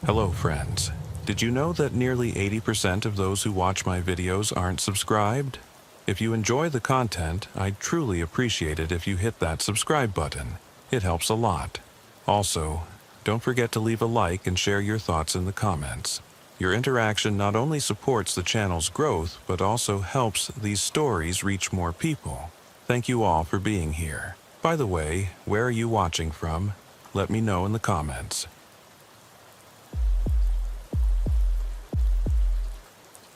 Hello friends. Did you know that nearly 80% of those who watch my videos aren't subscribed? If you enjoy the content, I'd truly appreciate it if you hit that subscribe button. It helps a lot. Also, don't forget to leave a like and share your thoughts in the comments. Your interaction not only supports the channel's growth, but also helps these stories reach more people. Thank you all for being here. By the way, where are you watching from? Let me know in the comments.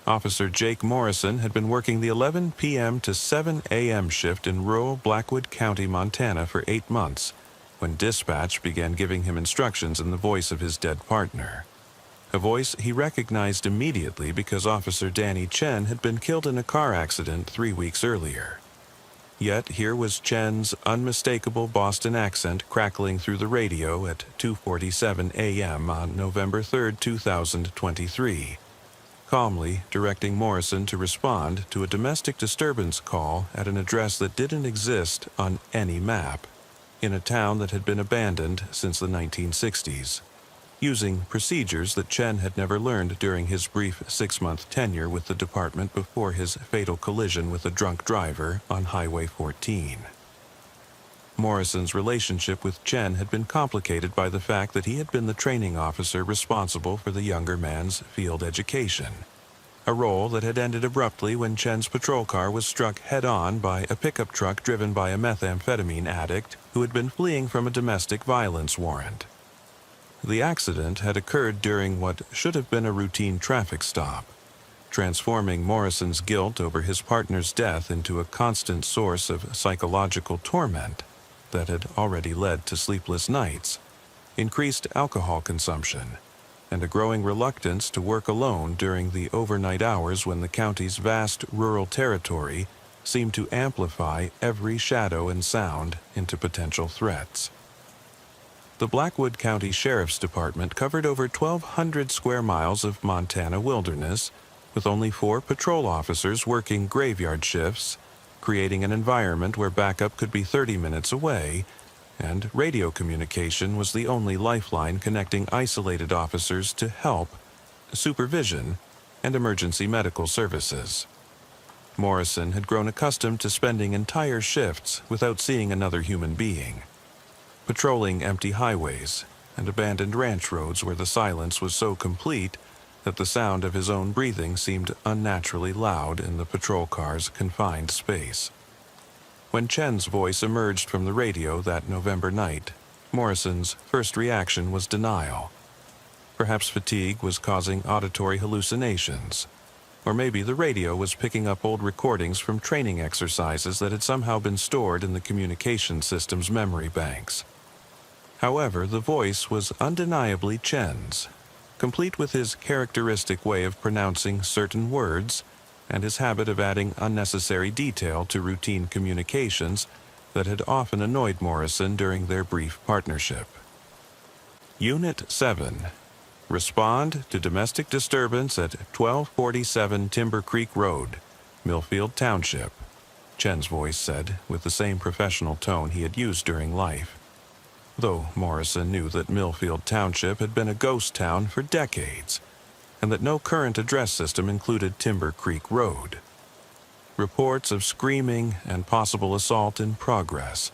Officer Jake Morrison had been working the 11 p.m. to 7 a.m. shift in rural Blackwood County, Montana for 8 months, when dispatch began giving him instructions in the voice of his dead partner. A voice he recognized immediately because Officer Danny Chen had been killed in a car accident 3 weeks earlier. Yet here was Chen's unmistakable Boston accent crackling through the radio at 2:47 a.m. on November 3, 2023. Calmly directing Morrison to respond to a domestic disturbance call at an address that didn't exist on any map, in a town that had been abandoned since the 1960s, using procedures that Chen had never learned during his brief 6-month tenure with the department before his fatal collision with a drunk driver on Highway 14. Morrison's relationship with Chen had been complicated by the fact that he had been the training officer responsible for the younger man's field education, a role that had ended abruptly when Chen's patrol car was struck head-on by a pickup truck driven by a methamphetamine addict who had been fleeing from a domestic violence warrant. The accident had occurred during what should have been a routine traffic stop, transforming Morrison's guilt over his partner's death into a constant source of psychological torment that had already led to sleepless nights, increased alcohol consumption, and a growing reluctance to work alone during the overnight hours when the county's vast rural territory seemed to amplify every shadow and sound into potential threats. The Blackwood County Sheriff's Department covered over 1,200 square miles of Montana wilderness, with only 4 patrol officers working graveyard shifts, creating an environment where backup could be 30 minutes away, and radio communication was the only lifeline connecting isolated officers to help, supervision, and emergency medical services. Morrison had grown accustomed to spending entire shifts without seeing another human being, patrolling empty highways and abandoned ranch roads where the silence was so complete that the sound of his own breathing seemed unnaturally loud in the patrol car's confined space. When Chen's voice emerged from the radio that November night, Morrison's first reaction was denial. Perhaps fatigue was causing auditory hallucinations, or maybe the radio was picking up old recordings from training exercises that had somehow been stored in the communication system's memory banks. However, the voice was undeniably Chen's, complete with his characteristic way of pronouncing certain words and his habit of adding unnecessary detail to routine communications that had often annoyed Morrison during their brief partnership. Unit 7. Respond to domestic disturbance at 1247 Timber Creek Road, Millfield Township, Chen's voice said with the same professional tone he had used during life, though Morrison knew that Millfield Township had been a ghost town for decades, and that no current address system included Timber Creek Road. Reports of screaming and possible assault in progress.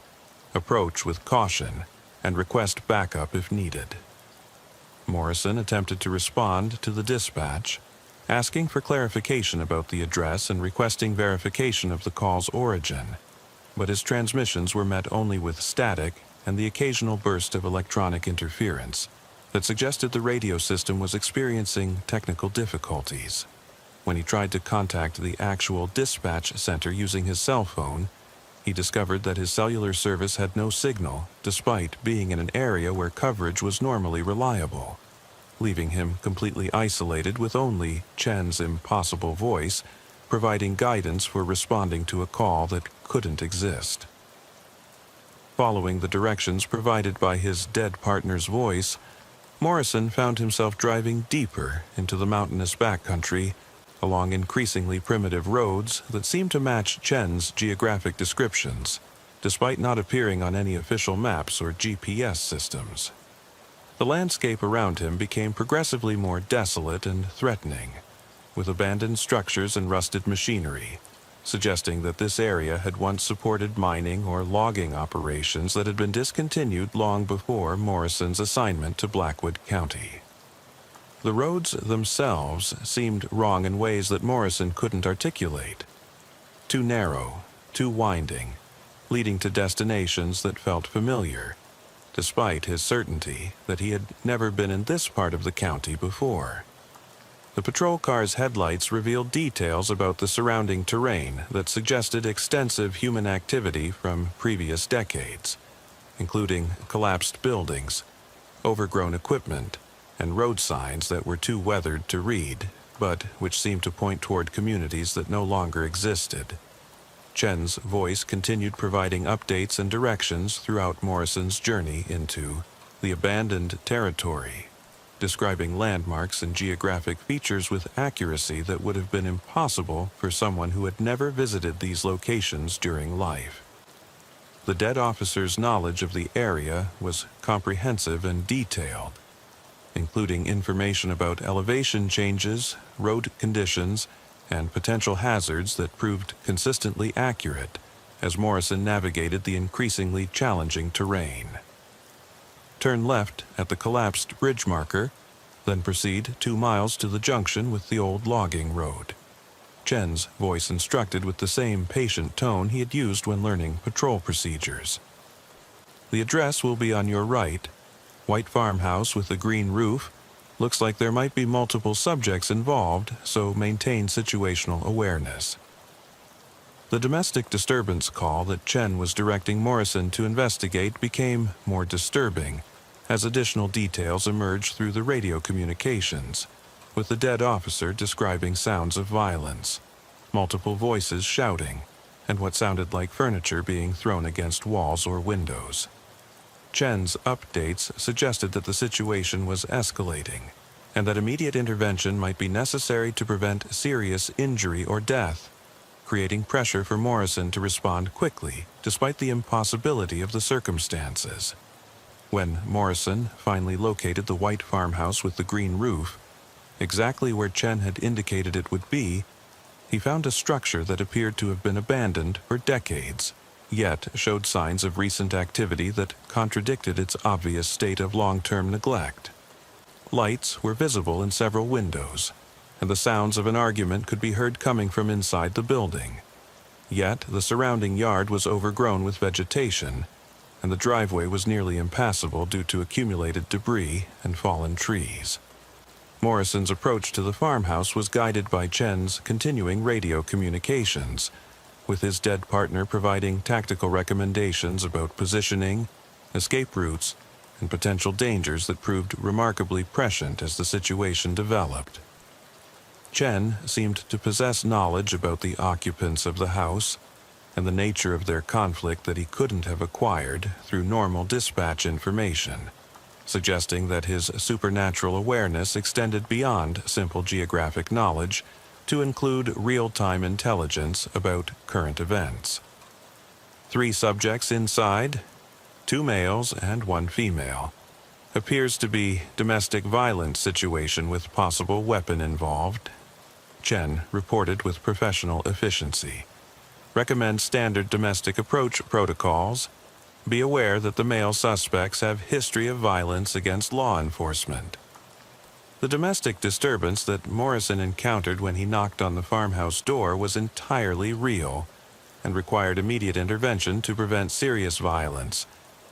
Approach with caution and request backup if needed. Morrison attempted to respond to the dispatch, asking for clarification about the address and requesting verification of the call's origin, but his transmissions were met only with static and the occasional burst of electronic interference that suggested the radio system was experiencing technical difficulties. When he tried to contact the actual dispatch center using his cell phone, he discovered that his cellular service had no signal, despite being in an area where coverage was normally reliable, leaving him completely isolated with only Chen's impossible voice providing guidance for responding to a call that couldn't exist. Following the directions provided by his dead partner's voice, Morrison found himself driving deeper into the mountainous backcountry along increasingly primitive roads that seemed to match Chen's geographic descriptions, despite not appearing on any official maps or GPS systems. The landscape around him became progressively more desolate and threatening, with abandoned structures and rusted machinery, suggesting that this area had once supported mining or logging operations that had been discontinued long before Morrison's assignment to Blackwood County. The roads themselves seemed wrong in ways that Morrison couldn't articulate. Too narrow, too winding, leading to destinations that felt familiar, despite his certainty that he had never been in this part of the county before. The patrol car's headlights revealed details about the surrounding terrain that suggested extensive human activity from previous decades, including collapsed buildings, overgrown equipment, and road signs that were too weathered to read, but which seemed to point toward communities that no longer existed. Chen's voice continued providing updates and directions throughout Morrison's journey into the abandoned territory, describing landmarks and geographic features with accuracy that would have been impossible for someone who had never visited these locations during life. The dead officer's knowledge of the area was comprehensive and detailed, including information about elevation changes, road conditions, and potential hazards that proved consistently accurate as Morrison navigated the increasingly challenging terrain. Turn left at the collapsed bridge marker, then proceed 2 miles to the junction with the old logging road. Chen's voice instructed with the same patient tone he had used when learning patrol procedures. The address will be on your right. White farmhouse with a green roof. Looks like there might be multiple subjects involved, so maintain situational awareness. The domestic disturbance call that Chen was directing Morrison to investigate became more disturbing as additional details emerged through the radio communications, with the dead officer describing sounds of violence, multiple voices shouting, and what sounded like furniture being thrown against walls or windows. Chen's updates suggested that the situation was escalating, and that immediate intervention might be necessary to prevent serious injury or death, creating pressure for Morrison to respond quickly, despite the impossibility of the circumstances. When Morrison finally located the white farmhouse with the green roof, exactly where Chen had indicated it would be, he found a structure that appeared to have been abandoned for decades, yet showed signs of recent activity that contradicted its obvious state of long-term neglect. Lights were visible in several windows, and the sounds of an argument could be heard coming from inside the building. Yet the surrounding yard was overgrown with vegetation, and the driveway was nearly impassable due to accumulated debris and fallen trees. Morrison's approach to the farmhouse was guided by Chen's continuing radio communications, with his dead partner providing tactical recommendations about positioning, escape routes, and potential dangers that proved remarkably prescient as the situation developed. Chen seemed to possess knowledge about the occupants of the house and the nature of their conflict that he couldn't have acquired through normal dispatch information, suggesting that his supernatural awareness extended beyond simple geographic knowledge to include real-time intelligence about current events. 3 subjects inside, 2 males and 1 female. Appears to be domestic violence situation with possible weapon involved. Chen reported with professional efficiency. Recommend standard domestic approach protocols. Be aware that the male suspects have history of violence against law enforcement. The domestic disturbance that Morrison encountered when he knocked on the farmhouse door was entirely real and required immediate intervention to prevent serious violence,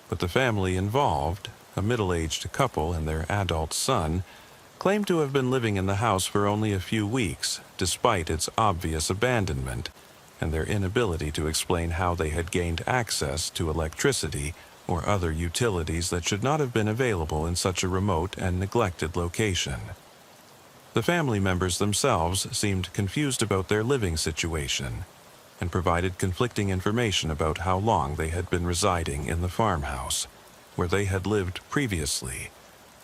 but the family involved, a middle-aged couple and their adult son, claimed to have been living in the house for only a few weeks, despite its obvious abandonment, and their inability to explain how they had gained access to electricity or other utilities that should not have been available in such a remote and neglected location. The family members themselves seemed confused about their living situation and provided conflicting information about how long they had been residing in the farmhouse, where they had lived previously,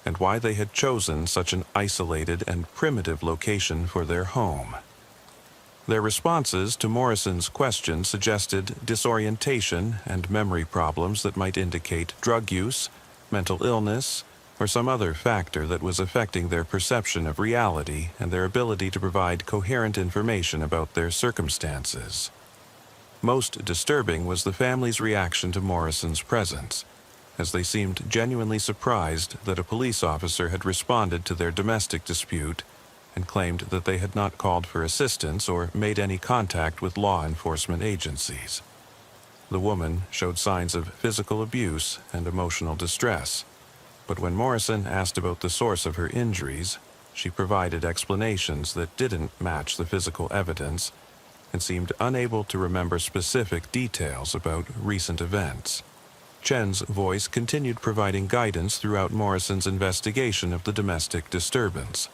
and why they had chosen such an isolated and primitive location for their home. Their responses to Morrison's questions suggested disorientation and memory problems that might indicate drug use, mental illness, or some other factor that was affecting their perception of reality and their ability to provide coherent information about their circumstances. Most disturbing was the family's reaction to Morrison's presence, as they seemed genuinely surprised that a police officer had responded to their domestic dispute and claimed that they had not called for assistance or made any contact with law enforcement agencies. The woman showed signs of physical abuse and emotional distress, but when Morrison asked about the source of her injuries, she provided explanations that didn't match the physical evidence and seemed unable to remember specific details about recent events. Chen's voice continued providing guidance throughout Morrison's investigation of the domestic disturbance,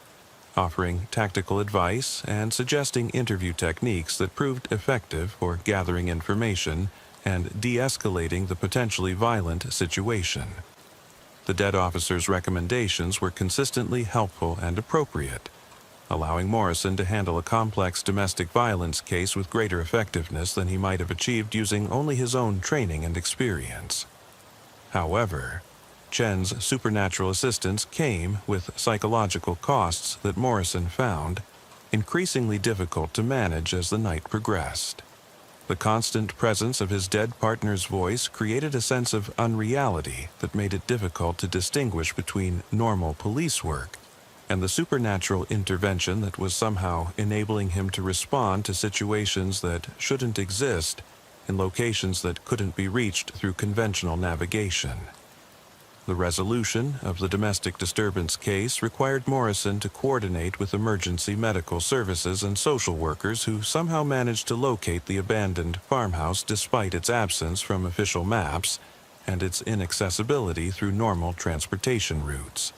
offering tactical advice and suggesting interview techniques that proved effective for gathering information and de-escalating the potentially violent situation. The dead officer's recommendations were consistently helpful and appropriate, allowing Morrison to handle a complex domestic violence case with greater effectiveness than he might have achieved using only his own training and experience. However, Chen's supernatural assistance came with psychological costs that Morrison found increasingly difficult to manage as the night progressed. The constant presence of his dead partner's voice created a sense of unreality that made it difficult to distinguish between normal police work and the supernatural intervention that was somehow enabling him to respond to situations that shouldn't exist in locations that couldn't be reached through conventional navigation. The resolution of the domestic disturbance case required Morrison to coordinate with emergency medical services and social workers who somehow managed to locate the abandoned farmhouse despite its absence from official maps and its inaccessibility through normal transportation routes.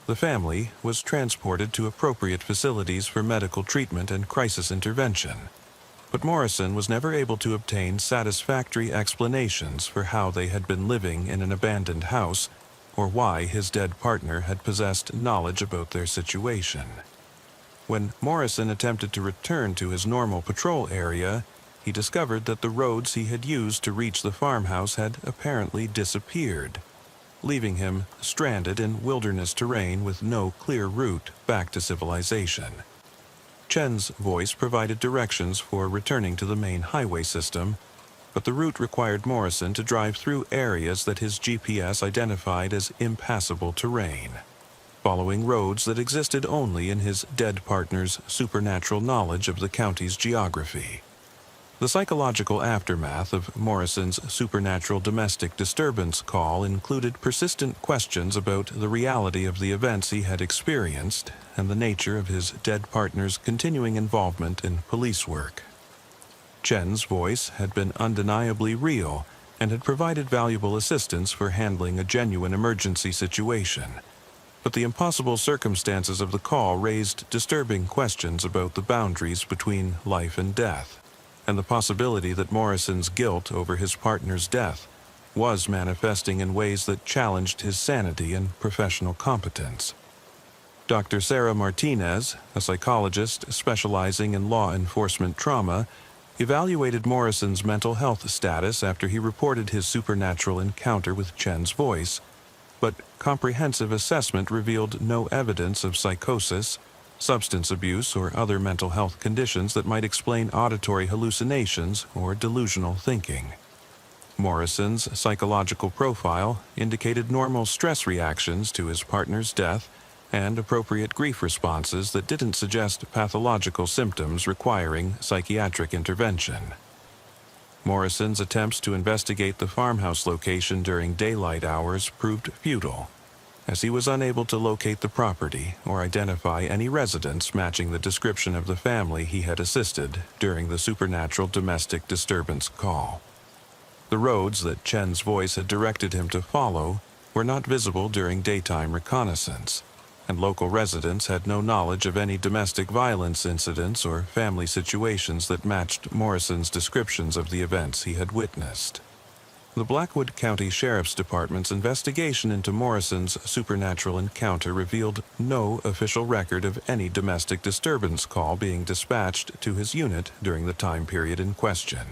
The family was transported to appropriate facilities for medical treatment and crisis intervention, but Morrison was never able to obtain satisfactory explanations for how they had been living in an abandoned house or why his dead partner had possessed knowledge about their situation. When Morrison attempted to return to his normal patrol area, he discovered that the roads he had used to reach the farmhouse had apparently disappeared, leaving him stranded in wilderness terrain with no clear route back to civilization. Chen's voice provided directions for returning to the main highway system, but the route required Morrison to drive through areas that his GPS identified as impassable terrain, following roads that existed only in his dead partner's supernatural knowledge of the county's geography. The psychological aftermath of Morrison's supernatural domestic disturbance call included persistent questions about the reality of the events he had experienced and the nature of his dead partner's continuing involvement in police work. Chen's voice had been undeniably real and had provided valuable assistance for handling a genuine emergency situation, but the impossible circumstances of the call raised disturbing questions about the boundaries between life and death, and the possibility that Morrison's guilt over his partner's death was manifesting in ways that challenged his sanity and professional competence. Dr. Sarah Martinez, a psychologist specializing in law enforcement trauma, evaluated Morrison's mental health status after he reported his supernatural encounter with Chen's voice, but comprehensive assessment revealed no evidence of psychosis, substance abuse, or other mental health conditions that might explain auditory hallucinations or delusional thinking. Morrison's psychological profile indicated normal stress reactions to his partner's death and appropriate grief responses that didn't suggest pathological symptoms requiring psychiatric intervention. Morrison's attempts to investigate the farmhouse location during daylight hours proved futile, as he was unable to locate the property or identify any residents matching the description of the family he had assisted during the supernatural domestic disturbance call. The roads that Chen's voice had directed him to follow were not visible during daytime reconnaissance, and local residents had no knowledge of any domestic violence incidents or family situations that matched Morrison's descriptions of the events he had witnessed. The Blackwood County Sheriff's Department's investigation into Morrison's supernatural encounter revealed no official record of any domestic disturbance call being dispatched to his unit during the time period in question.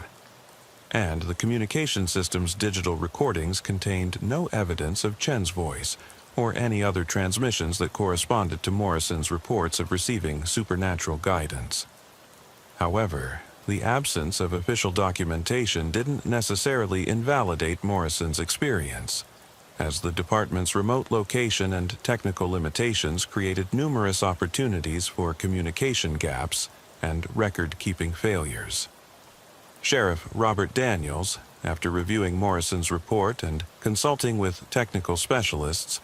And the communication system's digital recordings contained no evidence of Chen's voice or any other transmissions that corresponded to Morrison's reports of receiving supernatural guidance. However, the absence of official documentation didn't necessarily invalidate Morrison's experience, as the department's remote location and technical limitations created numerous opportunities for communication gaps and record-keeping failures. Sheriff Robert Daniels, after reviewing Morrison's report and consulting with technical specialists,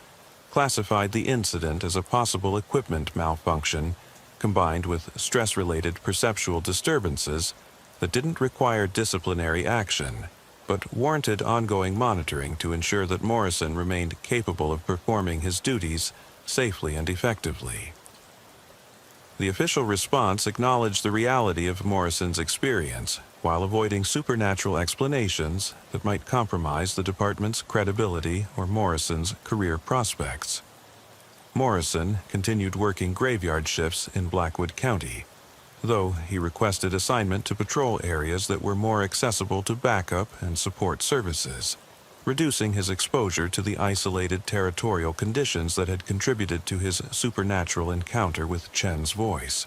classified the incident as a possible equipment malfunction combined with stress-related perceptual disturbances that didn't require disciplinary action, but warranted ongoing monitoring to ensure that Morrison remained capable of performing his duties safely and effectively. The official response acknowledged the reality of Morrison's experience while avoiding supernatural explanations that might compromise the department's credibility or Morrison's career prospects. Morrison continued working graveyard shifts in Blackwood County, though he requested assignment to patrol areas that were more accessible to backup and support services, reducing his exposure to the isolated territorial conditions that had contributed to his supernatural encounter with Chen's voice.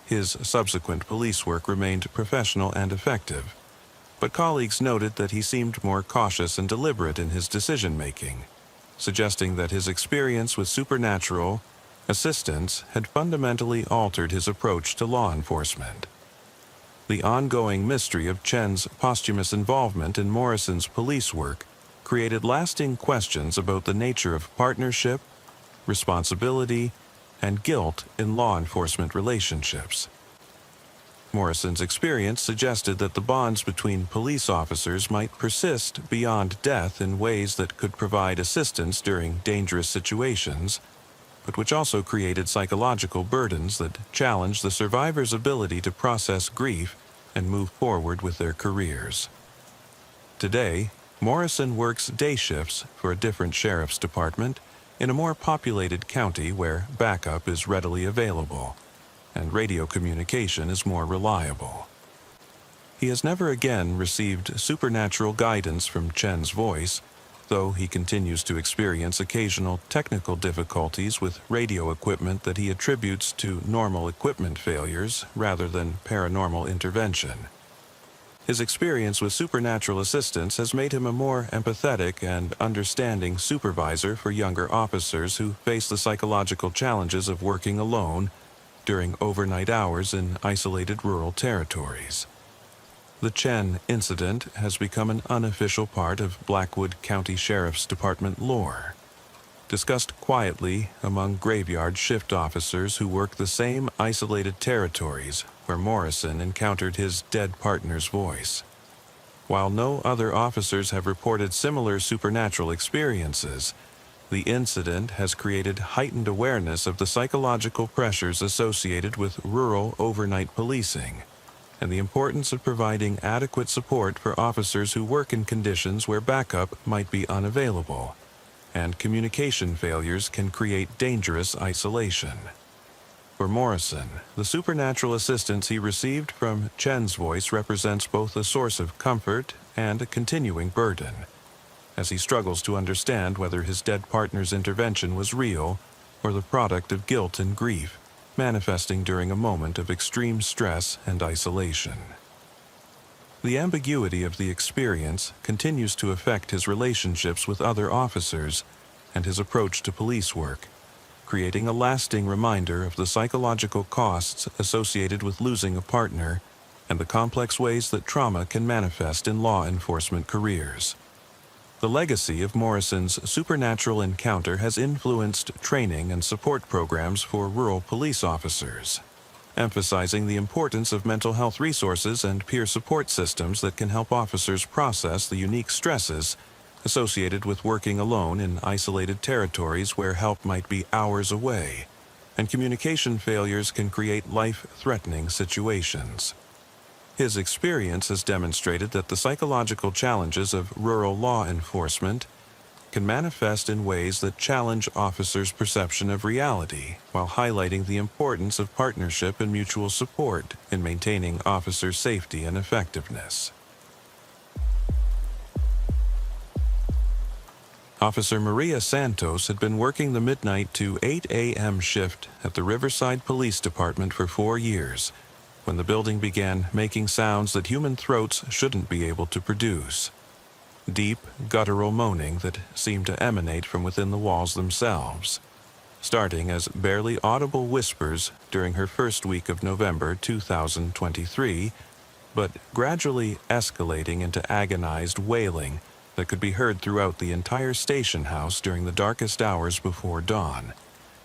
His subsequent police work remained professional and effective, but colleagues noted that he seemed more cautious and deliberate in his decision-making, suggesting that his experience with supernatural assistance had fundamentally altered his approach to law enforcement. The ongoing mystery of Chen's posthumous involvement in Morrison's police work created lasting questions about the nature of partnership, responsibility, and guilt in law enforcement relationships. Morrison's experience suggested that the bonds between police officers might persist beyond death in ways that could provide assistance during dangerous situations, but which also created psychological burdens that challenged the survivor's ability to process grief and move forward with their careers. Today, Morrison works day shifts for a different sheriff's department in a more populated county where backup is readily available and radio communication is more reliable. He has never again received supernatural guidance from Chen's voice, though he continues to experience occasional technical difficulties with radio equipment that he attributes to normal equipment failures rather than paranormal intervention. His experience with supernatural assistance has made him a more empathetic and understanding supervisor for younger officers who face the psychological challenges of working alone during overnight hours in isolated rural territories. The Chen incident has become an unofficial part of Blackwood County Sheriff's Department lore, discussed quietly among graveyard shift officers who work the same isolated territories where Morrison encountered his dead partner's voice. While no other officers have reported similar supernatural experiences, the incident has created heightened awareness of the psychological pressures associated with rural overnight policing and the importance of providing adequate support for officers who work in conditions where backup might be unavailable, and communication failures can create dangerous isolation. For Morrison, the supernatural assistance he received from Chen's voice represents both a source of comfort and a continuing burden, as he struggles to understand whether his dead partner's intervention was real or the product of guilt and grief, manifesting during a moment of extreme stress and isolation. The ambiguity of the experience continues to affect his relationships with other officers and his approach to police work, creating a lasting reminder of the psychological costs associated with losing a partner and the complex ways that trauma can manifest in law enforcement careers. The legacy of Morrison's supernatural encounter has influenced training and support programs for rural police officers, emphasizing the importance of mental health resources and peer support systems that can help officers process the unique stresses associated with working alone in isolated territories where help might be hours away, and communication failures can create life-threatening situations. His experience has demonstrated that the psychological challenges of rural law enforcement can manifest in ways that challenge officers' perception of reality, while highlighting the importance of partnership and mutual support in maintaining officer safety and effectiveness. Officer Maria Santos had been working the midnight to 8 a.m. shift at the Riverside Police Department for 4 years, when the building began making sounds that human throats shouldn't be able to produce. Deep, guttural moaning that seemed to emanate from within the walls themselves, starting as barely audible whispers during her first week of November 2023, but gradually escalating into agonized wailing that could be heard throughout the entire station house during the darkest hours before dawn,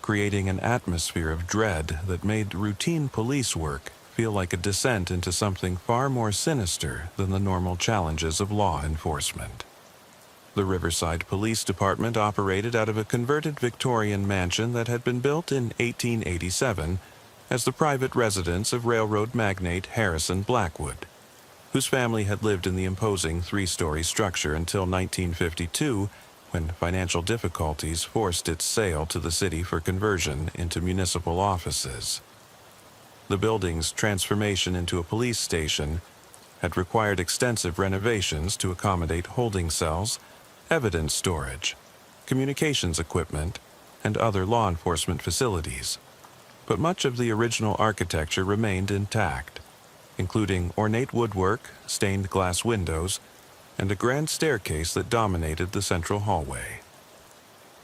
creating an atmosphere of dread that made routine police work feel like a descent into something far more sinister than the normal challenges of law enforcement. The Riverside Police Department operated out of a converted Victorian mansion that had been built in 1887 as the private residence of railroad magnate Harrison Blackwood, whose family had lived in the imposing 3-story structure until 1952, when financial difficulties forced its sale to the city for conversion into municipal offices. The building's transformation into a police station had required extensive renovations to accommodate holding cells, evidence storage, communications equipment, and other law enforcement facilities. But much of the original architecture remained intact, including ornate woodwork, stained glass windows, and a grand staircase that dominated the central hallway.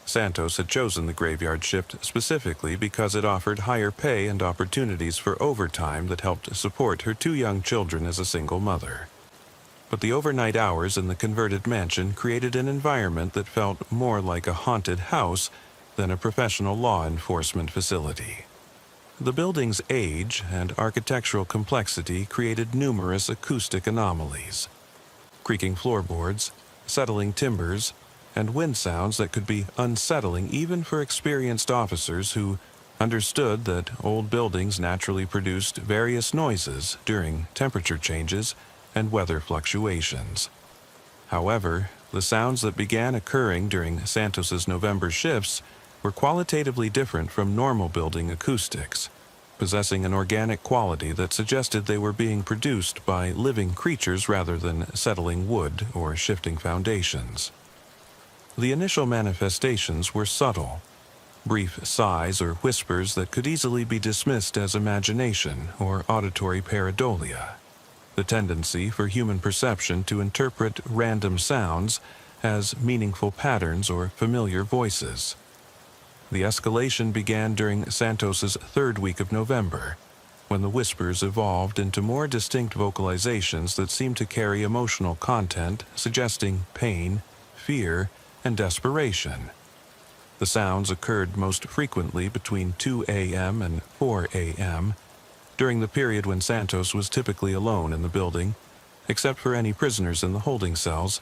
Santos had chosen the graveyard shift specifically because it offered higher pay and opportunities for overtime that helped support her 2 young children as a single mother. But the overnight hours in the converted mansion created an environment that felt more like a haunted house than a professional law enforcement facility. The building's age and architectural complexity created numerous acoustic anomalies. Creaking floorboards, settling timbers, and wind sounds that could be unsettling even for experienced officers who understood that old buildings naturally produced various noises during temperature changes and weather fluctuations. However, the sounds that began occurring during Santos's November shifts were qualitatively different from normal building acoustics, possessing an organic quality that suggested they were being produced by living creatures rather than settling wood or shifting foundations. The initial manifestations were subtle, brief sighs or whispers that could easily be dismissed as imagination or auditory pareidolia, the tendency for human perception to interpret random sounds as meaningful patterns or familiar voices. The escalation began during Santos's 3rd week of November, when the whispers evolved into more distinct vocalizations that seemed to carry emotional content suggesting pain, fear, and desperation. The sounds occurred most frequently between 2 a.m. and 4 a.m., during the period when Santos was typically alone in the building, except for any prisoners in the holding cells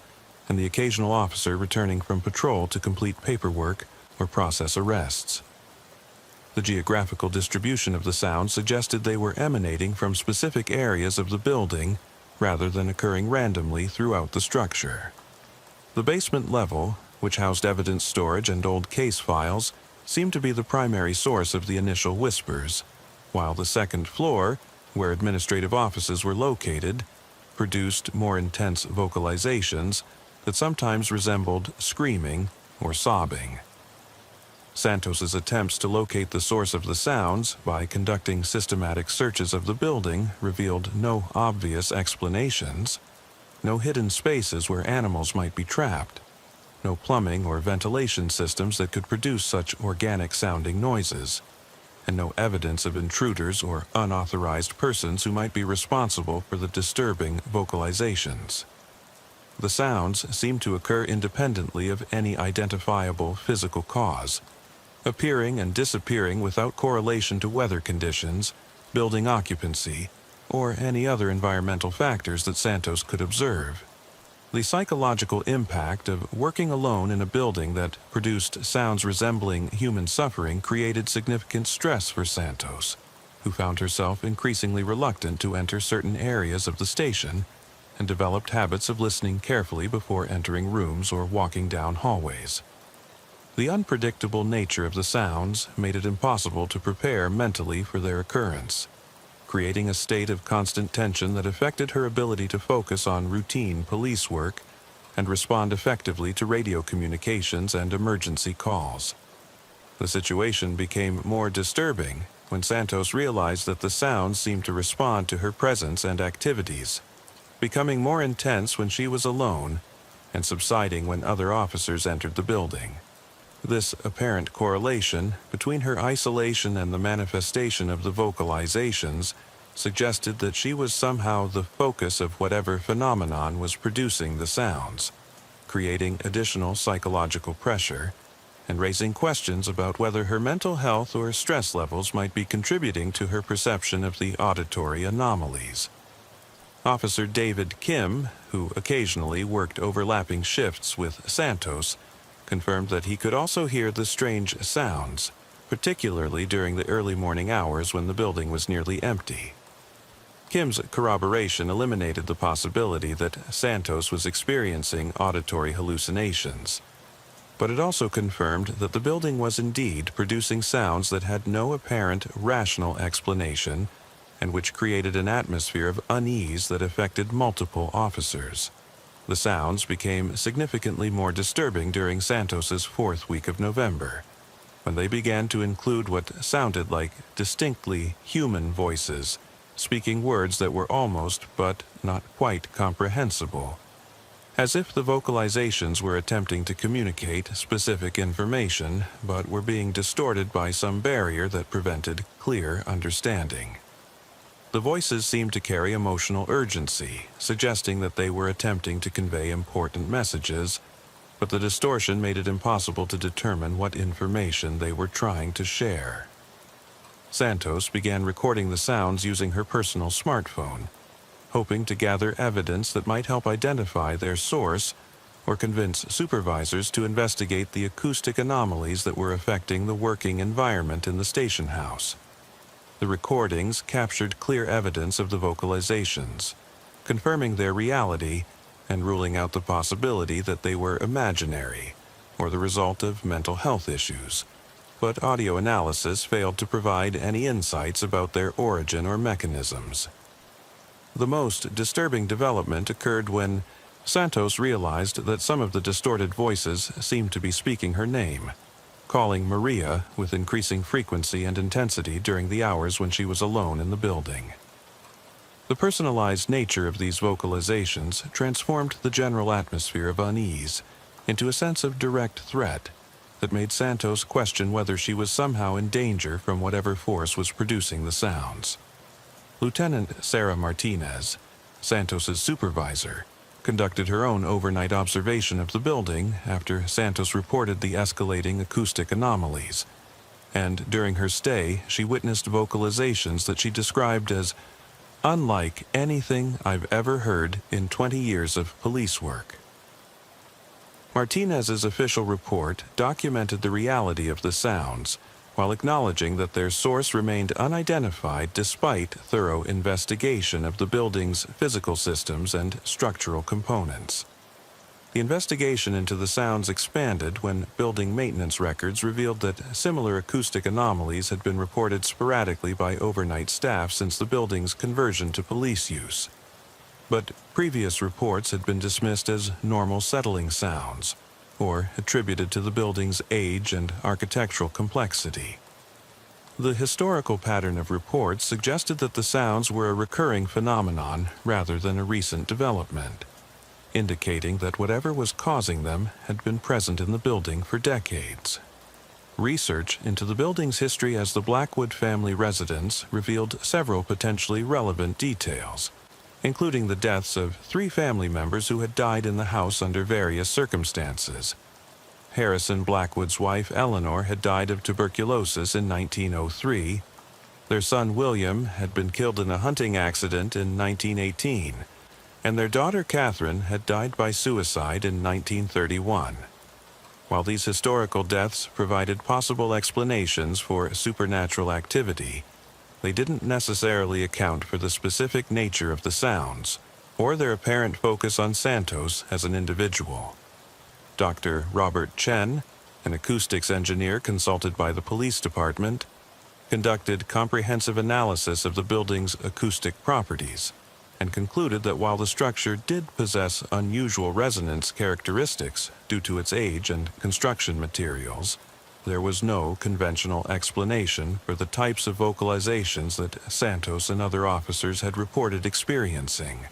and the occasional officer returning from patrol to complete paperwork or process arrests. The geographical distribution of the sounds suggested they were emanating from specific areas of the building rather than occurring randomly throughout the structure. The basement level, which housed evidence storage and old case files, seemed to be the primary source of the initial whispers, while the 2nd floor, where administrative offices were located, produced more intense vocalizations that sometimes resembled screaming or sobbing. Santos's attempts to locate the source of the sounds by conducting systematic searches of the building revealed no obvious explanations, no hidden spaces where animals might be trapped, no plumbing or ventilation systems that could produce such organic-sounding noises, and no evidence of intruders or unauthorized persons who might be responsible for the disturbing vocalizations. The sounds seemed to occur independently of any identifiable physical cause, appearing and disappearing without correlation to weather conditions, building occupancy, or any other environmental factors that Santos could observe. The psychological impact of working alone in a building that produced sounds resembling human suffering created significant stress for Santos, who found herself increasingly reluctant to enter certain areas of the station and developed habits of listening carefully before entering rooms or walking down hallways. The unpredictable nature of the sounds made it impossible to prepare mentally for their occurrence, creating a state of constant tension that affected her ability to focus on routine police work and respond effectively to radio communications and emergency calls. The situation became more disturbing when Santos realized that the sounds seemed to respond to her presence and activities, becoming more intense when she was alone and subsiding when other officers entered the building. This apparent correlation between her isolation and the manifestation of the vocalizations suggested that she was somehow the focus of whatever phenomenon was producing the sounds, creating additional psychological pressure and raising questions about whether her mental health or stress levels might be contributing to her perception of the auditory anomalies. Officer David Kim, who occasionally worked overlapping shifts with Santos, confirmed that he could also hear the strange sounds, particularly during the early morning hours when the building was nearly empty. Kim's corroboration eliminated the possibility that Santos was experiencing auditory hallucinations, but it also confirmed that the building was indeed producing sounds that had no apparent rational explanation and which created an atmosphere of unease that affected multiple officers. The sounds became significantly more disturbing during Santos's fourth week of November, when they began to include what sounded like distinctly human voices, speaking words that were almost but not quite comprehensible, as if the vocalizations were attempting to communicate specific information but were being distorted by some barrier that prevented clear understanding. The voices seemed to carry emotional urgency, suggesting that they were attempting to convey important messages, but the distortion made it impossible to determine what information they were trying to share. Santos began recording the sounds using her personal smartphone, hoping to gather evidence that might help identify their source or convince supervisors to investigate the acoustic anomalies that were affecting the working environment in the station house. The recordings captured clear evidence of the vocalizations, confirming their reality and ruling out the possibility that they were imaginary or the result of mental health issues. But audio analysis failed to provide any insights about their origin or mechanisms. The most disturbing development occurred when Santos realized that some of the distorted voices seemed to be speaking her name, calling Maria with increasing frequency and intensity during the hours when she was alone in the building. The personalized nature of these vocalizations transformed the general atmosphere of unease into a sense of direct threat that made Santos question whether she was somehow in danger from whatever force was producing the sounds. Lieutenant Sarah Martinez, Santos's supervisor, conducted her own overnight observation of the building after Santos reported the escalating acoustic anomalies, and during her stay she witnessed vocalizations that she described as unlike anything I've ever heard in 20 years of police work. Martinez's official report documented the reality of the sounds, while acknowledging that their source remained unidentified despite thorough investigation of the building's physical systems and structural components. The investigation into the sounds expanded when building maintenance records revealed that similar acoustic anomalies had been reported sporadically by overnight staff since the building's conversion to police use. But previous reports had been dismissed as normal settling sounds, or attributed to the building's age and architectural complexity. The historical pattern of reports suggested that the sounds were a recurring phenomenon rather than a recent development, indicating that whatever was causing them had been present in the building for decades. Research into the building's history as the Blackwood family residence revealed several potentially relevant details, including the deaths of 3 family members who had died in the house under various circumstances. Harrison Blackwood's wife Eleanor had died of tuberculosis in 1903. Their son William had been killed in a hunting accident in 1918, and their daughter Catherine had died by suicide in 1931. While these historical deaths provided possible explanations for supernatural activity, they didn't necessarily account for the specific nature of the sounds, or their apparent focus on Santos as an individual. Dr. Robert Chen, an acoustics engineer consulted by the police department, conducted comprehensive analysis of the building's acoustic properties and concluded that while the structure did possess unusual resonance characteristics due to its age and construction materials, there was no conventional explanation for the types of vocalizations that Santos and other officers had reported experiencing.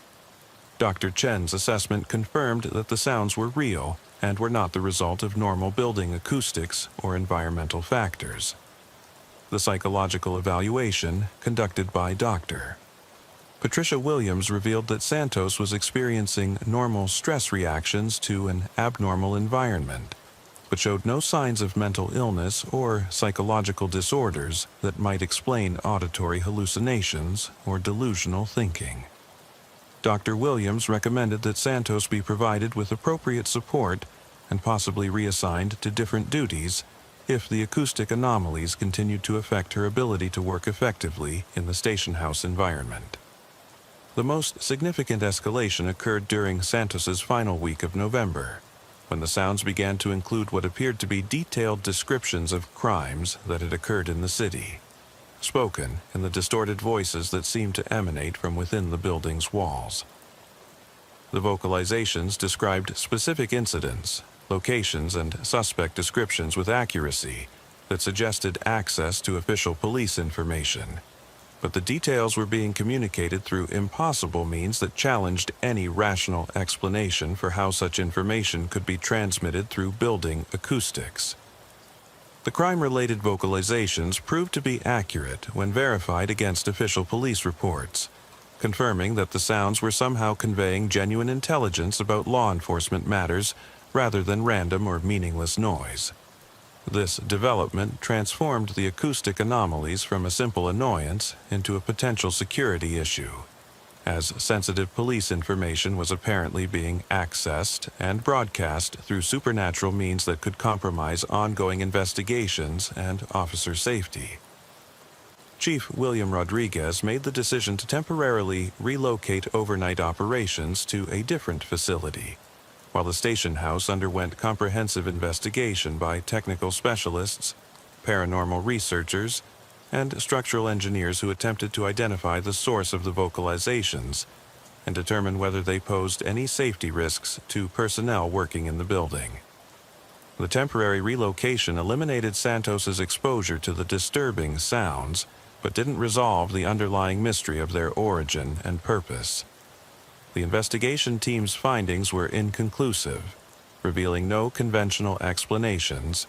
Dr. Chen's assessment confirmed that the sounds were real and were not the result of normal building acoustics or environmental factors. The psychological evaluation, conducted by Dr. Patricia Williams, revealed that Santos was experiencing normal stress reactions to an abnormal environment, but showed no signs of mental illness or psychological disorders that might explain auditory hallucinations or delusional thinking. Dr. Williams recommended that Santos be provided with appropriate support and possibly reassigned to different duties if the acoustic anomalies continued to affect her ability to work effectively in the station house environment. The most significant escalation occurred during Santos's final week of November, when the sounds began to include what appeared to be detailed descriptions of crimes that had occurred in the city, spoken in the distorted voices that seemed to emanate from within the building's walls. The vocalizations described specific incidents, locations, and suspect descriptions with accuracy that suggested access to official police information, but the details were being communicated through impossible means that challenged any rational explanation for how such information could be transmitted through building acoustics. The crime-related vocalizations proved to be accurate when verified against official police reports, confirming that the sounds were somehow conveying genuine intelligence about law enforcement matters rather than random or meaningless noise. This development transformed the acoustic anomalies from a simple annoyance into a potential security issue, as sensitive police information was apparently being accessed and broadcast through supernatural means that could compromise ongoing investigations and officer safety. Chief William Rodriguez made the decision to temporarily relocate overnight operations to a different facility, while the station house underwent comprehensive investigation by technical specialists, paranormal researchers, and structural engineers who attempted to identify the source of the vocalizations and determine whether they posed any safety risks to personnel working in the building. The temporary relocation eliminated Santos's exposure to the disturbing sounds, but didn't resolve the underlying mystery of their origin and purpose. The investigation team's findings were inconclusive, revealing no conventional explanations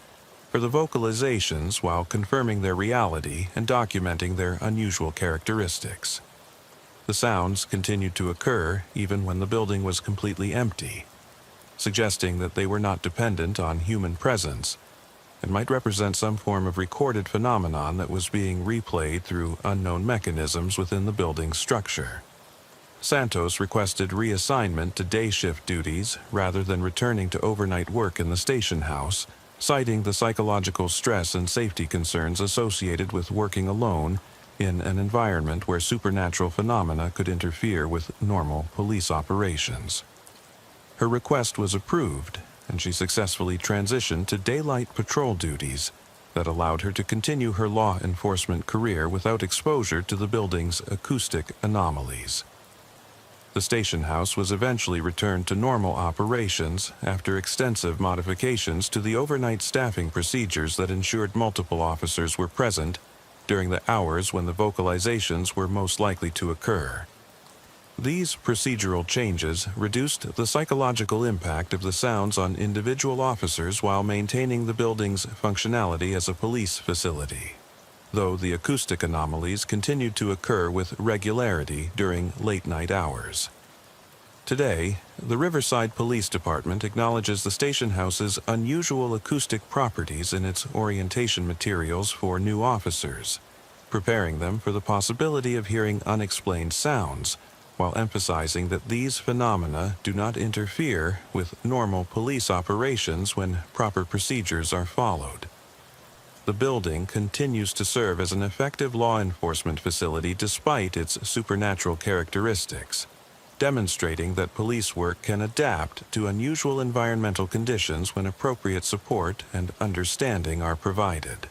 for the vocalizations while confirming their reality and documenting their unusual characteristics. The sounds continued to occur even when the building was completely empty, suggesting that they were not dependent on human presence and might represent some form of recorded phenomenon that was being replayed through unknown mechanisms within the building's structure. Santos requested reassignment to day shift duties rather than returning to overnight work in the station house, citing the psychological stress and safety concerns associated with working alone in an environment where supernatural phenomena could interfere with normal police operations. Her request was approved, and she successfully transitioned to daylight patrol duties that allowed her to continue her law enforcement career without exposure to the building's acoustic anomalies. The station house was eventually returned to normal operations after extensive modifications to the overnight staffing procedures that ensured multiple officers were present during the hours when the vocalizations were most likely to occur. These procedural changes reduced the psychological impact of the sounds on individual officers while maintaining the building's functionality as a police facility, though the acoustic anomalies continued to occur with regularity during late-night hours. Today, the Riverside Police Department acknowledges the station house's unusual acoustic properties in its orientation materials for new officers, preparing them for the possibility of hearing unexplained sounds, while emphasizing that these phenomena do not interfere with normal police operations when proper procedures are followed. The building continues to serve as an effective law enforcement facility despite its supernatural characteristics, demonstrating that police work can adapt to unusual environmental conditions when appropriate support and understanding are provided.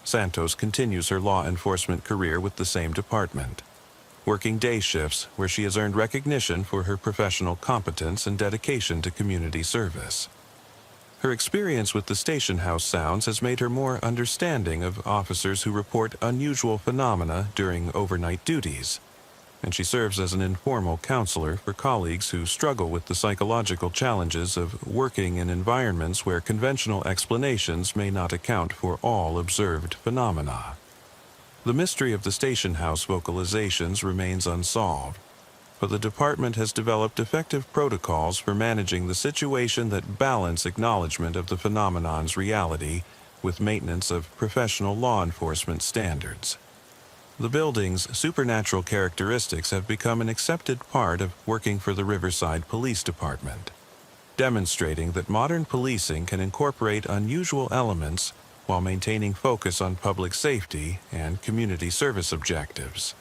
Santos continues her law enforcement career with the same department, working day shifts where she has earned recognition for her professional competence and dedication to community service. Her experience with the station house sounds has made her more understanding of officers who report unusual phenomena during overnight duties, and she serves as an informal counselor for colleagues who struggle with the psychological challenges of working in environments where conventional explanations may not account for all observed phenomena. The mystery of the station house vocalizations remains unsolved, but the department has developed effective protocols for managing the situation that balance acknowledgement of the phenomenon's reality with maintenance of professional law enforcement standards. The building's supernatural characteristics have become an accepted part of working for the Riverside Police Department, demonstrating that modern policing can incorporate unusual elements while maintaining focus on public safety and community service objectives.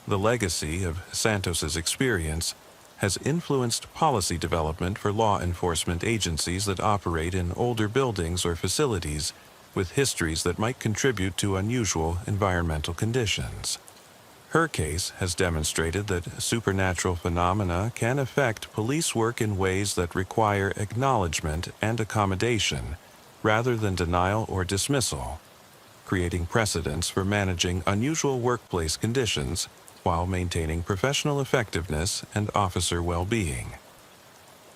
The legacy of Santos's experience has influenced policy development for law enforcement agencies that operate in older buildings or facilities with histories that might contribute to unusual environmental conditions. Her case has demonstrated that supernatural phenomena can affect police work in ways that require acknowledgement and accommodation rather than denial or dismissal, creating precedents for managing unusual workplace conditions while maintaining professional effectiveness and officer well-being.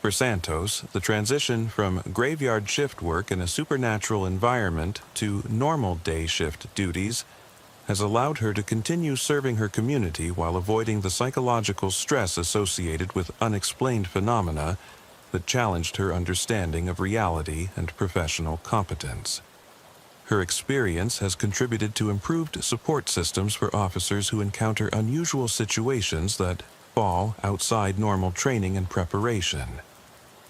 For Santos, the transition from graveyard shift work in a supernatural environment to normal day shift duties has allowed her to continue serving her community while avoiding the psychological stress associated with unexplained phenomena that challenged her understanding of reality and professional competence. Her experience has contributed to improved support systems for officers who encounter unusual situations that fall outside normal training and preparation,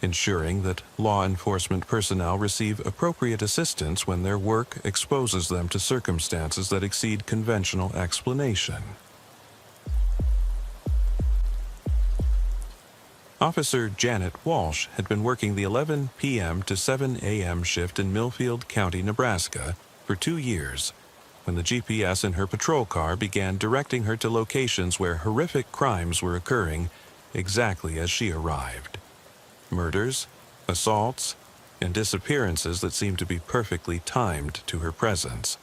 ensuring that law enforcement personnel receive appropriate assistance when their work exposes them to circumstances that exceed conventional explanation. Officer Janet Walsh had been working the 11 p.m. to 7 a.m. shift in Millfield County, Nebraska, for 2 years, when the GPS in her patrol car began directing her to locations where horrific crimes were occurring exactly as she arrived. Murders, assaults, and disappearances that seemed to be perfectly timed to her presence,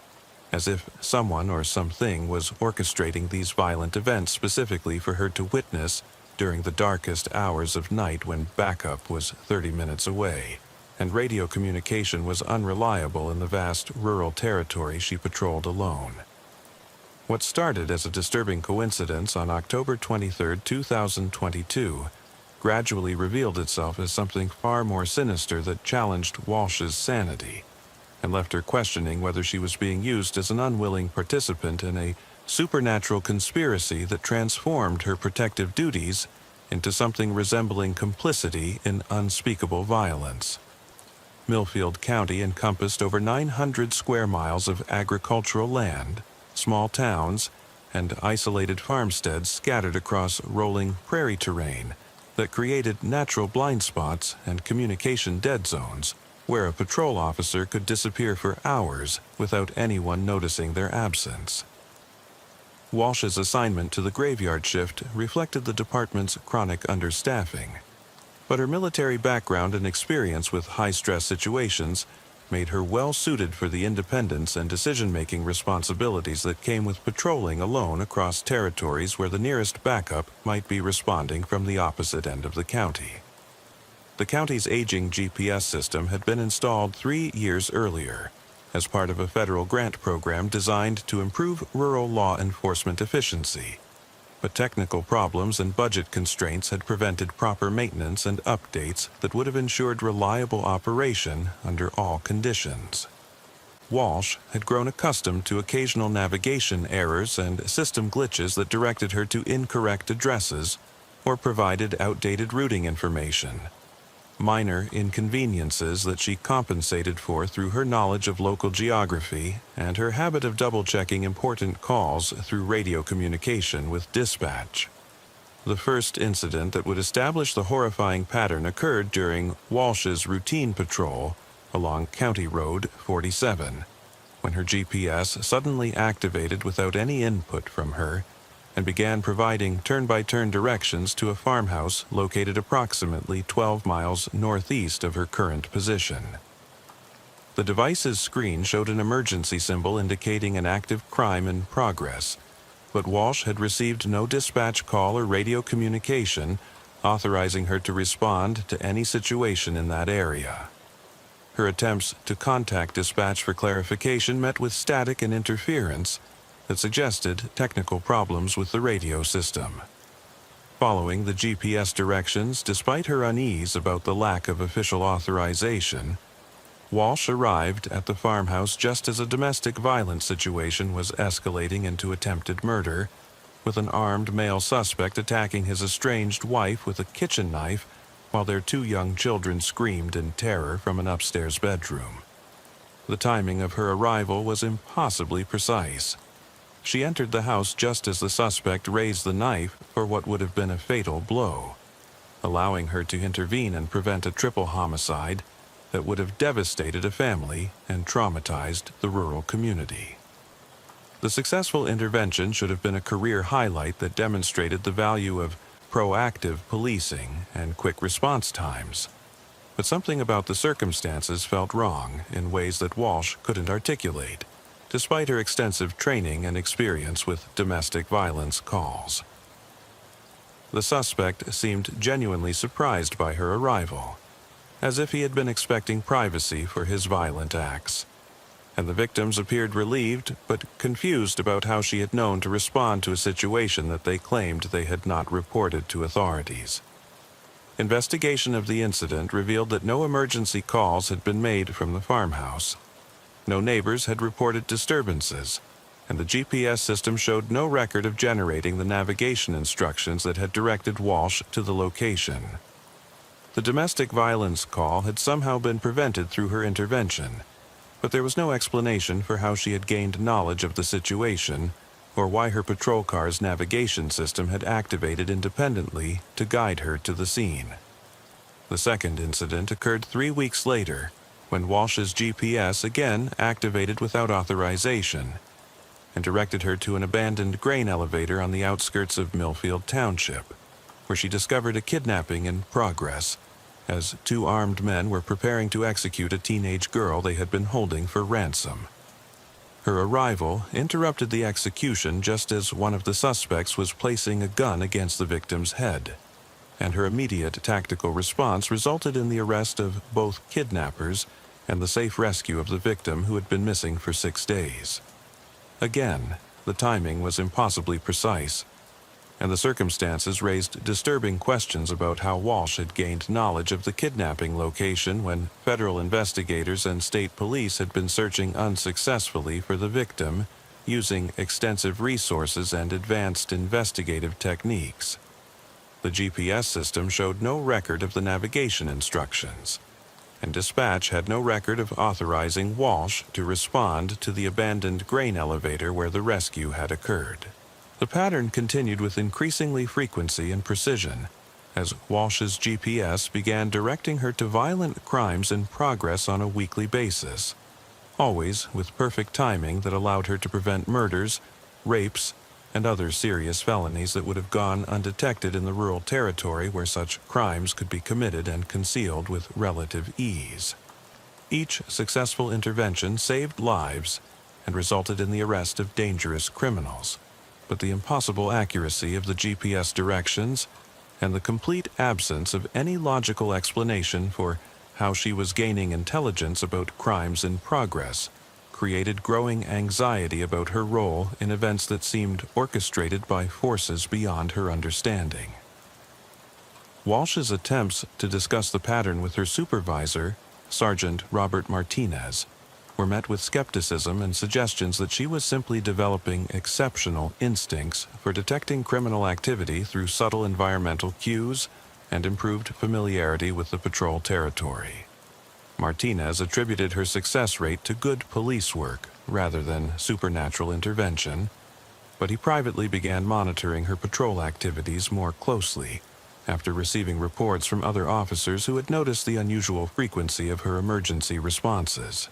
as if someone or something was orchestrating these violent events specifically for her to witness during the darkest hours of night when backup was 30 minutes away, and radio communication was unreliable in the vast rural territory she patrolled alone. What started as a disturbing coincidence on October 23, 2022, gradually revealed itself as something far more sinister that challenged Walsh's sanity, and left her questioning whether she was being used as an unwilling participant in a supernatural conspiracy that transformed her protective duties into something resembling complicity in unspeakable violence. Millfield County encompassed over 900 square miles of agricultural land, small towns, and isolated farmsteads scattered across rolling prairie terrain that created natural blind spots and communication dead zones where a patrol officer could disappear for hours without anyone noticing their absence. Walsh's assignment to the graveyard shift reflected the department's chronic understaffing, but her military background and experience with high-stress situations made her well-suited for the independence and decision-making responsibilities that came with patrolling alone across territories where the nearest backup might be responding from the opposite end of the county. The county's aging GPS system had been installed 3 years earlier, as part of a federal grant program designed to improve rural law enforcement efficiency, but technical problems and budget constraints had prevented proper maintenance and updates that would have ensured reliable operation under all conditions. Walsh had grown accustomed to occasional navigation errors and system glitches that directed her to incorrect addresses or provided outdated routing information, minor inconveniences that she compensated for through her knowledge of local geography and her habit of double-checking important calls through radio communication with dispatch. The first incident that would establish the horrifying pattern occurred during Walsh's routine patrol along County Road 47, when her GPS suddenly activated without any input from her and began providing turn-by-turn directions to a farmhouse located approximately 12 miles northeast of her current position. The device's screen showed an emergency symbol indicating an active crime in progress, but Walsh had received no dispatch call or radio communication authorizing her to respond to any situation in that area. Her attempts to contact dispatch for clarification met with static and interference that suggested technical problems with the radio system. Following the GPS directions, despite her unease about the lack of official authorization, Walsh arrived at the farmhouse just as a domestic violence situation was escalating into attempted murder, with an armed male suspect attacking his estranged wife with a kitchen knife while their 2 young children screamed in terror from an upstairs bedroom. The timing of her arrival was impossibly precise. She entered the house just as the suspect raised the knife for what would have been a fatal blow, allowing her to intervene and prevent a triple homicide that would have devastated a family and traumatized the rural community. The successful intervention should have been a career highlight that demonstrated the value of proactive policing and quick response times. But something about the circumstances felt wrong in ways that Walsh couldn't articulate, despite her extensive training and experience with domestic violence calls. The suspect seemed genuinely surprised by her arrival, as if he had been expecting privacy for his violent acts, and the victims appeared relieved but confused about how she had known to respond to a situation that they claimed they had not reported to authorities. Investigation of the incident revealed that no emergency calls had been made from the farmhouse. No neighbors had reported disturbances, and the GPS system showed no record of generating the navigation instructions that had directed Walsh to the location. The domestic violence call had somehow been prevented through her intervention, but there was no explanation for how she had gained knowledge of the situation or why her patrol car's navigation system had activated independently to guide her to the scene. The second incident occurred 3 weeks later, when Walsh's GPS again activated without authorization and directed her to an abandoned grain elevator on the outskirts of Millfield Township, where she discovered a kidnapping in progress, as 2 armed men were preparing to execute a teenage girl they had been holding for ransom. Her arrival interrupted the execution just as one of the suspects was placing a gun against the victim's head, and her immediate tactical response resulted in the arrest of both kidnappers and the safe rescue of the victim who had been missing for 6 days. Again, the timing was impossibly precise, and the circumstances raised disturbing questions about how Walsh had gained knowledge of the kidnapping location when federal investigators and state police had been searching unsuccessfully for the victim using extensive resources and advanced investigative techniques. The GPS system showed no record of the navigation instructions, and dispatch had no record of authorizing Walsh to respond to the abandoned grain elevator where the rescue had occurred. The pattern continued with increasingly frequency and precision, as Walsh's GPS began directing her to violent crimes in progress on a weekly basis, always with perfect timing that allowed her to prevent murders, rapes, and other serious felonies that would have gone undetected in the rural territory where such crimes could be committed and concealed with relative ease. Each successful intervention saved lives and resulted in the arrest of dangerous criminals, but the impossible accuracy of the GPS directions and the complete absence of any logical explanation for how she was gaining intelligence about crimes in progress created growing anxiety about her role in events that seemed orchestrated by forces beyond her understanding. Walsh's attempts to discuss the pattern with her supervisor, Sergeant Robert Martinez, were met with skepticism and suggestions that she was simply developing exceptional instincts for detecting criminal activity through subtle environmental cues and improved familiarity with the patrol territory. Martinez attributed her success rate to good police work rather than supernatural intervention, but he privately began monitoring her patrol activities more closely after receiving reports from other officers who had noticed the unusual frequency of her emergency responses.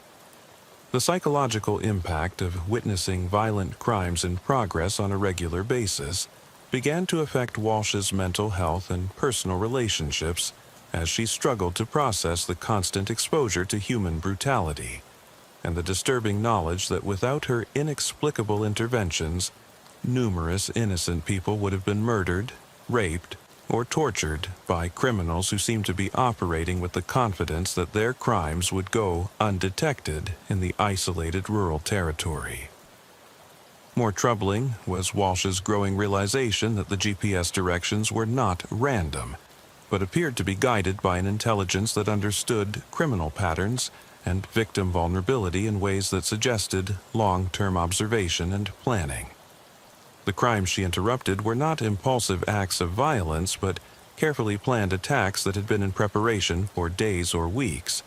The psychological impact of witnessing violent crimes in progress on a regular basis began to affect Walsh's mental health and personal relationships as she struggled to process the constant exposure to human brutality and the disturbing knowledge that without her inexplicable interventions, numerous innocent people would have been murdered, raped, or tortured by criminals who seemed to be operating with the confidence that their crimes would go undetected in the isolated rural territory. More troubling was Walsh's growing realization that the GPS directions were not random, but appeared to be guided by an intelligence that understood criminal patterns and victim vulnerability in ways that suggested long-term observation and planning. The crimes she interrupted were not impulsive acts of violence, but carefully planned attacks that had been in preparation for days or weeks.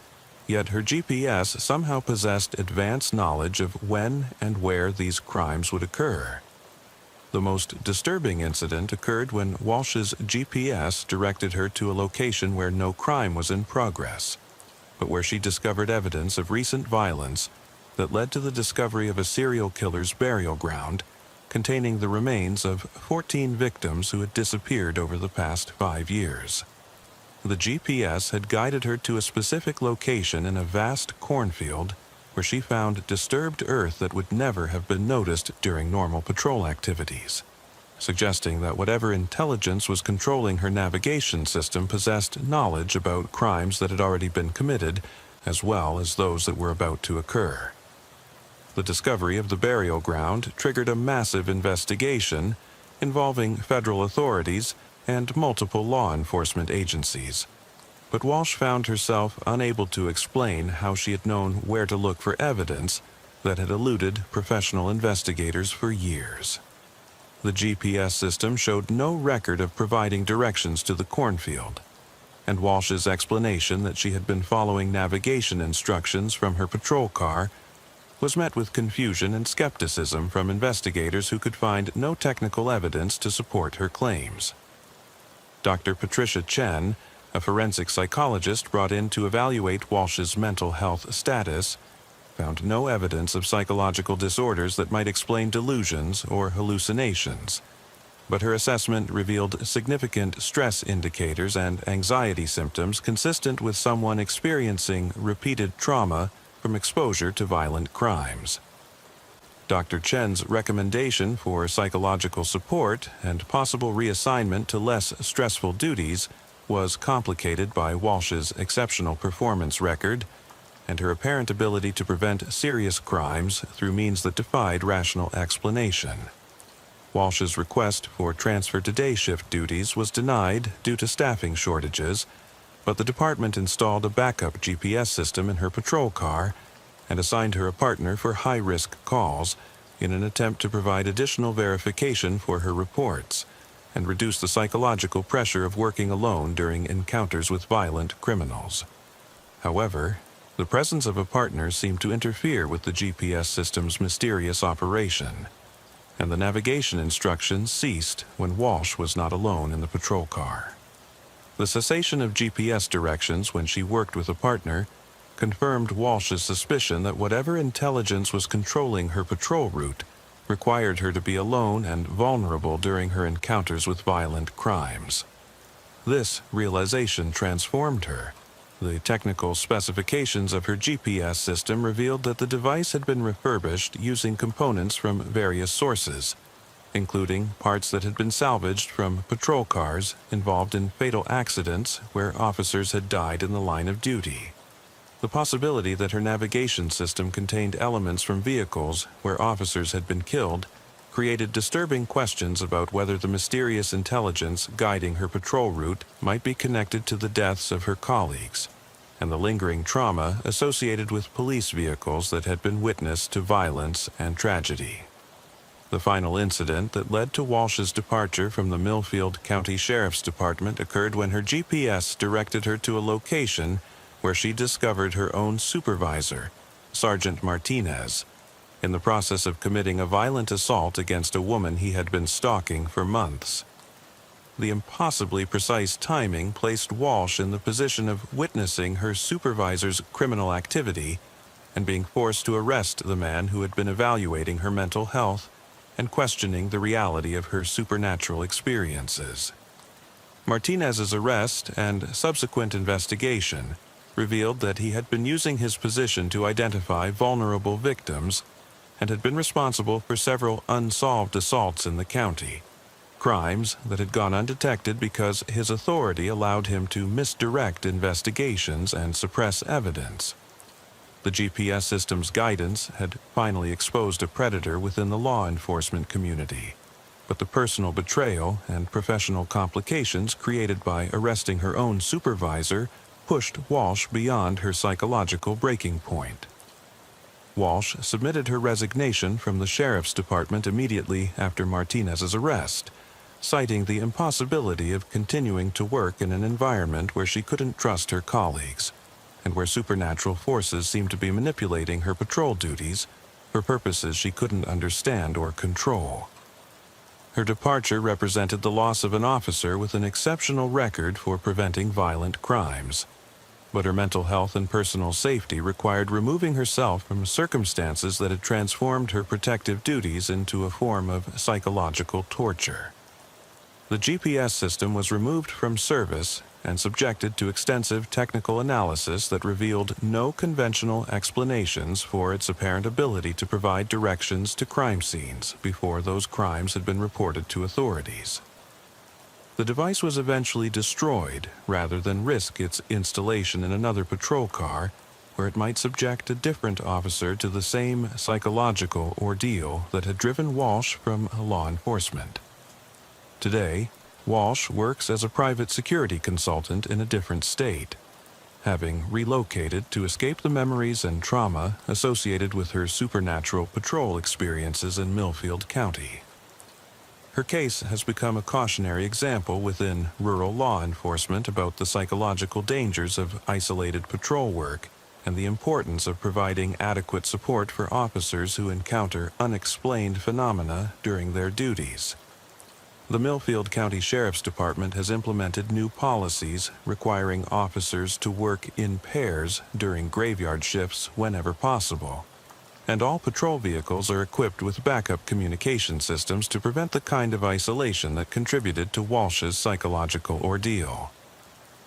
Yet her GPS somehow possessed advanced knowledge of when and where these crimes would occur. The most disturbing incident occurred when Walsh's GPS directed her to a location where no crime was in progress, but where she discovered evidence of recent violence that led to the discovery of a serial killer's burial ground containing the remains of 14 victims who had disappeared over the past 5 years. The GPS had guided her to a specific location in a vast cornfield where she found disturbed earth that would never have been noticed during normal patrol activities, suggesting that whatever intelligence was controlling her navigation system possessed knowledge about crimes that had already been committed, as well as those that were about to occur. The discovery of the burial ground triggered a massive investigation involving federal authorities and multiple law enforcement agencies. But Walsh found herself unable to explain how she had known where to look for evidence that had eluded professional investigators for years. The GPS system showed no record of providing directions to the cornfield, and Walsh's explanation that she had been following navigation instructions from her patrol car was met with confusion and skepticism from investigators who could find no technical evidence to support her claims. Dr. Patricia Chen, a forensic psychologist brought in to evaluate Walsh's mental health status, found no evidence of psychological disorders that might explain delusions or hallucinations, but her assessment revealed significant stress indicators and anxiety symptoms consistent with someone experiencing repeated trauma from exposure to violent crimes. Dr. Chen's recommendation for psychological support and possible reassignment to less stressful duties was complicated by Walsh's exceptional performance record and her apparent ability to prevent serious crimes through means that defied rational explanation. Walsh's request for transfer to day shift duties was denied due to staffing shortages, but the department installed a backup GPS system in her patrol car and assigned her a partner for high-risk calls in an attempt to provide additional verification for her reports and reduce the psychological pressure of working alone during encounters with violent criminals. However, the presence of a partner seemed to interfere with the GPS system's mysterious operation, and the navigation instructions ceased when Walsh was not alone in the patrol car. The cessation of GPS directions when she worked with a partner confirmed Walsh's suspicion that whatever intelligence was controlling her patrol route required her to be alone and vulnerable during her encounters with violent crimes. This realization transformed her. The technical specifications of her GPS system revealed that the device had been refurbished using components from various sources, including parts that had been salvaged from patrol cars involved in fatal accidents where officers had died in the line of duty. The possibility that her navigation system contained elements from vehicles where officers had been killed created disturbing questions about whether the mysterious intelligence guiding her patrol route might be connected to the deaths of her colleagues and the lingering trauma associated with police vehicles that had been witness to violence and tragedy. The final incident that led to Walsh's departure from the Millfield County Sheriff's Department occurred when her GPS directed her to a location where she discovered her own supervisor, Sergeant Martinez, in the process of committing a violent assault against a woman he had been stalking for months. The impossibly precise timing placed Walsh in the position of witnessing her supervisor's criminal activity and being forced to arrest the man who had been evaluating her mental health and questioning the reality of her supernatural experiences. Martinez's arrest and subsequent investigation revealed that he had been using his position to identify vulnerable victims and had been responsible for several unsolved assaults in the county, crimes that had gone undetected because his authority allowed him to misdirect investigations and suppress evidence. The GPS system's guidance had finally exposed a predator within the law enforcement community, but the personal betrayal and professional complications created by arresting her own supervisor pushed Walsh beyond her psychological breaking point. Walsh submitted her resignation from the sheriff's department immediately after Martinez's arrest, citing the impossibility of continuing to work in an environment where she couldn't trust her colleagues, and where supernatural forces seemed to be manipulating her patrol duties for purposes she couldn't understand or control. Her departure represented the loss of an officer with an exceptional record for preventing violent crimes, but her mental health and personal safety required removing herself from circumstances that had transformed her protective duties into a form of psychological torture. The GPS system was removed from service and subjected to extensive technical analysis that revealed no conventional explanations for its apparent ability to provide directions to crime scenes before those crimes had been reported to authorities. The device was eventually destroyed rather than risk its installation in another patrol car, where it might subject a different officer to the same psychological ordeal that had driven Walsh from law enforcement. Today, Walsh works as a private security consultant in a different state, having relocated to escape the memories and trauma associated with her supernatural patrol experiences in Millfield County. Her case has become a cautionary example within rural law enforcement about the psychological dangers of isolated patrol work and the importance of providing adequate support for officers who encounter unexplained phenomena during their duties. The Millfield County Sheriff's Department has implemented new policies requiring officers to work in pairs during graveyard shifts whenever possible, and all patrol vehicles are equipped with backup communication systems to prevent the kind of isolation that contributed to Walsh's psychological ordeal.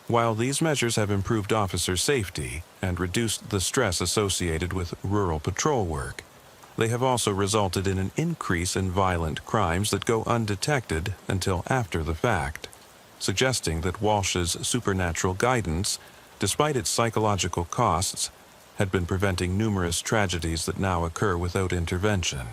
While these measures have improved officer safety and reduced the stress associated with rural patrol work, they have also resulted in an increase in violent crimes that go undetected until after the fact, suggesting that Walsh's supernatural guidance, despite its psychological costs, had been preventing numerous tragedies that now occur without intervention.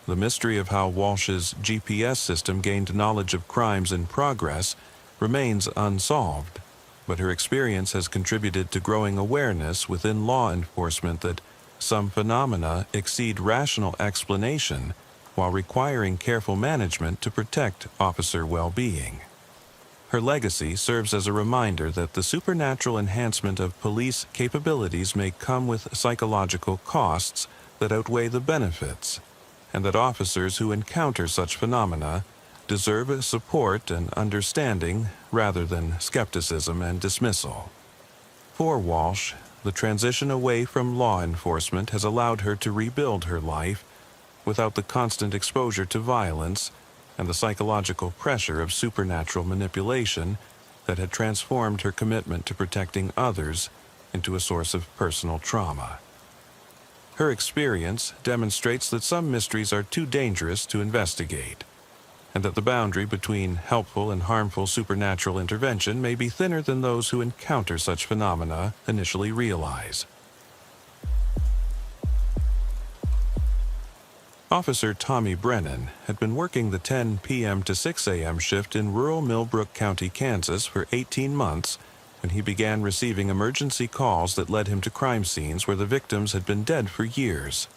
The mystery of how Walsh's GPS system gained knowledge of crimes in progress remains unsolved, but her experience has contributed to growing awareness within law enforcement that some phenomena exceed rational explanation while requiring careful management to protect officer well-being. Her legacy serves as a reminder that the supernatural enhancement of police capabilities may come with psychological costs that outweigh the benefits, and that officers who encounter such phenomena deserve support and understanding rather than skepticism and dismissal. For Walsh, the transition away from law enforcement has allowed her to rebuild her life without the constant exposure to violence and the psychological pressure of supernatural manipulation that had transformed her commitment to protecting others into a source of personal trauma. Her experience demonstrates that some mysteries are too dangerous to investigate, and that the boundary between helpful and harmful supernatural intervention may be thinner than those who encounter such phenomena initially realize. Officer Tommy Brennan had been working the 10 p.m. to 6 a.m. shift in rural Millbrook County, Kansas for 18 months when he began receiving emergency calls that led him to crime scenes where the victims had been dead for years.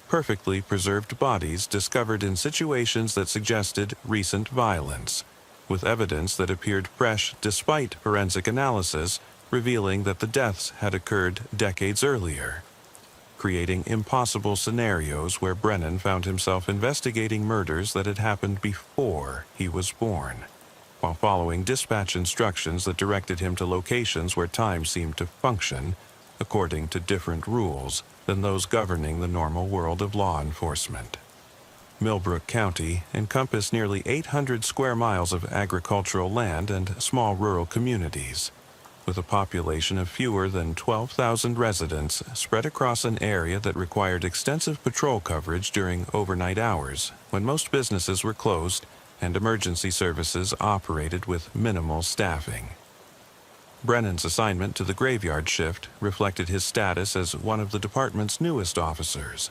Perfectly preserved bodies discovered in situations that suggested recent violence, with evidence that appeared fresh despite forensic analysis revealing that the deaths had occurred decades earlier, creating impossible scenarios where Brennan found himself investigating murders that had happened before he was born, while following dispatch instructions that directed him to locations where time seemed to function according to different rules than those governing the normal world of law enforcement. Millbrook County encompassed nearly 800 square miles of agricultural land and small rural communities, with a population of fewer than 12,000 residents spread across an area that required extensive patrol coverage during overnight hours when most businesses were closed and emergency services operated with minimal staffing. Brennan's assignment to the graveyard shift reflected his status as one of the department's newest officers,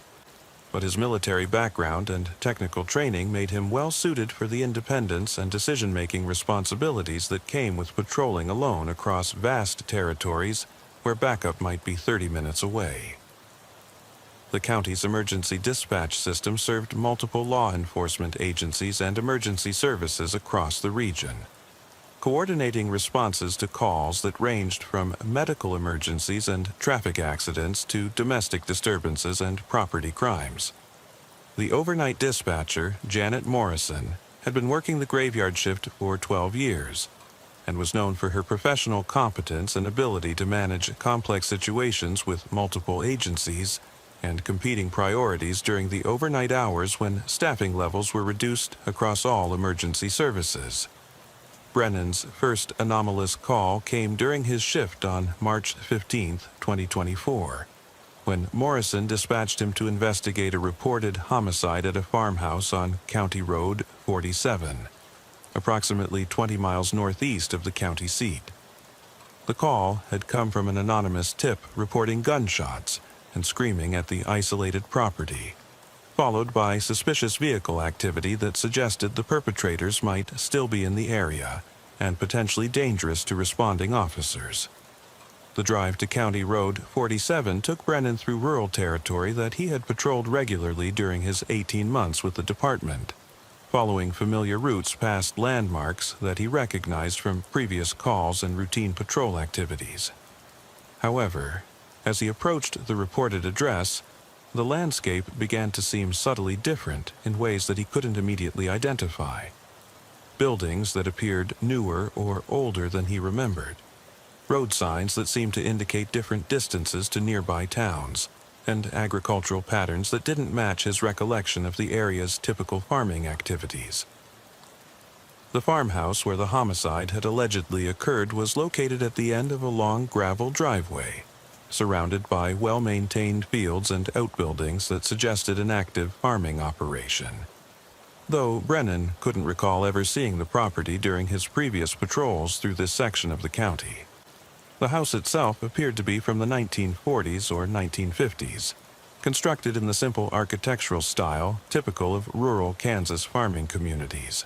but his military background and technical training made him well suited for the independence and decision-making responsibilities that came with patrolling alone across vast territories where backup might be 30 minutes away. The county's emergency dispatch system served multiple law enforcement agencies and emergency services across the region, coordinating responses to calls that ranged from medical emergencies and traffic accidents to domestic disturbances and property crimes. The overnight dispatcher, Janet Morrison, had been working the graveyard shift for 12 years and was known for her professional competence and ability to manage complex situations with multiple agencies and competing priorities during the overnight hours when staffing levels were reduced across all emergency services. Brennan's first anomalous call came during his shift on March 15, 2024, when Morrison dispatched him to investigate a reported homicide at a farmhouse on County Road 47, approximately 20 miles northeast of the county seat. The call had come from an anonymous tip reporting gunshots and screaming at the isolated property, followed by suspicious vehicle activity that suggested the perpetrators might still be in the area and potentially dangerous to responding officers. The drive to County Road 47 took Brennan through rural territory that he had patrolled regularly during his 18 months with the department, following familiar routes past landmarks that he recognized from previous calls and routine patrol activities. However, as he approached the reported address, the landscape began to seem subtly different in ways that he couldn't immediately identify. Buildings that appeared newer or older than he remembered, road signs that seemed to indicate different distances to nearby towns, and agricultural patterns that didn't match his recollection of the area's typical farming activities. The farmhouse where the homicide had allegedly occurred was located at the end of a long gravel driveway, surrounded by well-maintained fields and outbuildings that suggested an active farming operation. Though Brennan couldn't recall ever seeing the property during his previous patrols through this section of the county. The house itself appeared to be from the 1940s or 1950s, constructed in the simple architectural style typical of rural Kansas farming communities,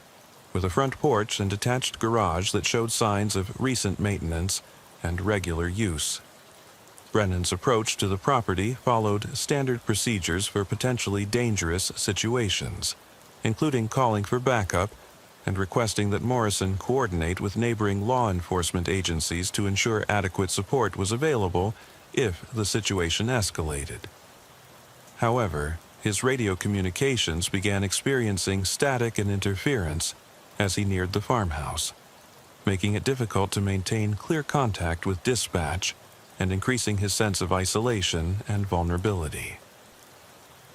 with a front porch and detached garage that showed signs of recent maintenance and regular use. Brennan's approach to the property followed standard procedures for potentially dangerous situations, including calling for backup and requesting that Morrison coordinate with neighboring law enforcement agencies to ensure adequate support was available if the situation escalated. However, his radio communications began experiencing static and interference as he neared the farmhouse, making it difficult to maintain clear contact with dispatch and increasing his sense of isolation and vulnerability.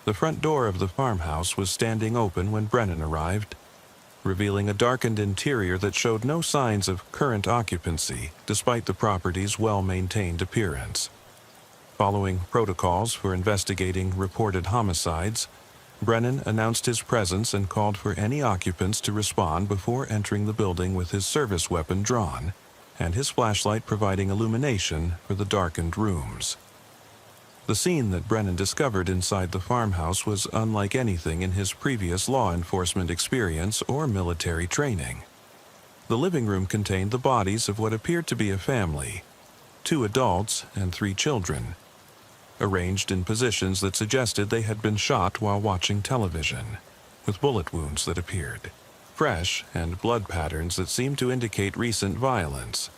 The front door of the farmhouse was standing open when Brennan arrived, revealing a darkened interior that showed no signs of current occupancy despite the property's well-maintained appearance. Following protocols for investigating reported homicides, Brennan announced his presence and called for any occupants to respond before entering the building with his service weapon drawn and his flashlight providing illumination for the darkened rooms. The scene that Brennan discovered inside the farmhouse was unlike anything in his previous law enforcement experience or military training. The living room contained the bodies of what appeared to be a family, 2 adults and 3 children, arranged in positions that suggested they had been shot while watching television, with bullet wounds that appeared fresh and blood patterns that seemed to indicate recent violence.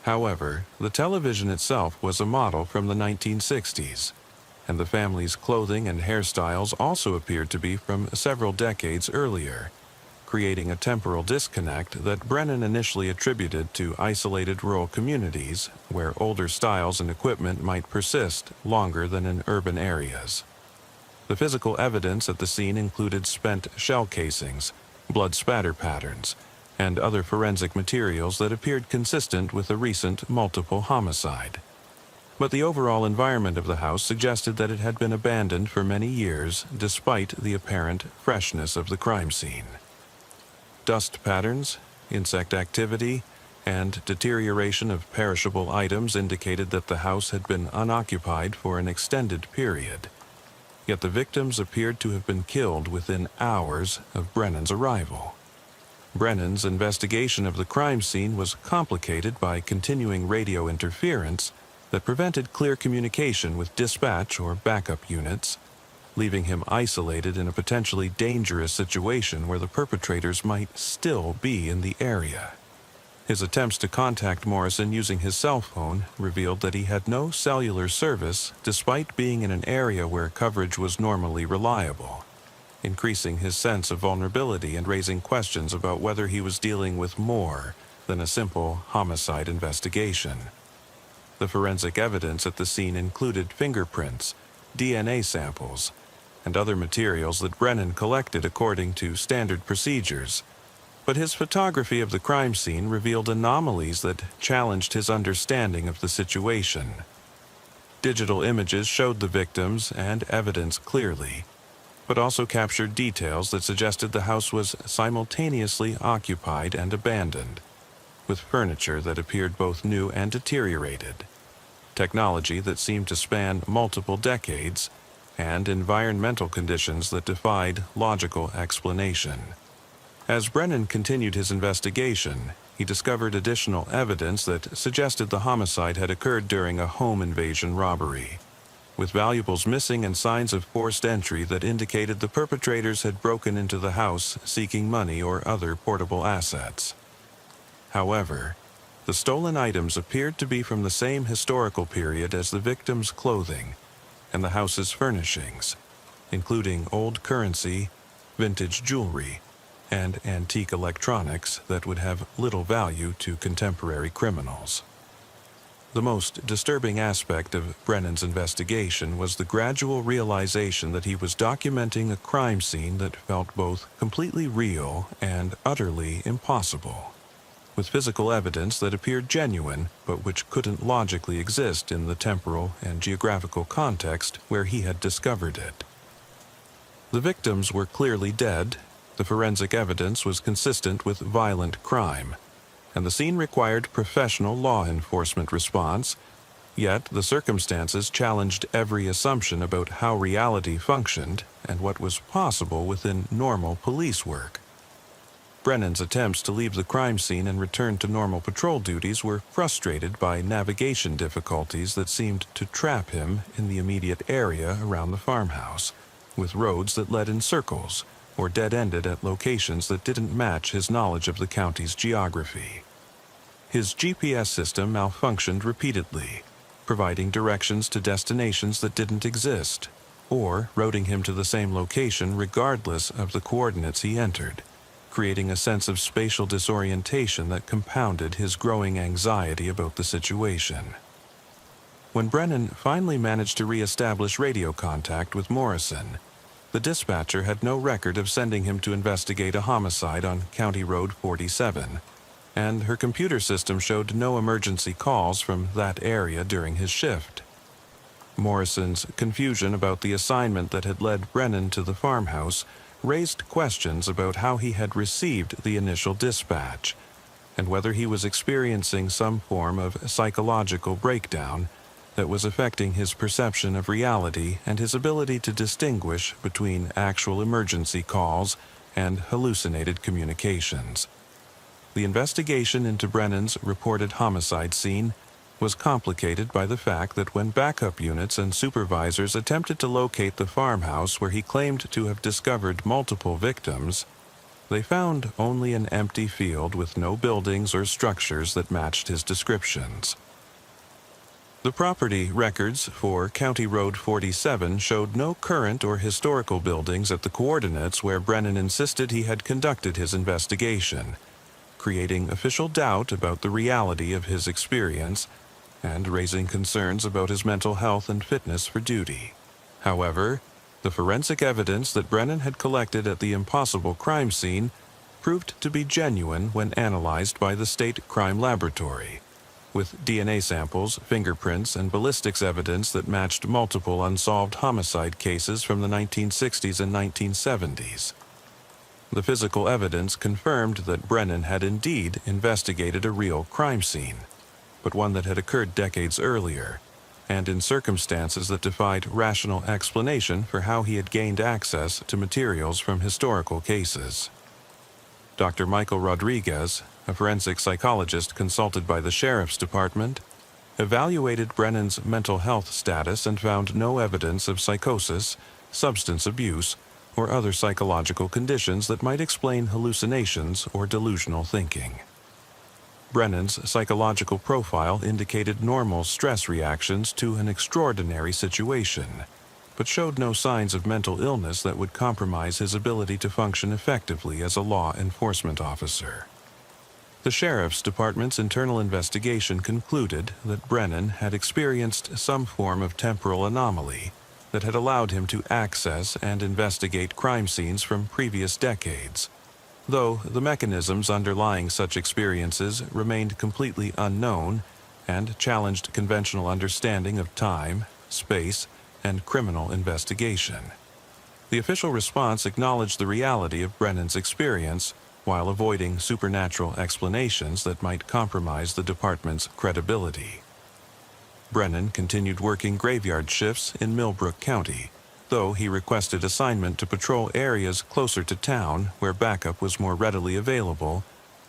However, the television itself was a model from the 1960s, and the family's clothing and hairstyles also appeared to be from several decades earlier, creating a temporal disconnect that Brennan initially attributed to isolated rural communities where older styles and equipment might persist longer than in urban areas. The physical evidence at the scene included spent shell casings, blood spatter patterns, and other forensic materials that appeared consistent with a recent multiple homicide. But the overall environment of the house suggested that it had been abandoned for many years despite the apparent freshness of the crime scene. Dust patterns, insect activity, and deterioration of perishable items indicated that the house had been unoccupied for an extended period. Yet the victims appeared to have been killed within hours of Brennan's arrival. Brennan's investigation of the crime scene was complicated by continuing radio interference that prevented clear communication with dispatch or backup units, leaving him isolated in a potentially dangerous situation where the perpetrators might still be in the area. His attempts to contact Morrison using his cell phone revealed that he had no cellular service despite being in an area where coverage was normally reliable, increasing his sense of vulnerability and raising questions about whether he was dealing with more than a simple homicide investigation. The forensic evidence at the scene included fingerprints, DNA samples, and other materials that Brennan collected according to standard procedures. But his photography of the crime scene revealed anomalies that challenged his understanding of the situation. Digital images showed the victims and evidence clearly, but also captured details that suggested the house was simultaneously occupied and abandoned, with furniture that appeared both new and deteriorated, technology that seemed to span multiple decades, and environmental conditions that defied logical explanation. As Brennan continued his investigation, he discovered additional evidence that suggested the homicide had occurred during a home invasion robbery, with valuables missing and signs of forced entry that indicated the perpetrators had broken into the house seeking money or other portable assets. However, the stolen items appeared to be from the same historical period as the victims' clothing and the house's furnishings, including old currency, vintage jewelry, and antique electronics that would have little value to contemporary criminals. The most disturbing aspect of Brennan's investigation was the gradual realization that he was documenting a crime scene that felt both completely real and utterly impossible, with physical evidence that appeared genuine but which couldn't logically exist in the temporal and geographical context where he had discovered it. The victims were clearly dead, the forensic evidence was consistent with violent crime, and the scene required professional law enforcement response, yet the circumstances challenged every assumption about how reality functioned and what was possible within normal police work. Brennan's attempts to leave the crime scene and return to normal patrol duties were frustrated by navigation difficulties that seemed to trap him in the immediate area around the farmhouse, with roads that led in circles or dead-ended at locations that didn't match his knowledge of the county's geography. His GPS system malfunctioned repeatedly, providing directions to destinations that didn't exist, or routing him to the same location regardless of the coordinates he entered, creating a sense of spatial disorientation that compounded his growing anxiety about the situation. When Brennan finally managed to re-establish radio contact with Morrison, the dispatcher had no record of sending him to investigate a homicide on County Road 47, and her computer system showed no emergency calls from that area during his shift. Morrison's confusion about the assignment that had led Brennan to the farmhouse raised questions about how he had received the initial dispatch, and whether he was experiencing some form of psychological breakdown that was affecting his perception of reality and his ability to distinguish between actual emergency calls and hallucinated communications. The investigation into Brennan's reported homicide scene was complicated by the fact that when backup units and supervisors attempted to locate the farmhouse where he claimed to have discovered multiple victims, they found only an empty field with no buildings or structures that matched his descriptions. The property records for County Road 47 showed no current or historical buildings at the coordinates where Brennan insisted he had conducted his investigation, creating official doubt about the reality of his experience and raising concerns about his mental health and fitness for duty. However, the forensic evidence that Brennan had collected at the impossible crime scene proved to be genuine when analyzed by the State Crime Laboratory, with DNA samples, fingerprints, and ballistics evidence that matched multiple unsolved homicide cases from the 1960s and 1970s. The physical evidence confirmed that Brennan had indeed investigated a real crime scene, but one that had occurred decades earlier, and in circumstances that defied rational explanation for how he had gained access to materials from historical cases. Dr. Michael Rodriguez, a forensic psychologist consulted by the Sheriff's Department, evaluated Brennan's mental health status and found no evidence of psychosis, substance abuse, or other psychological conditions that might explain hallucinations or delusional thinking. Brennan's psychological profile indicated normal stress reactions to an extraordinary situation, but showed no signs of mental illness that would compromise his ability to function effectively as a law enforcement officer. The Sheriff's Department's internal investigation concluded that Brennan had experienced some form of temporal anomaly that had allowed him to access and investigate crime scenes from previous decades, though the mechanisms underlying such experiences remained completely unknown and challenged conventional understanding of time, space, and criminal investigation. The official response acknowledged the reality of Brennan's experience while avoiding supernatural explanations that might compromise the department's credibility. Brennan continued working graveyard shifts in Millbrook County, though he requested assignment to patrol areas closer to town where backup was more readily available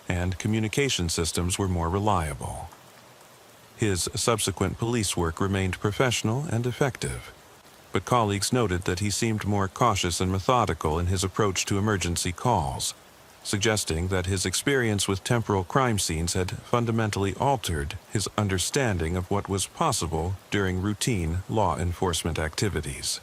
and communication systems were more reliable. His subsequent police work remained professional and effective, but colleagues noted that he seemed more cautious and methodical in his approach to emergency calls, suggesting that his experience with temporal crime scenes had fundamentally altered his understanding of what was possible during routine law enforcement activities.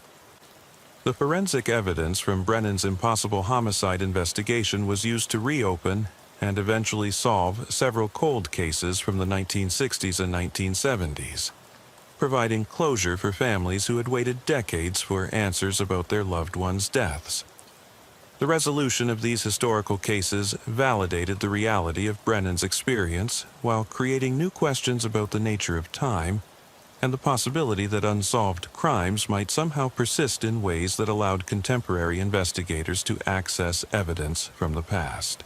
The forensic evidence from Brennan's impossible homicide investigation was used to reopen and eventually solve several cold cases from the 1960s and 1970s, providing closure for families who had waited decades for answers about their loved ones' deaths. The resolution of these historical cases validated the reality of Brennan's experience while creating new questions about the nature of time and the possibility that unsolved crimes might somehow persist in ways that allowed contemporary investigators to access evidence from the past.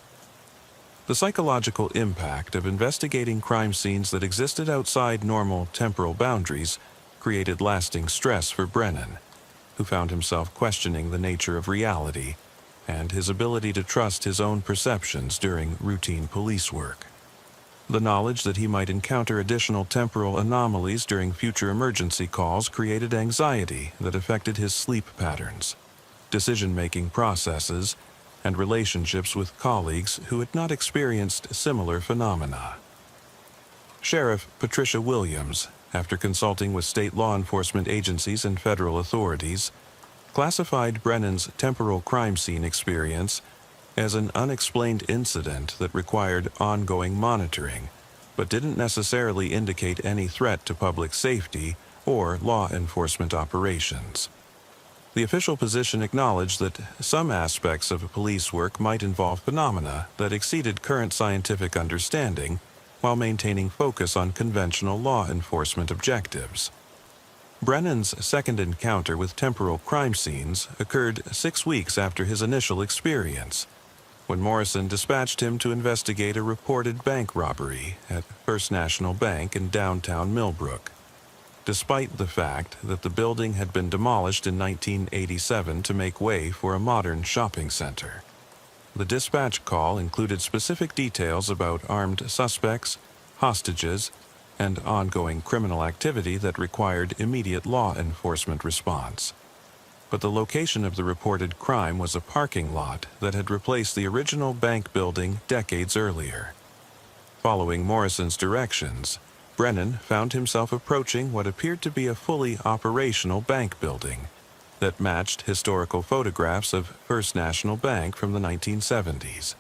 The psychological impact of investigating crime scenes that existed outside normal temporal boundaries created lasting stress for Brennan, who found himself questioning the nature of reality and his ability to trust his own perceptions during routine police work. The knowledge that he might encounter additional temporal anomalies during future emergency calls created anxiety that affected his sleep patterns, decision-making processes, and relationships with colleagues who had not experienced similar phenomena. Sheriff Patricia Williams, after consulting with state law enforcement agencies and federal authorities, classified Brennan's temporal crime scene experience as an unexplained incident that required ongoing monitoring, but didn't necessarily indicate any threat to public safety or law enforcement operations. The official position acknowledged that some aspects of police work might involve phenomena that exceeded current scientific understanding while maintaining focus on conventional law enforcement objectives. Brennan's second encounter with temporal crime scenes occurred 6 weeks after his initial experience, when Morrison dispatched him to investigate a reported bank robbery at First National Bank in downtown Millbrook, despite the fact that the building had been demolished in 1987 to make way for a modern shopping center. The dispatch call included specific details about armed suspects, hostages, and ongoing criminal activity that required immediate law enforcement response. But the location of the reported crime was a parking lot that had replaced the original bank building decades earlier. Following Morrison's directions, Brennan found himself approaching what appeared to be a fully operational bank building that matched historical photographs of First National Bank from the 1970s,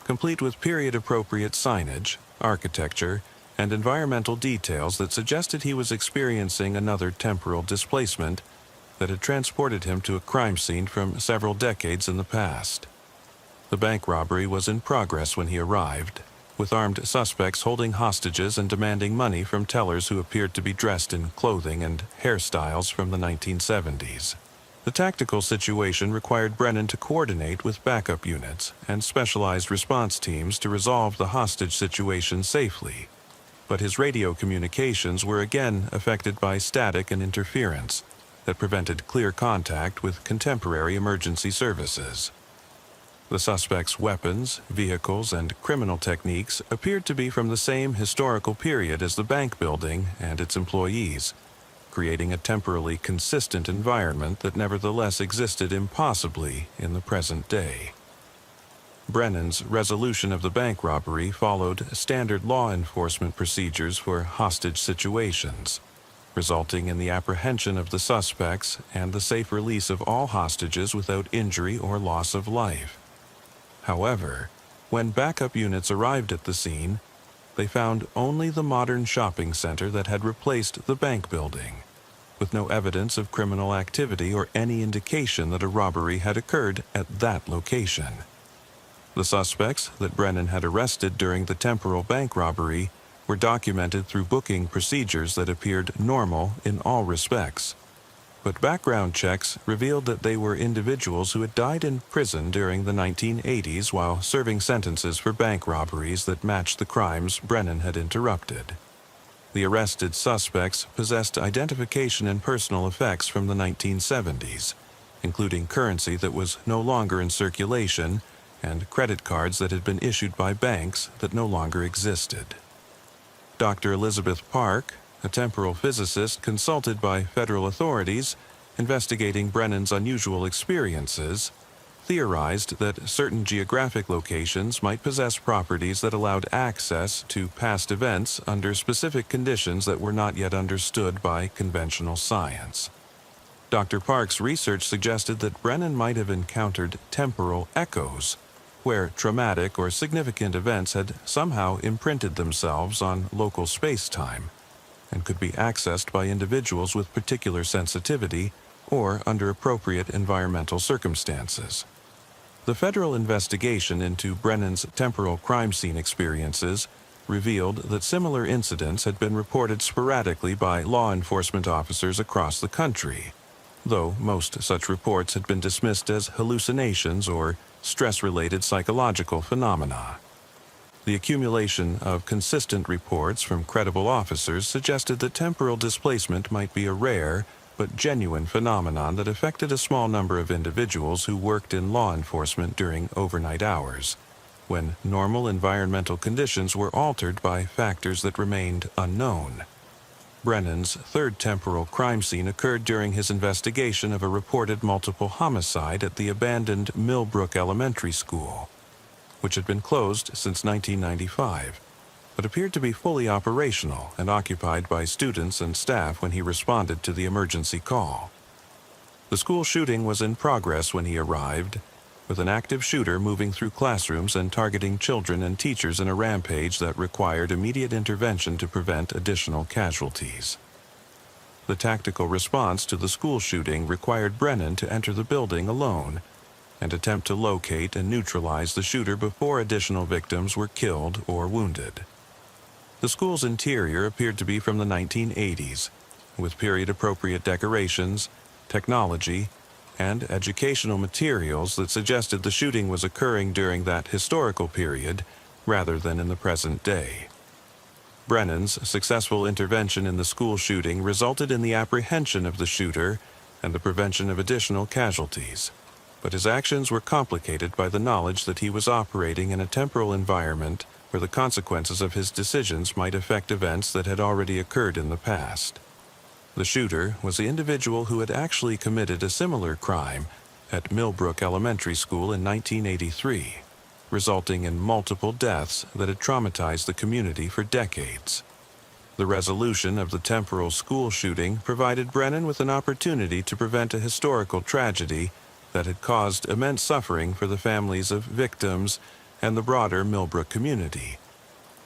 complete with period-appropriate signage, architecture, and environmental details that suggested he was experiencing another temporal displacement that had transported him to a crime scene from several decades in the past. The bank robbery was in progress when he arrived, with armed suspects holding hostages and demanding money from tellers who appeared to be dressed in clothing and hairstyles from the 1970s. The tactical situation required Brennan to coordinate with backup units and specialized response teams to resolve the hostage situation safely, but his radio communications were again affected by static and interference that prevented clear contact with contemporary emergency services. The suspect's weapons, vehicles, and criminal techniques appeared to be from the same historical period as the bank building and its employees, creating a temporally consistent environment that nevertheless existed impossibly in the present day. Brennan's resolution of the bank robbery followed standard law enforcement procedures for hostage situations, resulting in the apprehension of the suspects and the safe release of all hostages without injury or loss of life. However, when backup units arrived at the scene, they found only the modern shopping center that had replaced the bank building, with no evidence of criminal activity or any indication that a robbery had occurred at that location. The suspects that Brennan had arrested during the temporal bank robbery were documented through booking procedures that appeared normal in all respects, but background checks revealed that they were individuals who had died in prison during the 1980s while serving sentences for bank robberies that matched the crimes Brennan had interrupted. The arrested suspects possessed identification and personal effects from the 1970s, including currency that was no longer in circulation and credit cards that had been issued by banks that no longer existed. Dr. Elizabeth Park, a temporal physicist consulted by federal authorities investigating Brennan's unusual experiences, theorized that certain geographic locations might possess properties that allowed access to past events under specific conditions that were not yet understood by conventional science. Dr. Park's research suggested that Brennan might have encountered temporal echoes, where traumatic or significant events had somehow imprinted themselves on local space-time and could be accessed by individuals with particular sensitivity or under appropriate environmental circumstances. The federal investigation into Brennan's temporal crime scene experiences revealed that similar incidents had been reported sporadically by law enforcement officers across the country, though most such reports had been dismissed as hallucinations or stress-related psychological phenomena. The accumulation of consistent reports from credible officers suggested that temporal displacement might be a rare but genuine phenomenon that affected a small number of individuals who worked in law enforcement during overnight hours, when normal environmental conditions were altered by factors that remained unknown. Brennan's third temporal crime scene occurred during his investigation of a reported multiple homicide at the abandoned Millbrook Elementary School, which had been closed since 1995, but appeared to be fully operational and occupied by students and staff when he responded to the emergency call. The school shooting was in progress when he arrived, with an active shooter moving through classrooms and targeting children and teachers in a rampage that required immediate intervention to prevent additional casualties. The tactical response to the school shooting required Brennan to enter the building alone and attempt to locate and neutralize the shooter before additional victims were killed or wounded. The school's interior appeared to be from the 1980s, with period-appropriate decorations, technology, and educational materials that suggested the shooting was occurring during that historical period rather than in the present day. Brennan's successful intervention in the school shooting resulted in the apprehension of the shooter and the prevention of additional casualties, but his actions were complicated by the knowledge that he was operating in a temporal environment where the consequences of his decisions might affect events that had already occurred in the past. The shooter was the individual who had actually committed a similar crime at Millbrook Elementary School in 1983, resulting in multiple deaths that had traumatized the community for decades. The resolution of the temporal school shooting provided Brennan with an opportunity to prevent a historical tragedy that had caused immense suffering for the families of victims and the broader Millbrook community.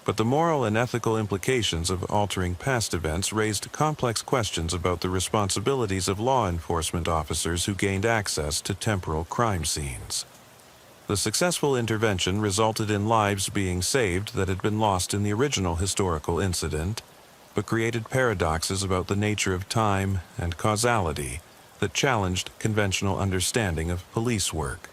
But the moral and ethical implications of altering past events raised complex questions about the responsibilities of law enforcement officers who gained access to temporal crime scenes. The successful intervention resulted in lives being saved that had been lost in the original historical incident, but created paradoxes about the nature of time and causality that challenged conventional understanding of police work.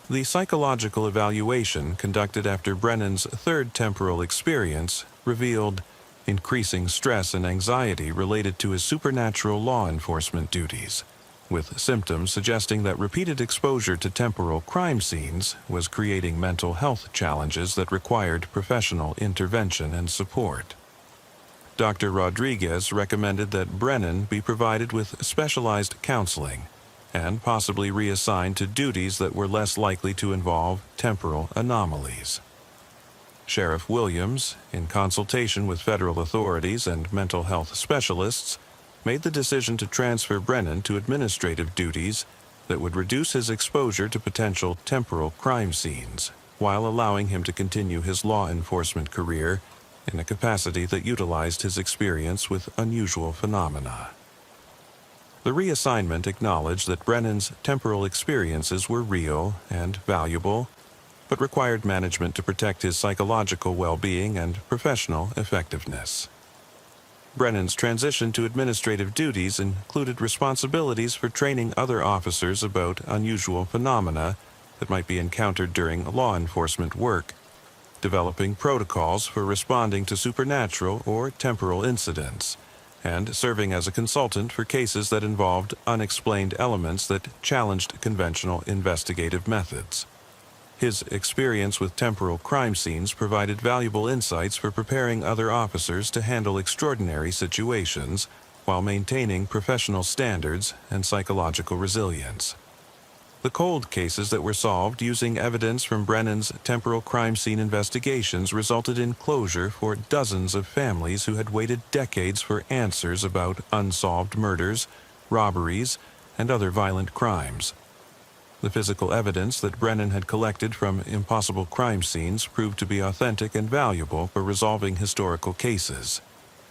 The psychological evaluation conducted after Brennan's third temporal experience revealed increasing stress and anxiety related to his supernatural law enforcement duties, with symptoms suggesting that repeated exposure to temporal crime scenes was creating mental health challenges that required professional intervention and support. Dr. Rodriguez recommended that Brennan be provided with specialized counseling and possibly reassigned to duties that were less likely to involve temporal anomalies. Sheriff Williams, in consultation with federal authorities and mental health specialists, made the decision to transfer Brennan to administrative duties that would reduce his exposure to potential temporal crime scenes, while allowing him to continue his law enforcement career in a capacity that utilized his experience with unusual phenomena. The reassignment acknowledged that Brennan's temporal experiences were real and valuable, but required management to protect his psychological well-being and professional effectiveness. Brennan's transition to administrative duties included responsibilities for training other officers about unusual phenomena that might be encountered during law enforcement work, developing protocols for responding to supernatural or temporal incidents, and serving as a consultant for cases that involved unexplained elements that challenged conventional investigative methods. His experience with temporal crime scenes provided valuable insights for preparing other officers to handle extraordinary situations while maintaining professional standards and psychological resilience. The cold cases that were solved using evidence from Brennan's temporal crime scene investigations resulted in closure for dozens of families who had waited decades for answers about unsolved murders, robberies, and other violent crimes. The physical evidence that Brennan had collected from impossible crime scenes proved to be authentic and valuable for resolving historical cases,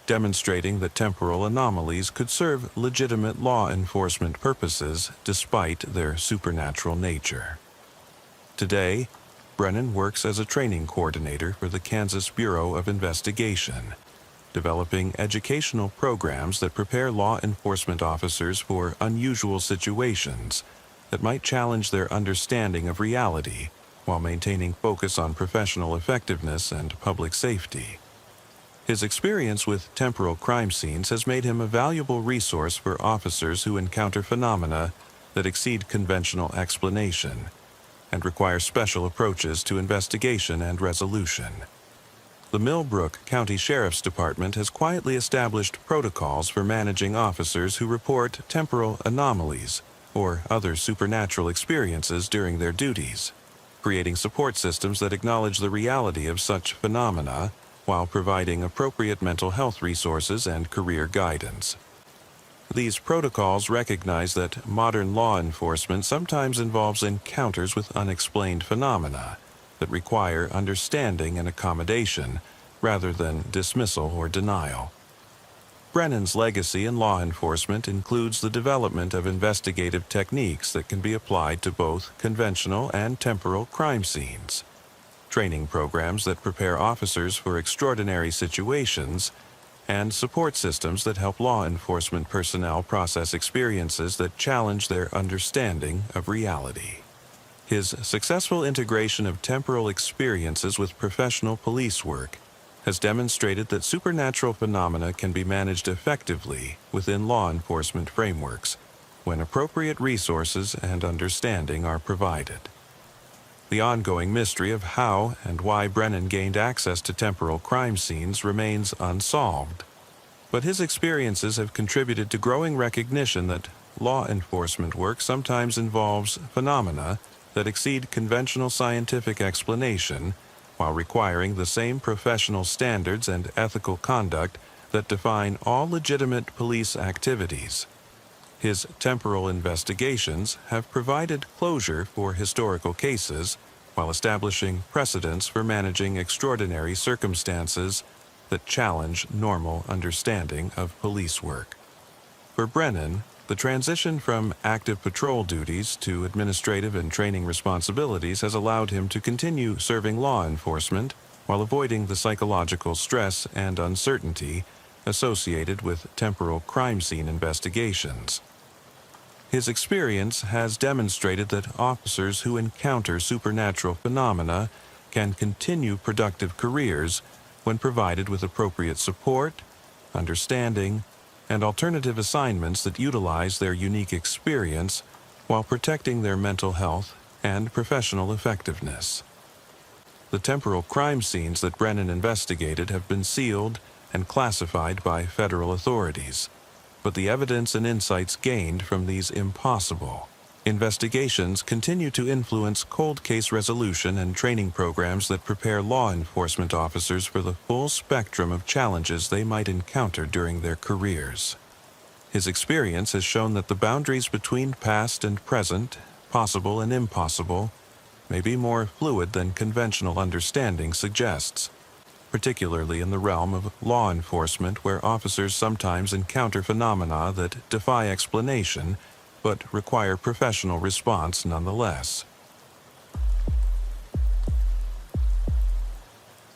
demonstrating that temporal anomalies could serve legitimate law enforcement purposes despite their supernatural nature. Today, Brennan works as a training coordinator for the Kansas Bureau of Investigation, developing educational programs that prepare law enforcement officers for unusual situations that might challenge their understanding of reality while maintaining focus on professional effectiveness and public safety. His experience with temporal crime scenes has made him a valuable resource for officers who encounter phenomena that exceed conventional explanation and require special approaches to investigation and resolution. The Millbrook County Sheriff's Department has quietly established protocols for managing officers who report temporal anomalies or other supernatural experiences during their duties, creating support systems that acknowledge the reality of such phenomena while providing appropriate mental health resources and career guidance. These protocols recognize that modern law enforcement sometimes involves encounters with unexplained phenomena that require understanding and accommodation rather than dismissal or denial. Brennan's legacy in law enforcement includes the development of investigative techniques that can be applied to both conventional and temporal crime scenes, training programs that prepare officers for extraordinary situations, and support systems that help law enforcement personnel process experiences that challenge their understanding of reality. His successful integration of temporal experiences with professional police work has demonstrated that supernatural phenomena can be managed effectively within law enforcement frameworks when appropriate resources and understanding are provided. The ongoing mystery of how and why Brennan gained access to temporal crime scenes remains unsolved, but his experiences have contributed to growing recognition that law enforcement work sometimes involves phenomena that exceed conventional scientific explanation while requiring the same professional standards and ethical conduct that define all legitimate police activities. His temporal investigations have provided closure for historical cases while establishing precedents for managing extraordinary circumstances that challenge normal understanding of police work. For Brennan, the transition from active patrol duties to administrative and training responsibilities has allowed him to continue serving law enforcement while avoiding the psychological stress and uncertainty associated with temporal crime scene investigations. His experience has demonstrated that officers who encounter supernatural phenomena can continue productive careers when provided with appropriate support, understanding, and alternative assignments that utilize their unique experience while protecting their mental health and professional effectiveness. The temporal crime scenes that Brennan investigated have been sealed and classified by federal authorities, but the evidence and insights gained from these impossible investigations continue to influence cold case resolution and training programs that prepare law enforcement officers for the full spectrum of challenges they might encounter during their careers. His experience has shown that the boundaries between past and present, possible and impossible, may be more fluid than conventional understanding suggests, particularly in the realm of law enforcement, where officers sometimes encounter phenomena that defy explanation but require professional response nonetheless.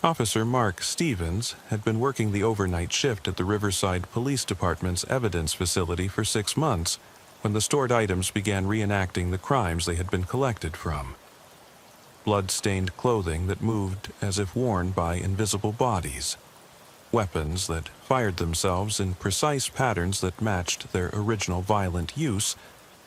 Officer Mark Stevens had been working the overnight shift at the Riverside Police Department's evidence facility for 6 months when the stored items began reenacting the crimes they had been collected from. Blood-stained clothing that moved as if worn by invisible bodies, weapons that fired themselves in precise patterns that matched their original violent use,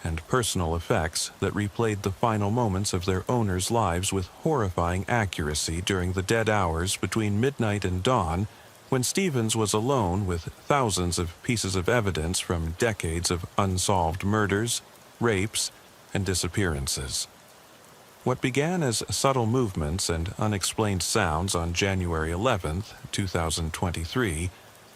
and personal effects that replayed the final moments of their owners' lives with horrifying accuracy during the dead hours between midnight and dawn, when Stevens was alone with thousands of pieces of evidence from decades of unsolved murders, rapes, and disappearances. What began as subtle movements and unexplained sounds on January 11, 2023,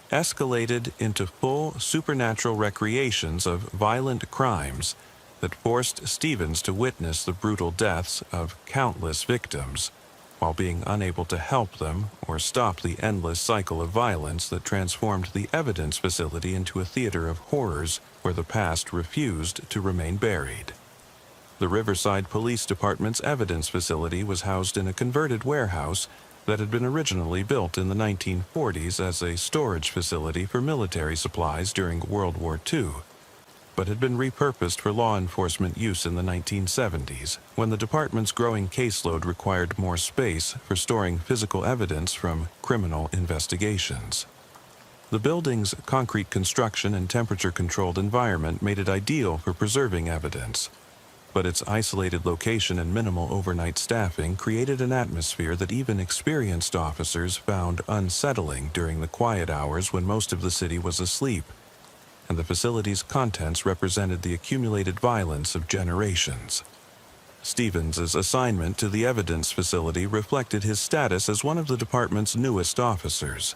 escalated into full supernatural recreations of violent crimes that forced Stevens to witness the brutal deaths of countless victims, while being unable to help them or stop the endless cycle of violence that transformed the evidence facility into a theater of horrors where the past refused to remain buried. The Riverside Police Department's evidence facility was housed in a converted warehouse that had been originally built in the 1940s as a storage facility for military supplies during World War II, but had been repurposed for law enforcement use in the 1970s, when the department's growing caseload required more space for storing physical evidence from criminal investigations. The building's concrete construction and temperature-controlled environment made it ideal for preserving evidence, but its isolated location and minimal overnight staffing created an atmosphere that even experienced officers found unsettling during the quiet hours when most of the city was asleep, and the facility's contents represented the accumulated violence of generations. Stevens's assignment to the evidence facility reflected his status as one of the department's newest officers,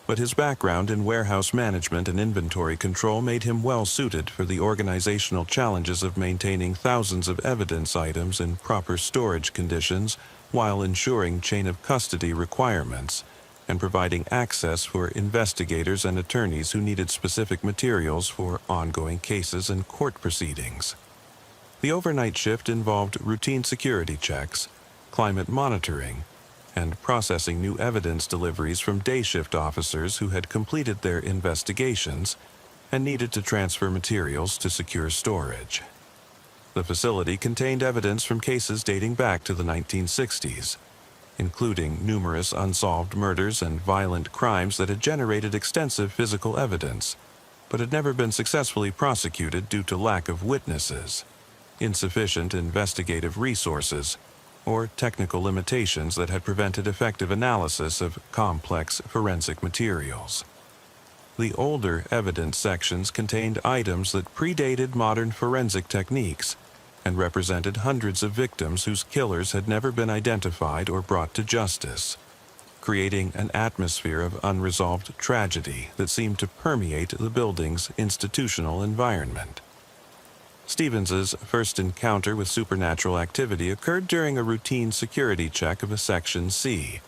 but his background in warehouse management and inventory control made him well-suited for the organizational challenges of maintaining thousands of evidence items in proper storage conditions while ensuring chain-of-custody requirements and providing access for investigators and attorneys who needed specific materials for ongoing cases and court proceedings. The overnight shift involved routine security checks, climate monitoring, and processing new evidence deliveries from day shift officers who had completed their investigations and needed to transfer materials to secure storage. The facility contained evidence from cases dating back to the 1960s, including numerous unsolved murders and violent crimes that had generated extensive physical evidence, but had never been successfully prosecuted due to lack of witnesses, insufficient investigative resources, or technical limitations that had prevented effective analysis of complex forensic materials. The older evidence sections contained items that predated modern forensic techniques, and represented hundreds of victims whose killers had never been identified or brought to justice, creating an atmosphere of unresolved tragedy that seemed to permeate the building's institutional environment. Stevens's first encounter with supernatural activity occurred during a routine security check of a Section C,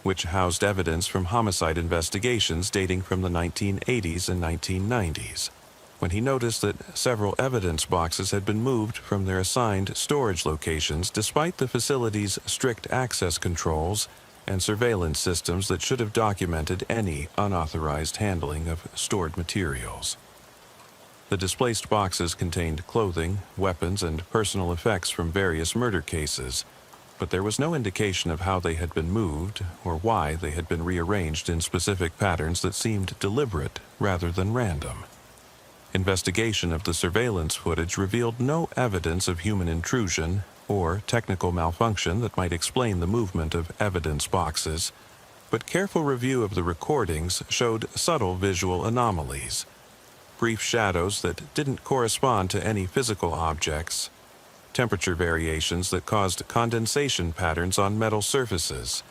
which housed evidence from homicide investigations dating from the 1980s and 1990s, when he noticed that several evidence boxes had been moved from their assigned storage locations despite the facility's strict access controls and surveillance systems that should have documented any unauthorized handling of stored materials. The displaced boxes contained clothing, weapons, and personal effects from various murder cases, but there was no indication of how they had been moved or why they had been rearranged in specific patterns that seemed deliberate rather than random. Investigation of the surveillance footage revealed no evidence of human intrusion or technical malfunction that might explain the movement of evidence boxes, but careful review of the recordings showed subtle visual anomalies, brief shadows that didn't correspond to any physical objects, temperature variations that caused condensation patterns on metal surfaces,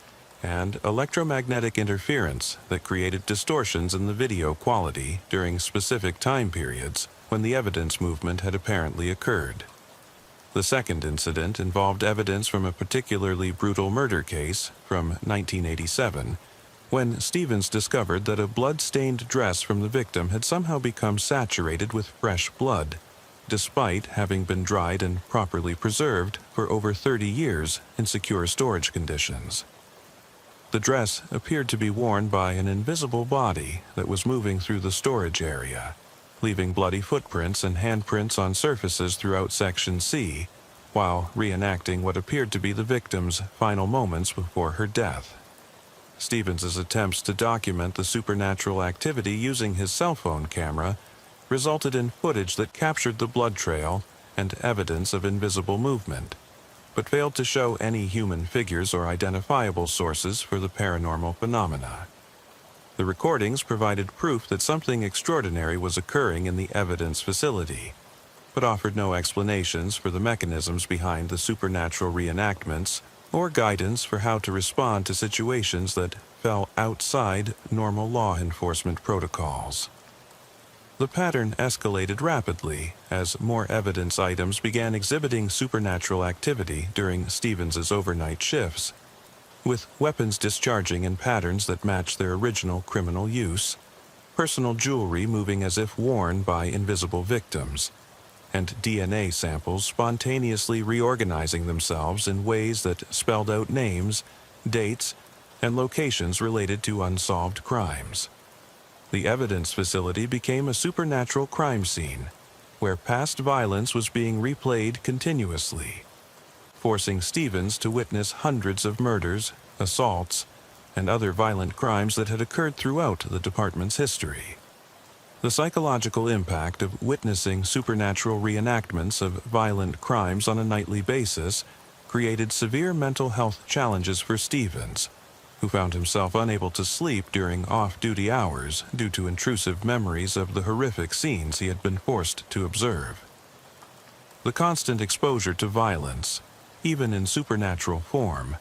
and electromagnetic interference that created distortions in the video quality during specific time periods when the evidence movement had apparently occurred. The second incident involved evidence from a particularly brutal murder case from 1987, when Stevens discovered that a blood-stained dress from the victim had somehow become saturated with fresh blood, despite having been dried and properly preserved for over 30 years in secure storage conditions. The dress appeared to be worn by an invisible body that was moving through the storage area, leaving bloody footprints and handprints on surfaces throughout Section C, while reenacting what appeared to be the victim's final moments before her death. Stevens's attempts to document the supernatural activity using his cell phone camera resulted in footage that captured the blood trail and evidence of invisible movement, but failed to show any human figures or identifiable sources for the paranormal phenomena. The recordings provided proof that something extraordinary was occurring in the evidence facility, but offered no explanations for the mechanisms behind the supernatural reenactments or guidance for how to respond to situations that fell outside normal law enforcement protocols. The pattern escalated rapidly as more evidence items began exhibiting supernatural activity during Stevens's overnight shifts, with weapons discharging in patterns that matched their original criminal use, personal jewelry moving as if worn by invisible victims, and DNA samples spontaneously reorganizing themselves in ways that spelled out names, dates, and locations related to unsolved crimes. The evidence facility became a supernatural crime scene, where past violence was being replayed continuously, forcing Stevens to witness hundreds of murders, assaults, and other violent crimes that had occurred throughout the department's history. The psychological impact of witnessing supernatural reenactments of violent crimes on a nightly basis created severe mental health challenges for Stevens, who found himself unable to sleep during off-duty hours due to intrusive memories of the horrific scenes he had been forced to observe. The constant exposure to violence, even in supernatural form,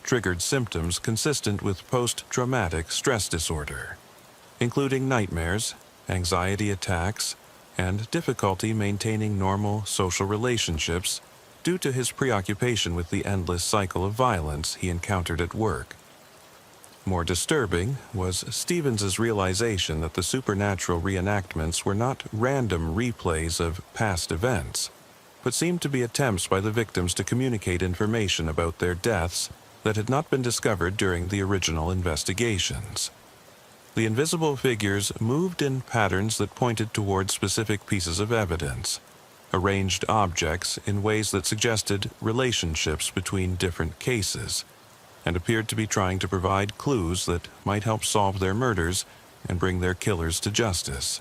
triggered symptoms consistent with post-traumatic stress disorder, including nightmares, anxiety attacks, and difficulty maintaining normal social relationships due to his preoccupation with the endless cycle of violence he encountered at work. More disturbing was Stevens's realization that the supernatural reenactments were not random replays of past events, but seemed to be attempts by the victims to communicate information about their deaths that had not been discovered during the original investigations. The invisible figures moved in patterns that pointed toward specific pieces of evidence, arranged objects in ways that suggested relationships between different cases, and appeared to be trying to provide clues that might help solve their murders and bring their killers to justice.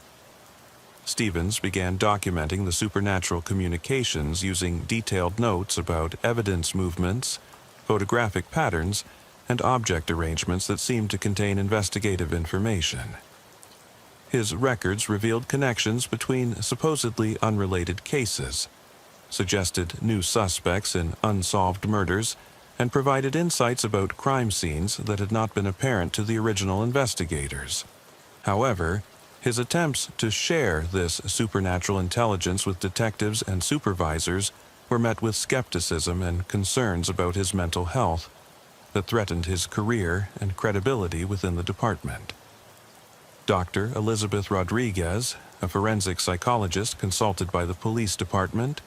Stevens began documenting the supernatural communications using detailed notes about evidence movements, photographic patterns, and object arrangements that seemed to contain investigative information. His records revealed connections between supposedly unrelated cases, suggested new suspects in unsolved murders, and provided insights about crime scenes that had not been apparent to the original investigators. However, his attempts to share this supernatural intelligence with detectives and supervisors were met with skepticism and concerns about his mental health that threatened his career and credibility within the department. Dr. Elizabeth Rodriguez, a forensic psychologist consulted by the police department,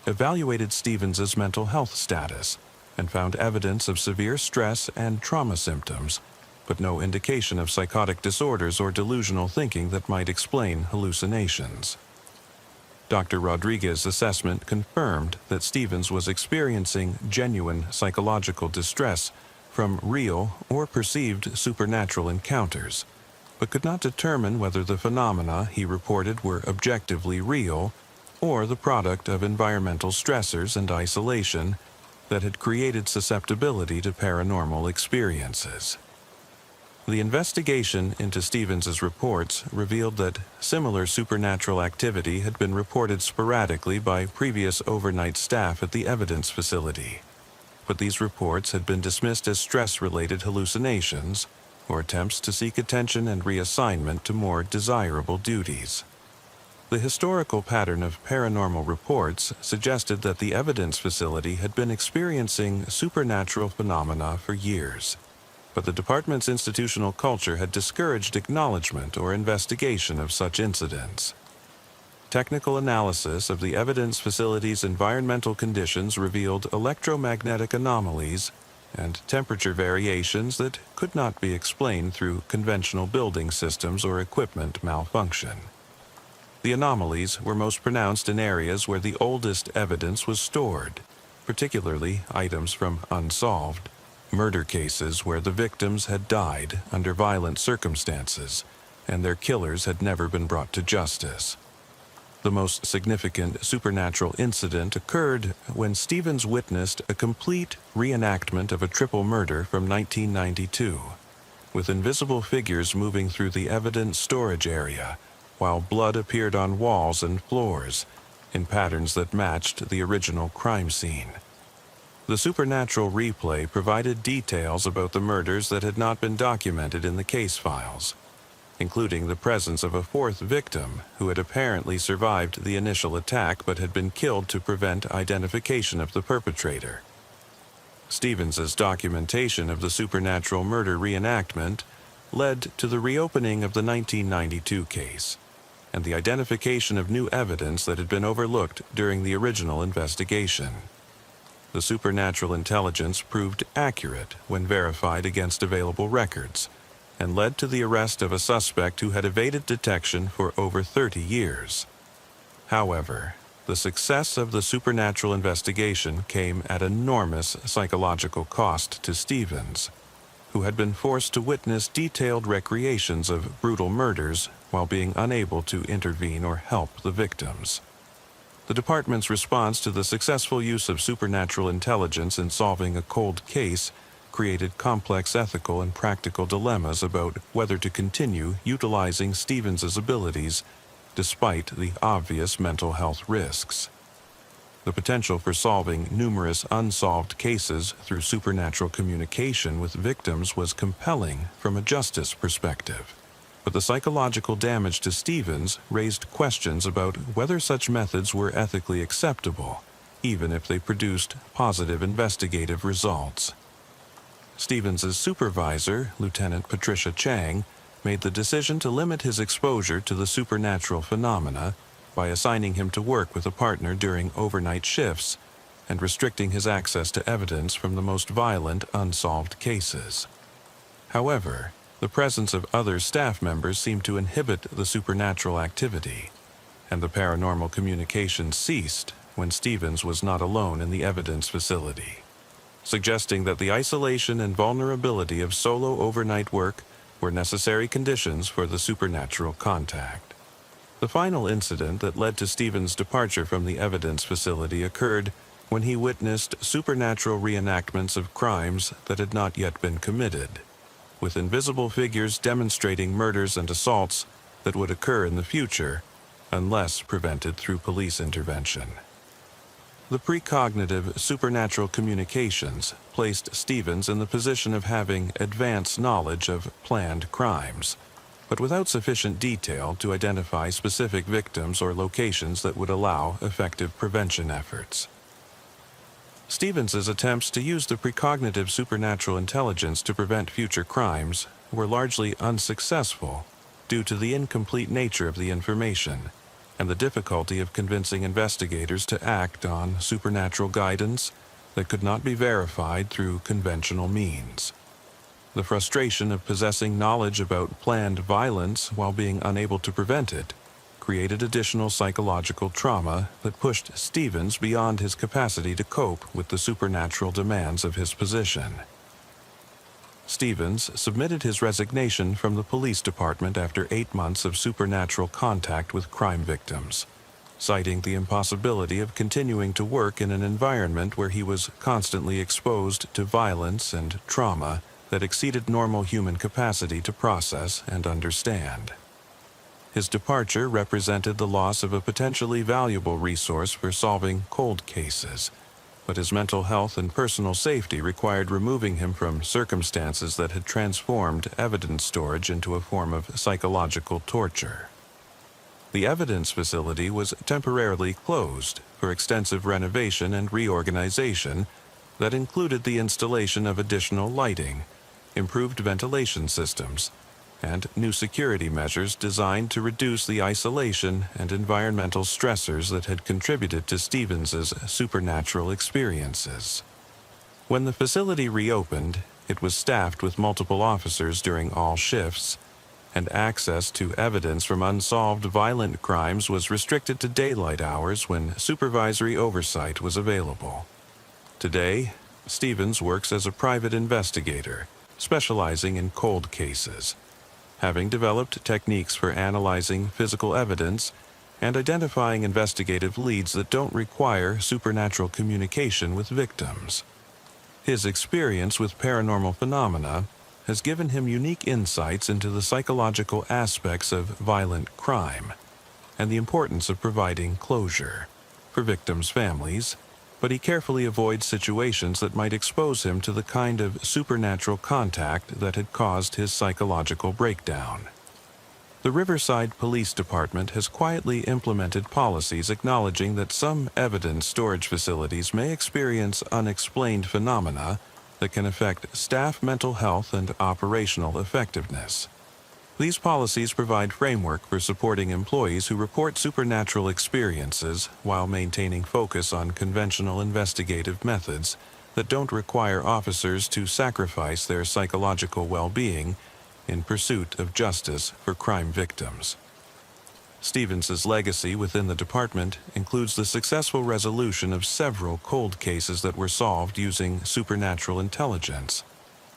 evaluated Stevens's mental health status and found evidence of severe stress and trauma symptoms, but no indication of psychotic disorders or delusional thinking that might explain hallucinations. Dr. Rodriguez's assessment confirmed that Stevens was experiencing genuine psychological distress from real or perceived supernatural encounters, but could not determine whether the phenomena he reported were objectively real or the product of environmental stressors and isolation that had created susceptibility to paranormal experiences. The investigation into Stevens's reports revealed that similar supernatural activity had been reported sporadically by previous overnight staff at the evidence facility, but these reports had been dismissed as stress-related hallucinations or attempts to seek attention and reassignment to more desirable duties. The historical pattern of paranormal reports suggested that the evidence facility had been experiencing supernatural phenomena for years, but the department's institutional culture had discouraged acknowledgement or investigation of such incidents. Technical analysis of the evidence facility's environmental conditions revealed electromagnetic anomalies and temperature variations that could not be explained through conventional building systems or equipment malfunction. The anomalies were most pronounced in areas where the oldest evidence was stored, particularly items from unsolved murder cases where the victims had died under violent circumstances and their killers had never been brought to justice. The most significant supernatural incident occurred when Stevens witnessed a complete reenactment of a triple murder from 1992, with invisible figures moving through the evidence storage area, while blood appeared on walls and floors, in patterns that matched the original crime scene. The supernatural replay provided details about the murders that had not been documented in the case files, including the presence of a fourth victim who had apparently survived the initial attack but had been killed to prevent identification of the perpetrator. Stevens's documentation of the supernatural murder reenactment led to the reopening of the 1992 case and the identification of new evidence that had been overlooked during the original investigation. The supernatural intelligence proved accurate when verified against available records, and led to the arrest of a suspect who had evaded detection for over 30 years. However, the success of the supernatural investigation came at enormous psychological cost to Stevens, who had been forced to witness detailed recreations of brutal murders while being unable to intervene or help the victims. The department's response to the successful use of supernatural intelligence in solving a cold case created complex ethical and practical dilemmas about whether to continue utilizing Stevens's abilities despite the obvious mental health risks. The potential for solving numerous unsolved cases through supernatural communication with victims was compelling from a justice perspective, but the psychological damage to Stevens raised questions about whether such methods were ethically acceptable, even if they produced positive investigative results. Stevens's supervisor, Lieutenant Patricia Chang, made the decision to limit his exposure to the supernatural phenomena by assigning him to work with a partner during overnight shifts and restricting his access to evidence from the most violent unsolved cases. However, the presence of other staff members seemed to inhibit the supernatural activity, and the paranormal communication ceased when Stevens was not alone in the evidence facility, suggesting that the isolation and vulnerability of solo overnight work were necessary conditions for the supernatural contact. The final incident that led to Stevens' departure from the evidence facility occurred when he witnessed supernatural reenactments of crimes that had not yet been committed, with invisible figures demonstrating murders and assaults that would occur in the future unless prevented through police intervention. The precognitive supernatural communications placed Stevens in the position of having advanced knowledge of planned crimes, but without sufficient detail to identify specific victims or locations that would allow effective prevention efforts. Stevens's attempts to use the precognitive supernatural intelligence to prevent future crimes were largely unsuccessful due to the incomplete nature of the information and the difficulty of convincing investigators to act on supernatural guidance that could not be verified through conventional means. The frustration of possessing knowledge about planned violence while being unable to prevent it created additional psychological trauma that pushed Stevens beyond his capacity to cope with the supernatural demands of his position. Stevens submitted his resignation from the police department after 8 months of supernatural contact with crime victims, citing the impossibility of continuing to work in an environment where he was constantly exposed to violence and trauma that exceeded normal human capacity to process and understand. His departure represented the loss of a potentially valuable resource for solving cold cases, but his mental health and personal safety required removing him from circumstances that had transformed evidence storage into a form of psychological torture. The evidence facility was temporarily closed for extensive renovation and reorganization that included the installation of additional lighting, improved ventilation systems, and new security measures designed to reduce the isolation and environmental stressors that had contributed to Stevens's supernatural experiences. When the facility reopened, it was staffed with multiple officers during all shifts, and access to evidence from unsolved violent crimes was restricted to daylight hours when supervisory oversight was available. Today, Stevens works as a private investigator, specializing in cold cases, having developed techniques for analyzing physical evidence and identifying investigative leads that don't require supernatural communication with victims. His experience with paranormal phenomena has given him unique insights into the psychological aspects of violent crime and the importance of providing closure for victims' families, but he carefully avoids situations that might expose him to the kind of supernatural contact that had caused his psychological breakdown. The Riverside Police Department has quietly implemented policies acknowledging that some evidence storage facilities may experience unexplained phenomena that can affect staff mental health and operational effectiveness. These policies provide framework for supporting employees who report supernatural experiences while maintaining focus on conventional investigative methods that don't require officers to sacrifice their psychological well-being in pursuit of justice for crime victims. Stevens's legacy within the department includes the successful resolution of several cold cases that were solved using supernatural intelligence.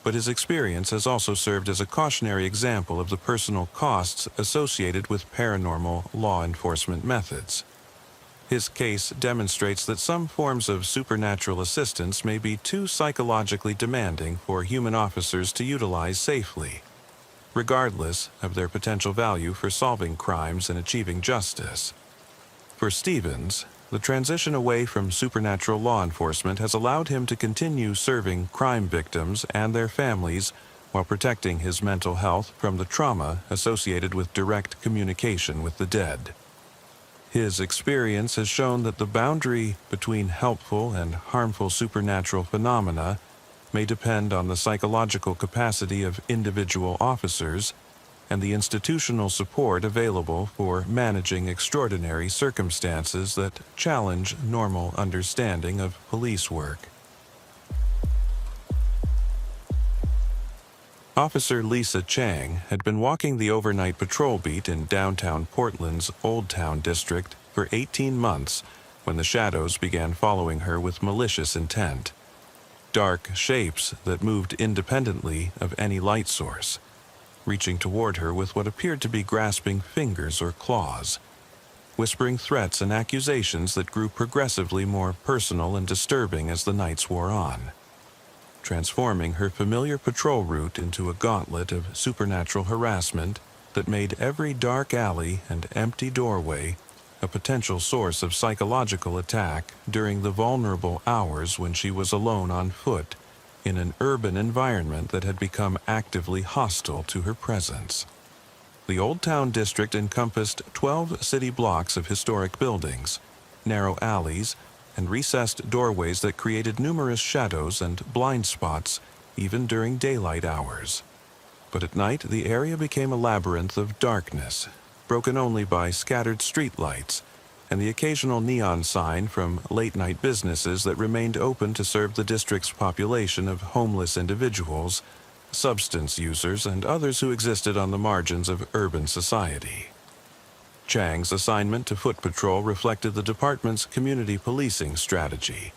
But his experience has also served as a cautionary example of the personal costs associated with paranormal law enforcement methods. His case demonstrates that some forms of supernatural assistance may be too psychologically demanding for human officers to utilize safely, regardless of their potential value for solving crimes and achieving justice. For Stevens, the transition away from supernatural law enforcement has allowed him to continue serving crime victims and their families while protecting his mental health from the trauma associated with direct communication with the dead. His experience has shown that the boundary between helpful and harmful supernatural phenomena may depend on the psychological capacity of individual officers and the institutional support available for managing extraordinary circumstances that challenge normal understanding of police work. Officer Lisa Chang had been walking the overnight patrol beat in downtown Portland's Old Town district for 18 months when the shadows began following her with malicious intent. Dark shapes that moved independently of any light source, reaching toward her with what appeared to be grasping fingers or claws, whispering threats and accusations that grew progressively more personal and disturbing as the nights wore on, transforming her familiar patrol route into a gauntlet of supernatural harassment that made every dark alley and empty doorway a potential source of psychological attack during the vulnerable hours when she was alone on foot in an urban environment that had become actively hostile to her presence. The Old Town district encompassed 12 city blocks of historic buildings, narrow alleys, and recessed doorways that created numerous shadows and blind spots even during daylight hours. But at night, the area became a labyrinth of darkness, broken only by scattered street lights and the occasional neon sign from late-night businesses that remained open to serve the district's population of homeless individuals, substance users, and others who existed on the margins of urban society. Chang's assignment to Foot Patrol reflected the department's community policing strategy,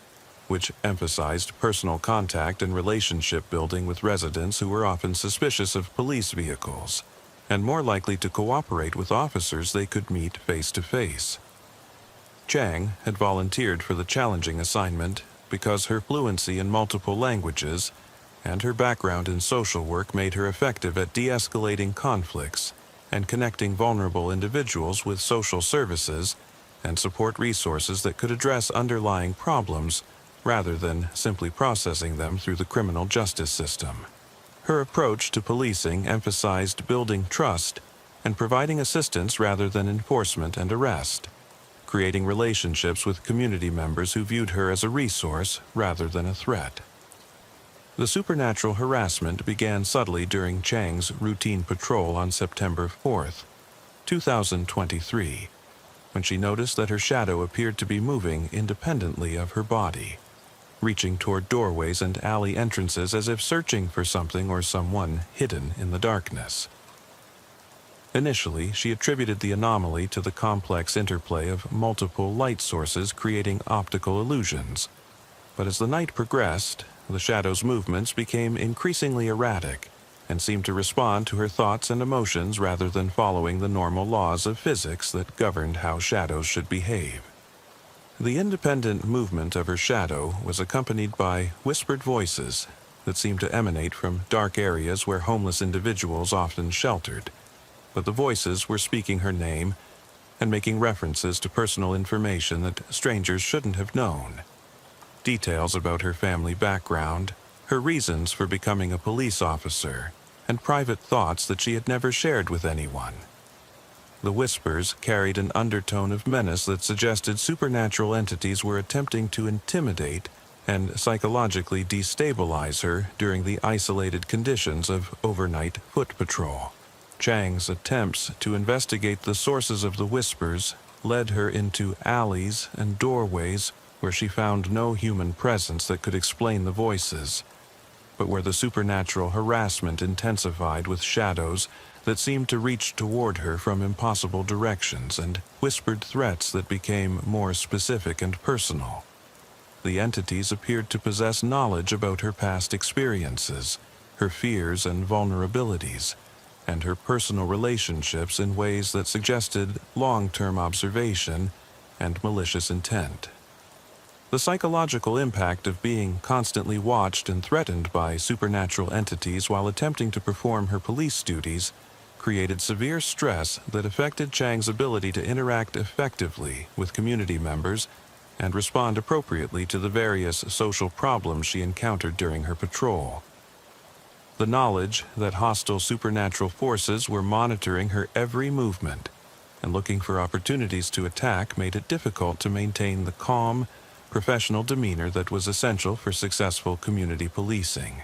which emphasized personal contact and relationship building with residents who were often suspicious of police vehicles, and more likely to cooperate with officers they could meet face to face. Chang had volunteered for the challenging assignment because her fluency in multiple languages and her background in social work made her effective at de-escalating conflicts and connecting vulnerable individuals with social services and support resources that could address underlying problems rather than simply processing them through the criminal justice system. Her approach to policing emphasized building trust and providing assistance rather than enforcement and arrest, creating relationships with community members who viewed her as a resource rather than a threat. The supernatural harassment began subtly during Chang's routine patrol on September 4th, 2023, when she noticed that her shadow appeared to be moving independently of her body, reaching toward doorways and alley entrances as if searching for something or someone hidden in the darkness. Initially, she attributed the anomaly to the complex interplay of multiple light sources creating optical illusions. But as the night progressed, the shadow's movements became increasingly erratic and seemed to respond to her thoughts and emotions rather than following the normal laws of physics that governed how shadows should behave. The independent movement of her shadow was accompanied by whispered voices that seemed to emanate from dark areas where homeless individuals often sheltered. But the voices were speaking her name and making references to personal information that strangers shouldn't have known. Details about her family background, her reasons for becoming a police officer, and private thoughts that she had never shared with anyone. The whispers carried an undertone of menace that suggested supernatural entities were attempting to intimidate and psychologically destabilize her during the isolated conditions of overnight foot patrol. Chang's attempts to investigate the sources of the whispers led her into alleys and doorways where she found no human presence that could explain the voices, but where the supernatural harassment intensified with shadows that seemed to reach toward her from impossible directions and whispered threats that became more specific and personal. The entities appeared to possess knowledge about her past experiences, her fears and vulnerabilities, and her personal relationships in ways that suggested long-term observation and malicious intent. The psychological impact of being constantly watched and threatened by supernatural entities while attempting to perform her police duties created severe stress that affected Chang's ability to interact effectively with community members and respond appropriately to the various social problems she encountered during her patrol. The knowledge that hostile supernatural forces were monitoring her every movement and looking for opportunities to attack made it difficult to maintain the calm, professional demeanor that was essential for successful community policing.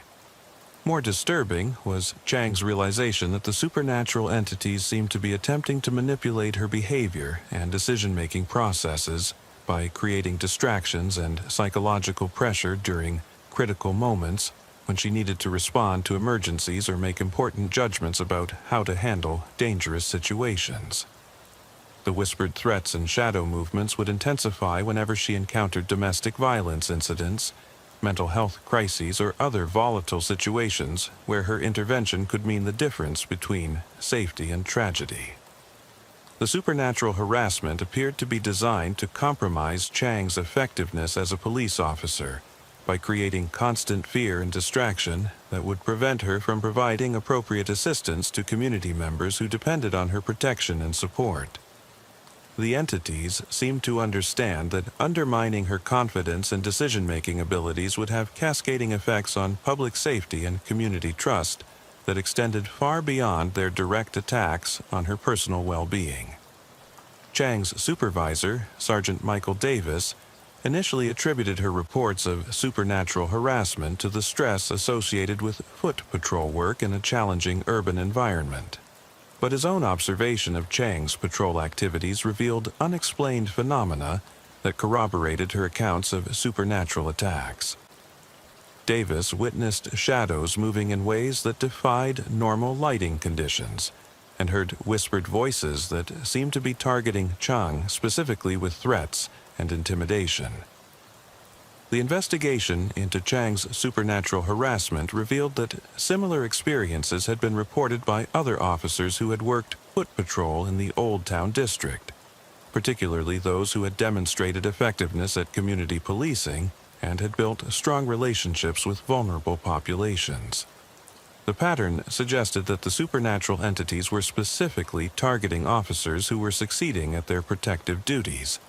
More disturbing was Chang's realization that the supernatural entities seemed to be attempting to manipulate her behavior and decision-making processes by creating distractions and psychological pressure during critical moments when she needed to respond to emergencies or make important judgments about how to handle dangerous situations. The whispered threats and shadow movements would intensify whenever she encountered domestic violence incidents, mental health crises, or other volatile situations where her intervention could mean the difference between safety and tragedy. The supernatural harassment appeared to be designed to compromise Chang's effectiveness as a police officer by creating constant fear and distraction that would prevent her from providing appropriate assistance to community members who depended on her protection and support. The entities seemed to understand that undermining her confidence and decision-making abilities would have cascading effects on public safety and community trust that extended far beyond their direct attacks on her personal well-being. Chang's supervisor, Sergeant Michael Davis, initially attributed her reports of supernatural harassment to the stress associated with foot patrol work in a challenging urban environment. But his own observation of Chang's patrol activities revealed unexplained phenomena that corroborated her accounts of supernatural attacks. Davis witnessed shadows moving in ways that defied normal lighting conditions, and heard whispered voices that seemed to be targeting Chang specifically with threats and intimidation. The investigation into Chang's supernatural harassment revealed that similar experiences had been reported by other officers who had worked foot patrol in the Old Town District, particularly those who had demonstrated effectiveness at community policing and had built strong relationships with vulnerable populations. The pattern suggested that the supernatural entities were specifically targeting officers who were succeeding at their protective duties,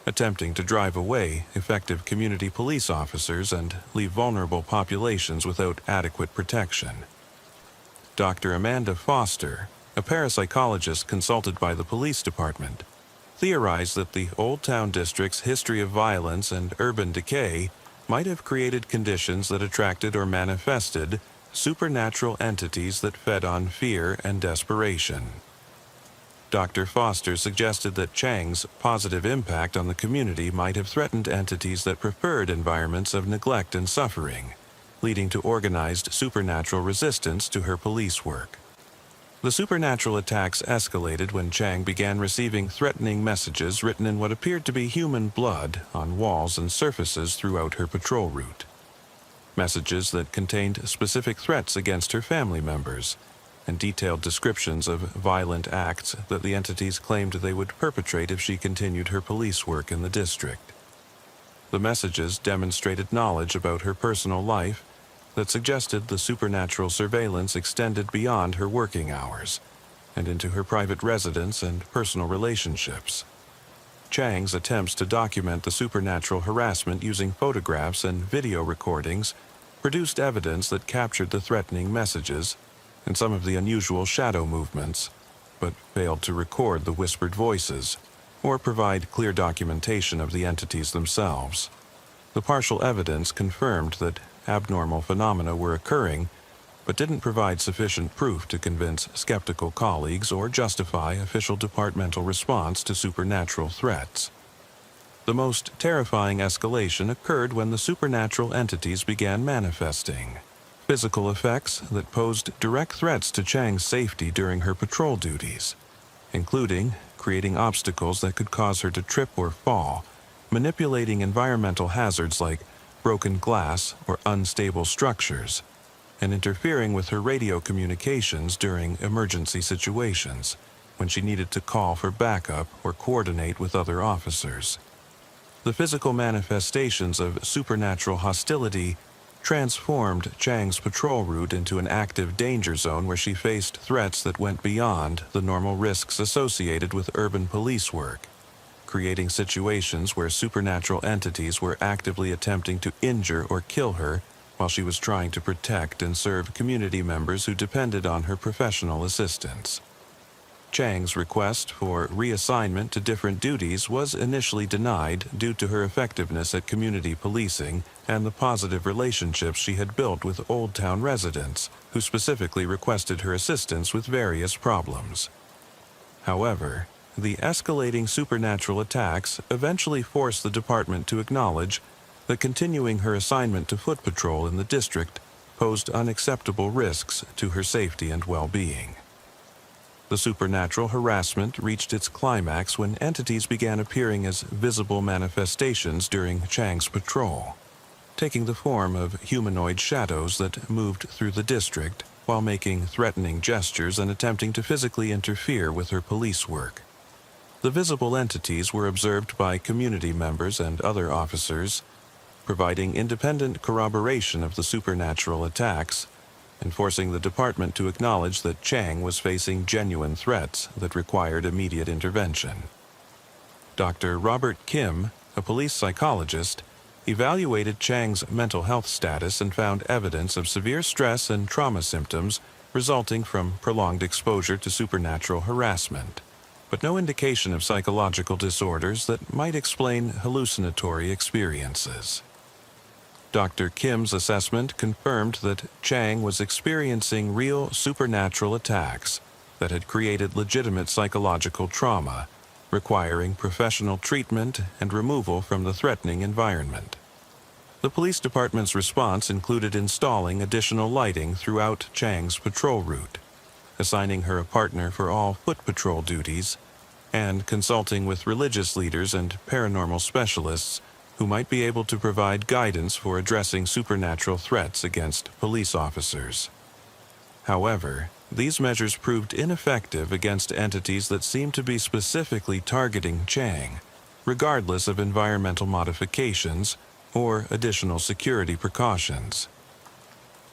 attempting to drive away effective community police officers and leave vulnerable populations without adequate protection. Dr. Amanda Foster, a parapsychologist consulted by the police department, theorized that the Old Town District's history of violence and urban decay might have created conditions that attracted or manifested supernatural entities that fed on fear and desperation. Dr. Foster suggested that Chang's positive impact on the community might have threatened entities that preferred environments of neglect and suffering, leading to organized supernatural resistance to her police work. The supernatural attacks escalated when Chang began receiving threatening messages written in what appeared to be human blood on walls and surfaces throughout her patrol route. Messages that contained specific threats against her family members and detailed descriptions of violent acts that the entities claimed they would perpetrate if she continued her police work in the district. The messages demonstrated knowledge about her personal life that suggested the supernatural surveillance extended beyond her working hours and into her private residence and personal relationships. Chang's attempts to document the supernatural harassment using photographs and video recordings produced evidence that captured the threatening messages and some of the unusual shadow movements, but failed to record the whispered voices or provide clear documentation of the entities themselves. The partial evidence confirmed that abnormal phenomena were occurring, but didn't provide sufficient proof to convince skeptical colleagues or justify official departmental response to supernatural threats. The most terrifying escalation occurred when the supernatural entities began manifesting. Physical effects that posed direct threats to Chang's safety during her patrol duties, including creating obstacles that could cause her to trip or fall, manipulating environmental hazards like broken glass or unstable structures, and interfering with her radio communications during emergency situations when she needed to call for backup or coordinate with other officers. The physical manifestations of supernatural hostility transformed Chang's patrol route into an active danger zone where she faced threats that went beyond the normal risks associated with urban police work, creating situations where supernatural entities were actively attempting to injure or kill her while she was trying to protect and serve community members who depended on her professional assistance. Chang's request for reassignment to different duties was initially denied due to her effectiveness at community policing and the positive relationships she had built with Old Town residents, who specifically requested her assistance with various problems. However, the escalating supernatural attacks eventually forced the department to acknowledge that continuing her assignment to foot patrol in the district posed unacceptable risks to her safety and well-being. The supernatural harassment reached its climax when entities began appearing as visible manifestations during Chang's patrol, taking the form of humanoid shadows that moved through the district while making threatening gestures and attempting to physically interfere with her police work. The visible entities were observed by community members and other officers, providing independent corroboration of the supernatural attacks and forcing the department to acknowledge that Chang was facing genuine threats that required immediate intervention. Dr. Robert Kim, a police psychologist, evaluated Chang's mental health status and found evidence of severe stress and trauma symptoms resulting from prolonged exposure to supernatural harassment, but no indication of psychological disorders that might explain hallucinatory experiences. Dr. Kim's assessment confirmed that Chang was experiencing real supernatural attacks that had created legitimate psychological trauma, requiring professional treatment and removal from the threatening environment. The police department's response included installing additional lighting throughout Chang's patrol route, assigning her a partner for all foot patrol duties, and consulting with religious leaders and paranormal specialists who might be able to provide guidance for addressing supernatural threats against police officers. However, these measures proved ineffective against entities that seemed to be specifically targeting Chang, regardless of environmental modifications or additional security precautions.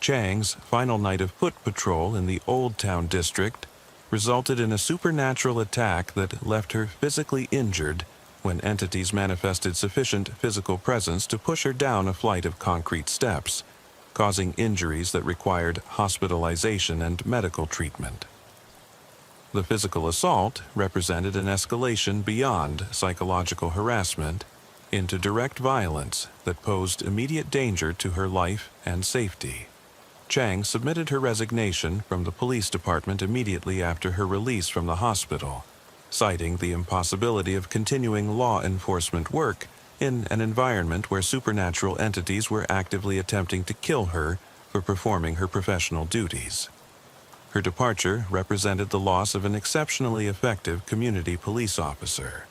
Chang's final night of foot patrol in the Old Town district resulted in a supernatural attack that left her physically injured when entities manifested sufficient physical presence to push her down a flight of concrete steps, causing injuries that required hospitalization and medical treatment. The physical assault represented an escalation beyond psychological harassment into direct violence that posed immediate danger to her life and safety. Chang submitted her resignation from the police department immediately after her release from the hospital, citing the impossibility of continuing law enforcement work in an environment where supernatural entities were actively attempting to kill her for performing her professional duties. Her departure represented the loss of an exceptionally effective community police officer,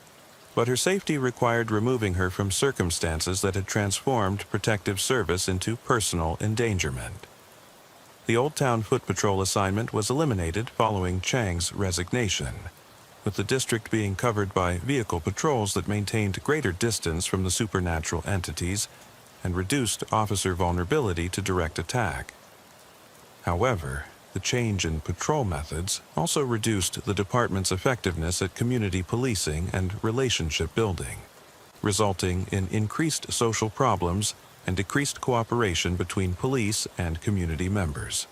but her safety required removing her from circumstances that had transformed protective service into personal endangerment. The Old Town Foot Patrol assignment was eliminated following Chang's resignation, with the district being covered by vehicle patrols that maintained greater distance from the supernatural entities and reduced officer vulnerability to direct attack. However, the change in patrol methods also reduced the department's effectiveness at community policing and relationship building, resulting in increased social problems and decreased cooperation between police and community members.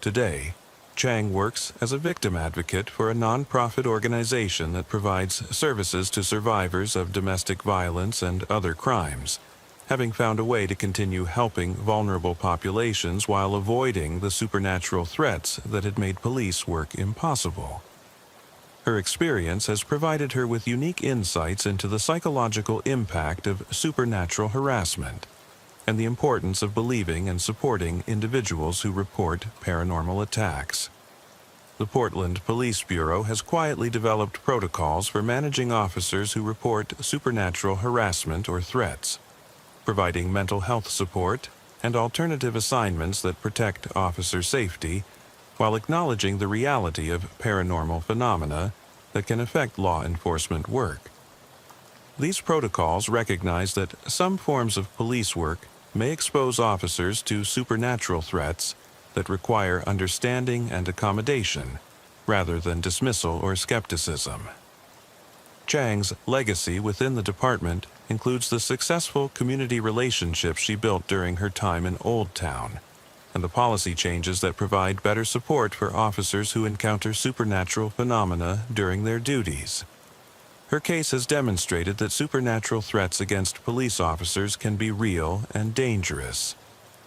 Today, Chang works as a victim advocate for a nonprofit organization that provides services to survivors of domestic violence and other crimes, having found a way to continue helping vulnerable populations while avoiding the supernatural threats that had made police work impossible. Her experience has provided her with unique insights into the psychological impact of supernatural harassment and the importance of believing and supporting individuals who report paranormal attacks. The Portland Police Bureau has quietly developed protocols for managing officers who report supernatural harassment or threats, providing mental health support and alternative assignments that protect officer safety, while acknowledging the reality of paranormal phenomena that can affect law enforcement work. These protocols recognize that some forms of police work may expose officers to supernatural threats that require understanding and accommodation, rather than dismissal or skepticism. Chang's legacy within the department includes the successful community relationships she built during her time in Old Town, and the policy changes that provide better support for officers who encounter supernatural phenomena during their duties. Her case has demonstrated that supernatural threats against police officers can be real and dangerous,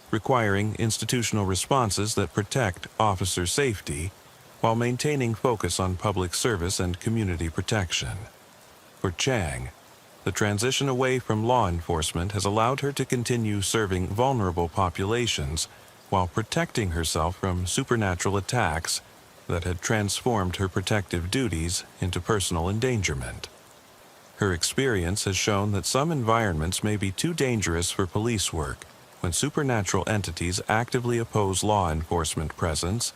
requiring institutional responses that protect officer safety while maintaining focus on public service and community protection. For Chang, the transition away from law enforcement has allowed her to continue serving vulnerable populations while protecting herself from supernatural attacks that had transformed her protective duties into personal endangerment. Her experience has shown that some environments may be too dangerous for police work when supernatural entities actively oppose law enforcement presence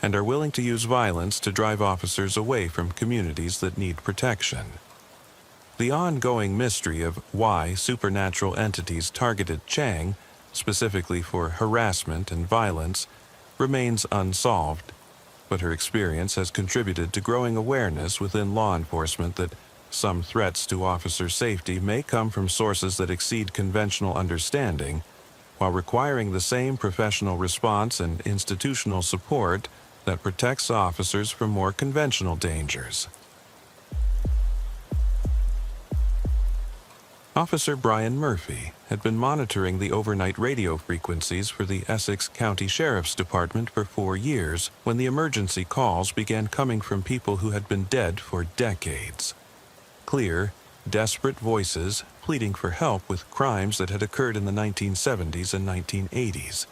and are willing to use violence to drive officers away from communities that need protection. The ongoing mystery of why supernatural entities targeted Chang, specifically for harassment and violence, remains unsolved, but her experience has contributed to growing awareness within law enforcement that Some threats to officer safety may come from sources that exceed conventional understanding, while requiring the same professional response and institutional support that protects officers from more conventional dangers. Officer Brian Murphy had been monitoring the overnight radio frequencies for the Essex County Sheriff's Department for 4 years when the emergency calls began coming from people who had been dead for decades. Clear, desperate voices pleading for help with crimes that had occurred in the 1970s and 1980s,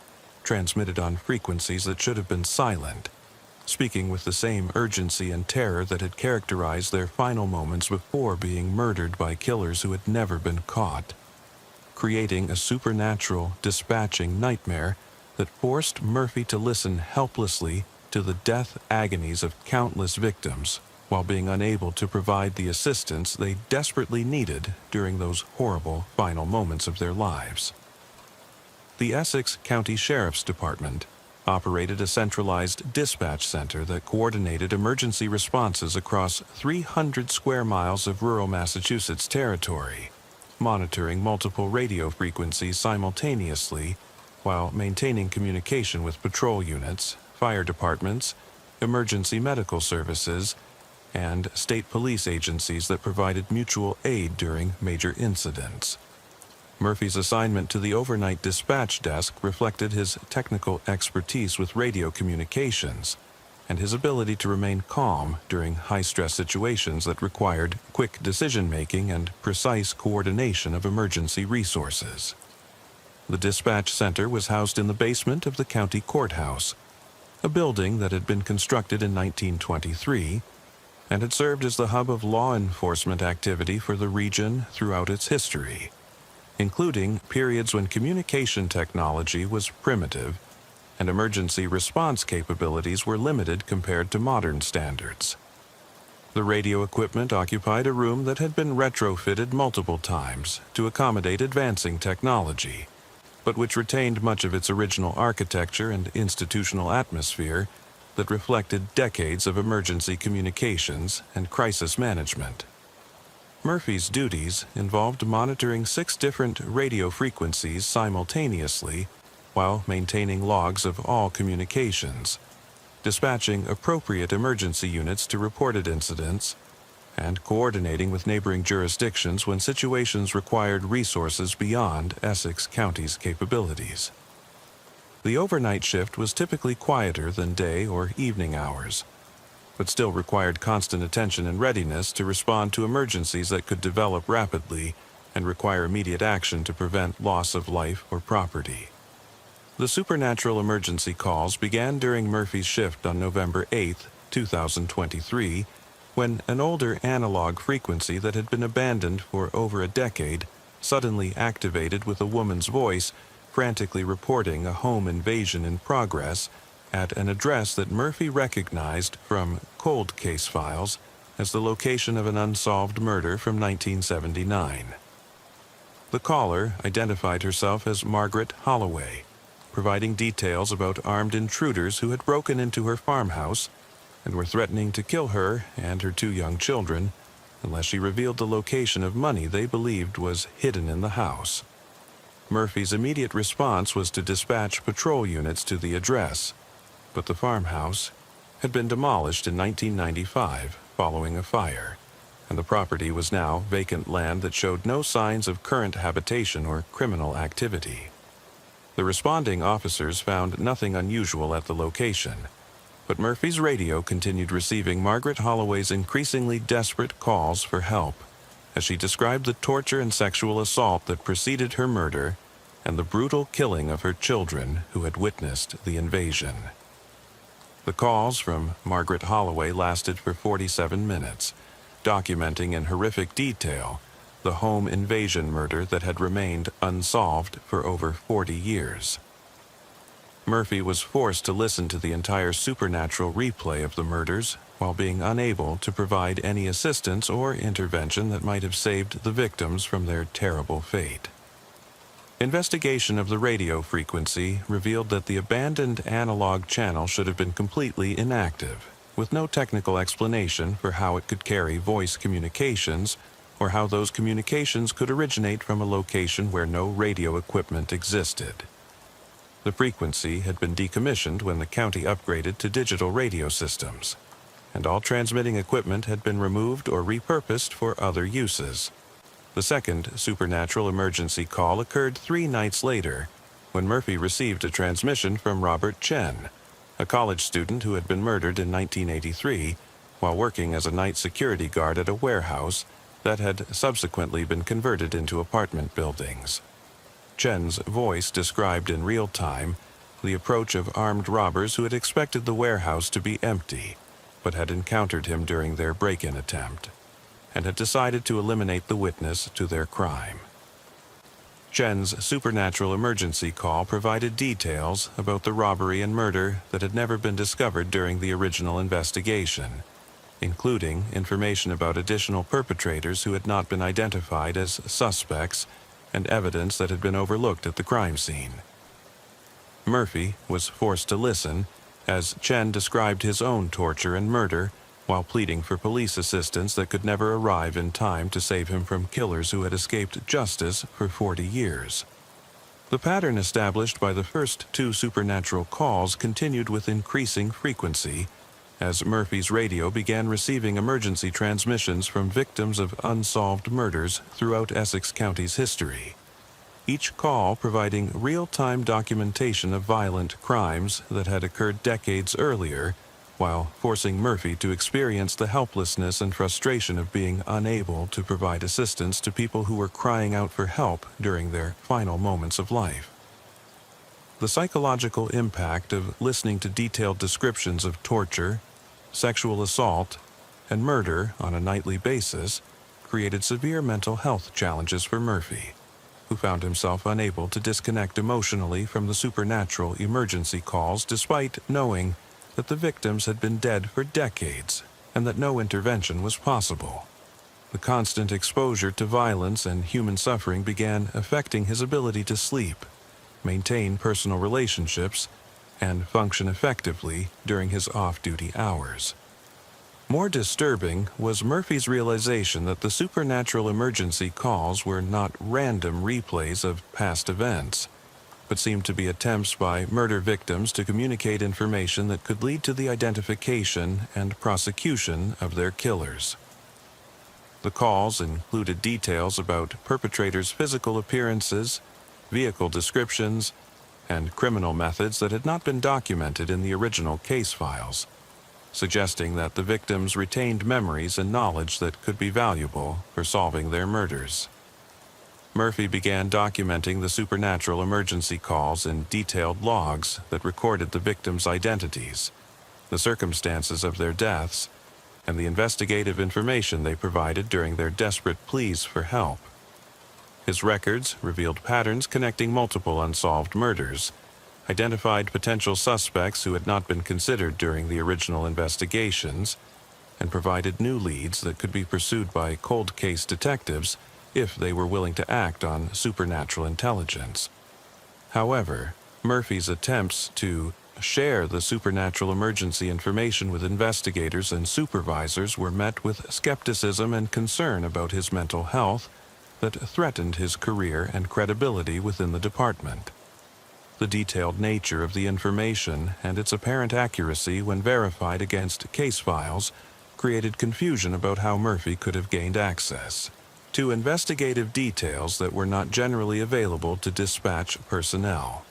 transmitted on frequencies that should have been silent, speaking with the same urgency and terror that had characterized their final moments before being murdered by killers who had never been caught, creating a supernatural, dispatching nightmare that forced Murphy to listen helplessly to the death agonies of countless victims while being unable to provide the assistance they desperately needed during those horrible final moments of their lives. The Essex County Sheriff's Department operated a centralized dispatch center that coordinated emergency responses across 300 square miles of rural Massachusetts territory, monitoring multiple radio frequencies simultaneously while maintaining communication with patrol units, fire departments, emergency medical services, and state police agencies that provided mutual aid during major incidents. Murphy's assignment to the overnight dispatch desk reflected his technical expertise with radio communications and his ability to remain calm during high-stress situations that required quick decision-making and precise coordination of emergency resources. The dispatch center was housed in the basement of the county courthouse, a building that had been constructed in 1923 and had served as the hub of law enforcement activity for the region throughout its history, including periods when communication technology was primitive and emergency response capabilities were limited compared to modern standards. The radio equipment occupied a room that had been retrofitted multiple times to accommodate advancing technology, but which retained much of its original architecture and institutional atmosphere that reflected decades of emergency communications and crisis management. Murphy's duties involved monitoring 6 different radio frequencies simultaneously while maintaining logs of all communications, dispatching appropriate emergency units to reported incidents, and coordinating with neighboring jurisdictions when situations required resources beyond Essex County's capabilities. The overnight shift was typically quieter than day or evening hours, but still required constant attention and readiness to respond to emergencies that could develop rapidly and require immediate action to prevent loss of life or property. The supernatural emergency calls began during Murphy's shift on November 8, 2023, when an older analog frequency that had been abandoned for over a decade suddenly activated with a woman's voice frantically reporting a home invasion in progress at an address that Murphy recognized from cold case files as the location of an unsolved murder from 1979. The caller identified herself as Margaret Holloway, providing details about armed intruders who had broken into her farmhouse and were threatening to kill her and her 2 young children unless she revealed the location of money they believed was hidden in the house. Murphy's immediate response was to dispatch patrol units to the address, but the farmhouse had been demolished in 1995 following a fire, and the property was now vacant land that showed no signs of current habitation or criminal activity. The responding officers found nothing unusual at the location, but Murphy's radio continued receiving Margaret Holloway's increasingly desperate calls for help, as she described the torture and sexual assault that preceded her murder and the brutal killing of her children who had witnessed the invasion. The calls from Margaret Holloway lasted for 47 minutes, documenting in horrific detail the home invasion murder that had remained unsolved for over 40 years. Murphy was forced to listen to the entire supernatural replay of the murders while being unable to provide any assistance or intervention that might have saved the victims from their terrible fate. Investigation of the radio frequency revealed that the abandoned analog channel should have been completely inactive, with no technical explanation for how it could carry voice communications or how those communications could originate from a location where no radio equipment existed. The frequency had been decommissioned when the county upgraded to digital radio systems, and all transmitting equipment had been removed or repurposed for other uses. The second supernatural emergency call occurred 3 nights later, when Murphy received a transmission from Robert Chen, a college student who had been murdered in 1983 while working as a night security guard at a warehouse that had subsequently been converted into apartment buildings. Chen's voice described in real time the approach of armed robbers who had expected the warehouse to be empty, but had encountered him during their break-in attempt, and had decided to eliminate the witness to their crime. Chen's supernatural emergency call provided details about the robbery and murder that had never been discovered during the original investigation, including information about additional perpetrators who had not been identified as suspects and evidence that had been overlooked at the crime scene. Murphy was forced to listen as Chen described his own torture and murder while pleading for police assistance that could never arrive in time to save him from killers who had escaped justice for 40 years. The pattern established by the first 2 supernatural calls continued with increasing frequency as Murphy's radio began receiving emergency transmissions from victims of unsolved murders throughout Essex County's history, each call providing real-time documentation of violent crimes that had occurred decades earlier, while forcing Murphy to experience the helplessness and frustration of being unable to provide assistance to people who were crying out for help during their final moments of life. The psychological impact of listening to detailed descriptions of torture, sexual assault, and murder on a nightly basis created severe mental health challenges for Murphy, who found himself unable to disconnect emotionally from the supernatural emergency calls despite knowing that the victims had been dead for decades and that no intervention was possible. The constant exposure to violence and human suffering began affecting his ability to sleep, maintain personal relationships, and function effectively during his off-duty hours. More disturbing was Murphy's realization that the supernatural emergency calls were not random replays of past events, but seemed to be attempts by murder victims to communicate information that could lead to the identification and prosecution of their killers. The calls included details about perpetrators' physical appearances, vehicle descriptions, and criminal methods that had not been documented in the original case files, suggesting that the victims retained memories and knowledge that could be valuable for solving their murders. Murphy began documenting the supernatural emergency calls in detailed logs that recorded the victims' identities, the circumstances of their deaths, and the investigative information they provided during their desperate pleas for help. His records revealed patterns connecting multiple unsolved murders, identified potential suspects who had not been considered during the original investigations, and provided new leads that could be pursued by cold case detectives if they were willing to act on supernatural intelligence. However, Murphy's attempts to share the supernatural emergency information with investigators and supervisors were met with skepticism and concern about his mental health that threatened his career and credibility within the department. The detailed nature of the information and its apparent accuracy when verified against case files created confusion about how Murphy could have gained access to investigative details that were not generally available to dispatch personnel.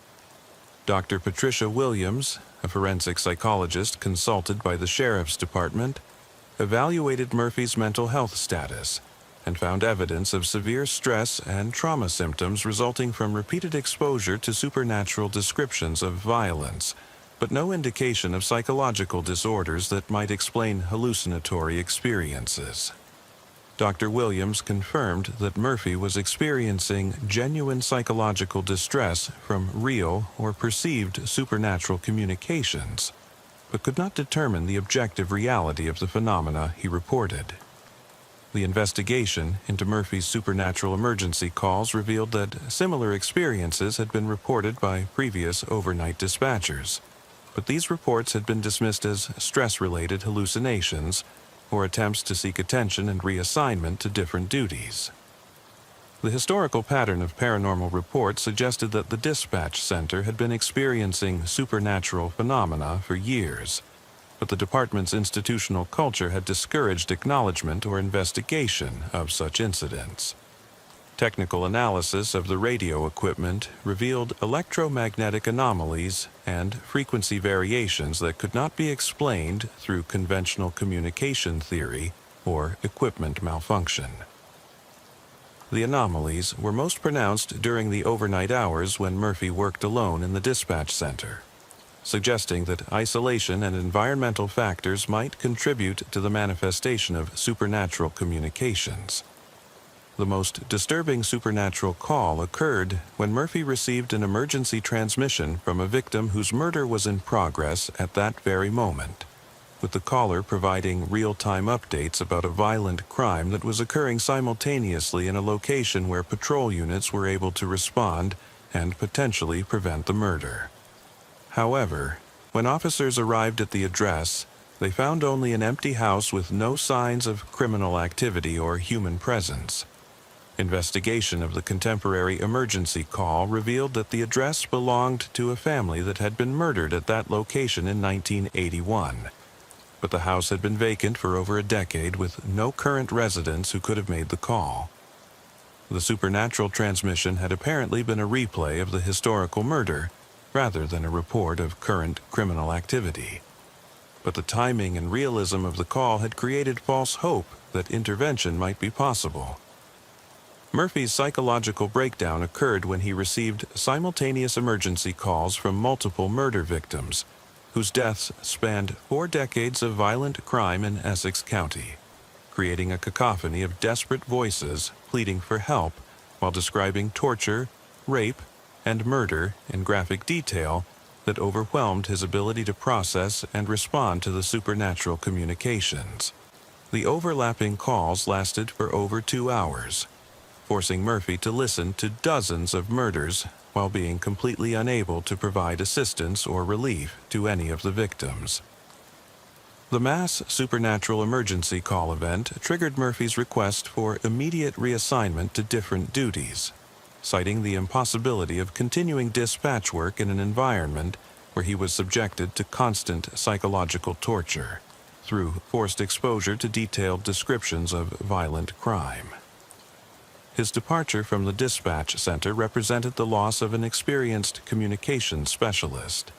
Dr. Patricia Williams, a forensic psychologist consulted by the Sheriff's Department, evaluated Murphy's mental health status and found evidence of severe stress and trauma symptoms resulting from repeated exposure to supernatural descriptions of violence, but no indication of psychological disorders that might explain hallucinatory experiences. Dr. Williams confirmed that Murphy was experiencing genuine psychological distress from real or perceived supernatural communications, but could not determine the objective reality of the phenomena he reported. The investigation into Murphy's supernatural emergency calls revealed that similar experiences had been reported by previous overnight dispatchers, but these reports had been dismissed as stress-related hallucinations or attempts to seek attention and reassignment to different duties. The historical pattern of paranormal reports suggested that the dispatch center had been experiencing supernatural phenomena for years, but the department's institutional culture had discouraged acknowledgement or investigation of such incidents. Technical analysis of the radio equipment revealed electromagnetic anomalies and frequency variations that could not be explained through conventional communication theory or equipment malfunction. The anomalies were most pronounced during the overnight hours when Murphy worked alone in the dispatch center, suggesting that isolation and environmental factors might contribute to the manifestation of supernatural communications. The most disturbing supernatural call occurred when Murphy received an emergency transmission from a victim whose murder was in progress at that very moment, with the caller providing real-time updates about a violent crime that was occurring simultaneously in a location where patrol units were able to respond and potentially prevent the murder. However, when officers arrived at the address, they found only an empty house with no signs of criminal activity or human presence. Investigation of the contemporary emergency call revealed that the address belonged to a family that had been murdered at that location in 1981. But the house had been vacant for over a decade with no current residents who could have made the call. The supernatural transmission had apparently been a replay of the historical murder rather than a report of current criminal activity. But the timing and realism of the call had created false hope that intervention might be possible. Murphy's psychological breakdown occurred when he received simultaneous emergency calls from multiple murder victims, whose deaths spanned 4 decades of violent crime in Essex County, creating a cacophony of desperate voices pleading for help while describing torture, rape, and murder in graphic detail that overwhelmed his ability to process and respond to the supernatural communications. The overlapping calls lasted for over 2 hours, forcing Murphy to listen to dozens of murders while being completely unable to provide assistance or relief to any of the victims. The mass supernatural emergency call event triggered Murphy's request for immediate reassignment to different duties, citing the impossibility of continuing dispatch work in an environment where he was subjected to constant psychological torture through forced exposure to detailed descriptions of violent crime. His departure from the dispatch center represented the loss of an experienced communications specialist,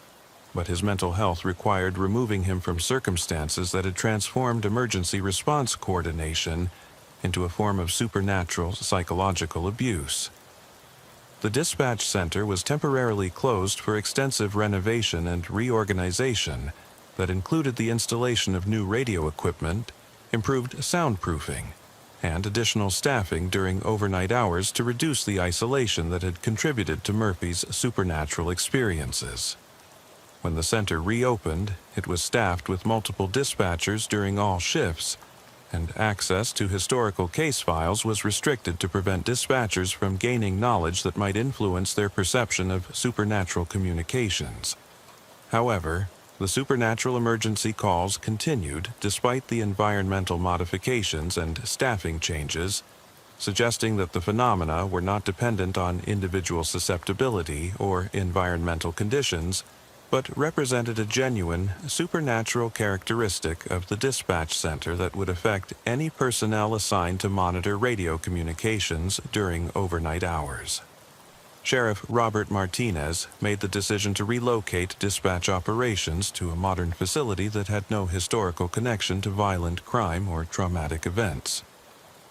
but his mental health required removing him from circumstances that had transformed emergency response coordination into a form of supernatural psychological abuse. The dispatch center was temporarily closed for extensive renovation and reorganization that included the installation of new radio equipment, improved soundproofing, and additional staffing during overnight hours to reduce the isolation that had contributed to Murphy's supernatural experiences. When the center reopened, it was staffed with multiple dispatchers during all shifts, and access to historical case files was restricted to prevent dispatchers from gaining knowledge that might influence their perception of supernatural communications. However, the supernatural emergency calls continued despite the environmental modifications and staffing changes, suggesting that the phenomena were not dependent on individual susceptibility or environmental conditions, but represented a genuine supernatural characteristic of the dispatch center that would affect any personnel assigned to monitor radio communications during overnight hours. Sheriff Robert Martinez made the decision to relocate dispatch operations to a modern facility that had no historical connection to violent crime or traumatic events,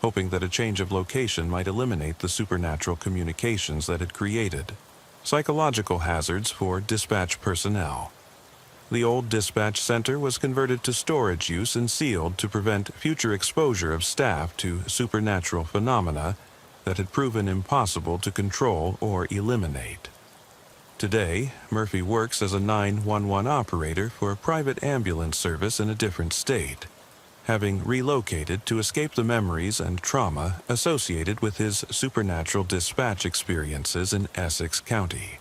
hoping that a change of location might eliminate the supernatural communications that it created psychological hazards for dispatch personnel. The old dispatch center was converted to storage use and sealed to prevent future exposure of staff to supernatural phenomena that had proven impossible to control or eliminate. Today, Murphy works as a 911 operator for a private ambulance service in a different state, having relocated to escape the memories and trauma associated with his supernatural dispatch experiences in Essex County.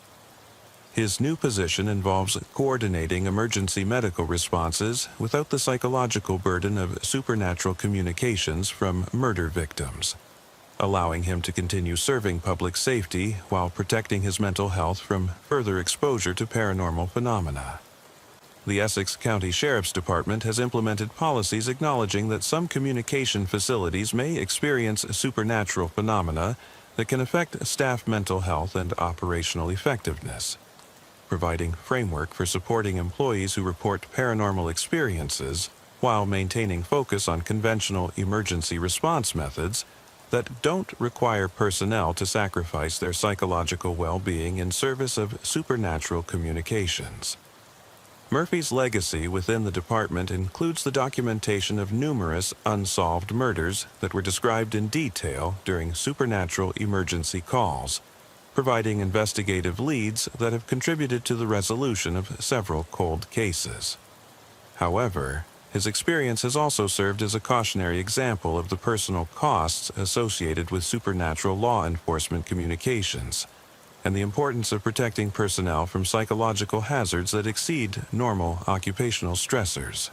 His new position involves coordinating emergency medical responses without the psychological burden of supernatural communications from murder victims, allowing him to continue serving public safety while protecting his mental health from further exposure to paranormal phenomena. The Essex County Sheriff's Department has implemented policies acknowledging that some communication facilities may experience supernatural phenomena that can affect staff mental health and operational effectiveness, providing framework for supporting employees who report paranormal experiences while maintaining focus on conventional emergency response methods that don't require personnel to sacrifice their psychological well-being in service of supernatural communications. Murphy's legacy within the department includes the documentation of numerous unsolved murders that were described in detail during supernatural emergency calls, providing investigative leads that have contributed to the resolution of several cold cases. However, his experience has also served as a cautionary example of the personal costs associated with supernatural law enforcement communications, and the importance of protecting personnel from psychological hazards that exceed normal occupational stressors.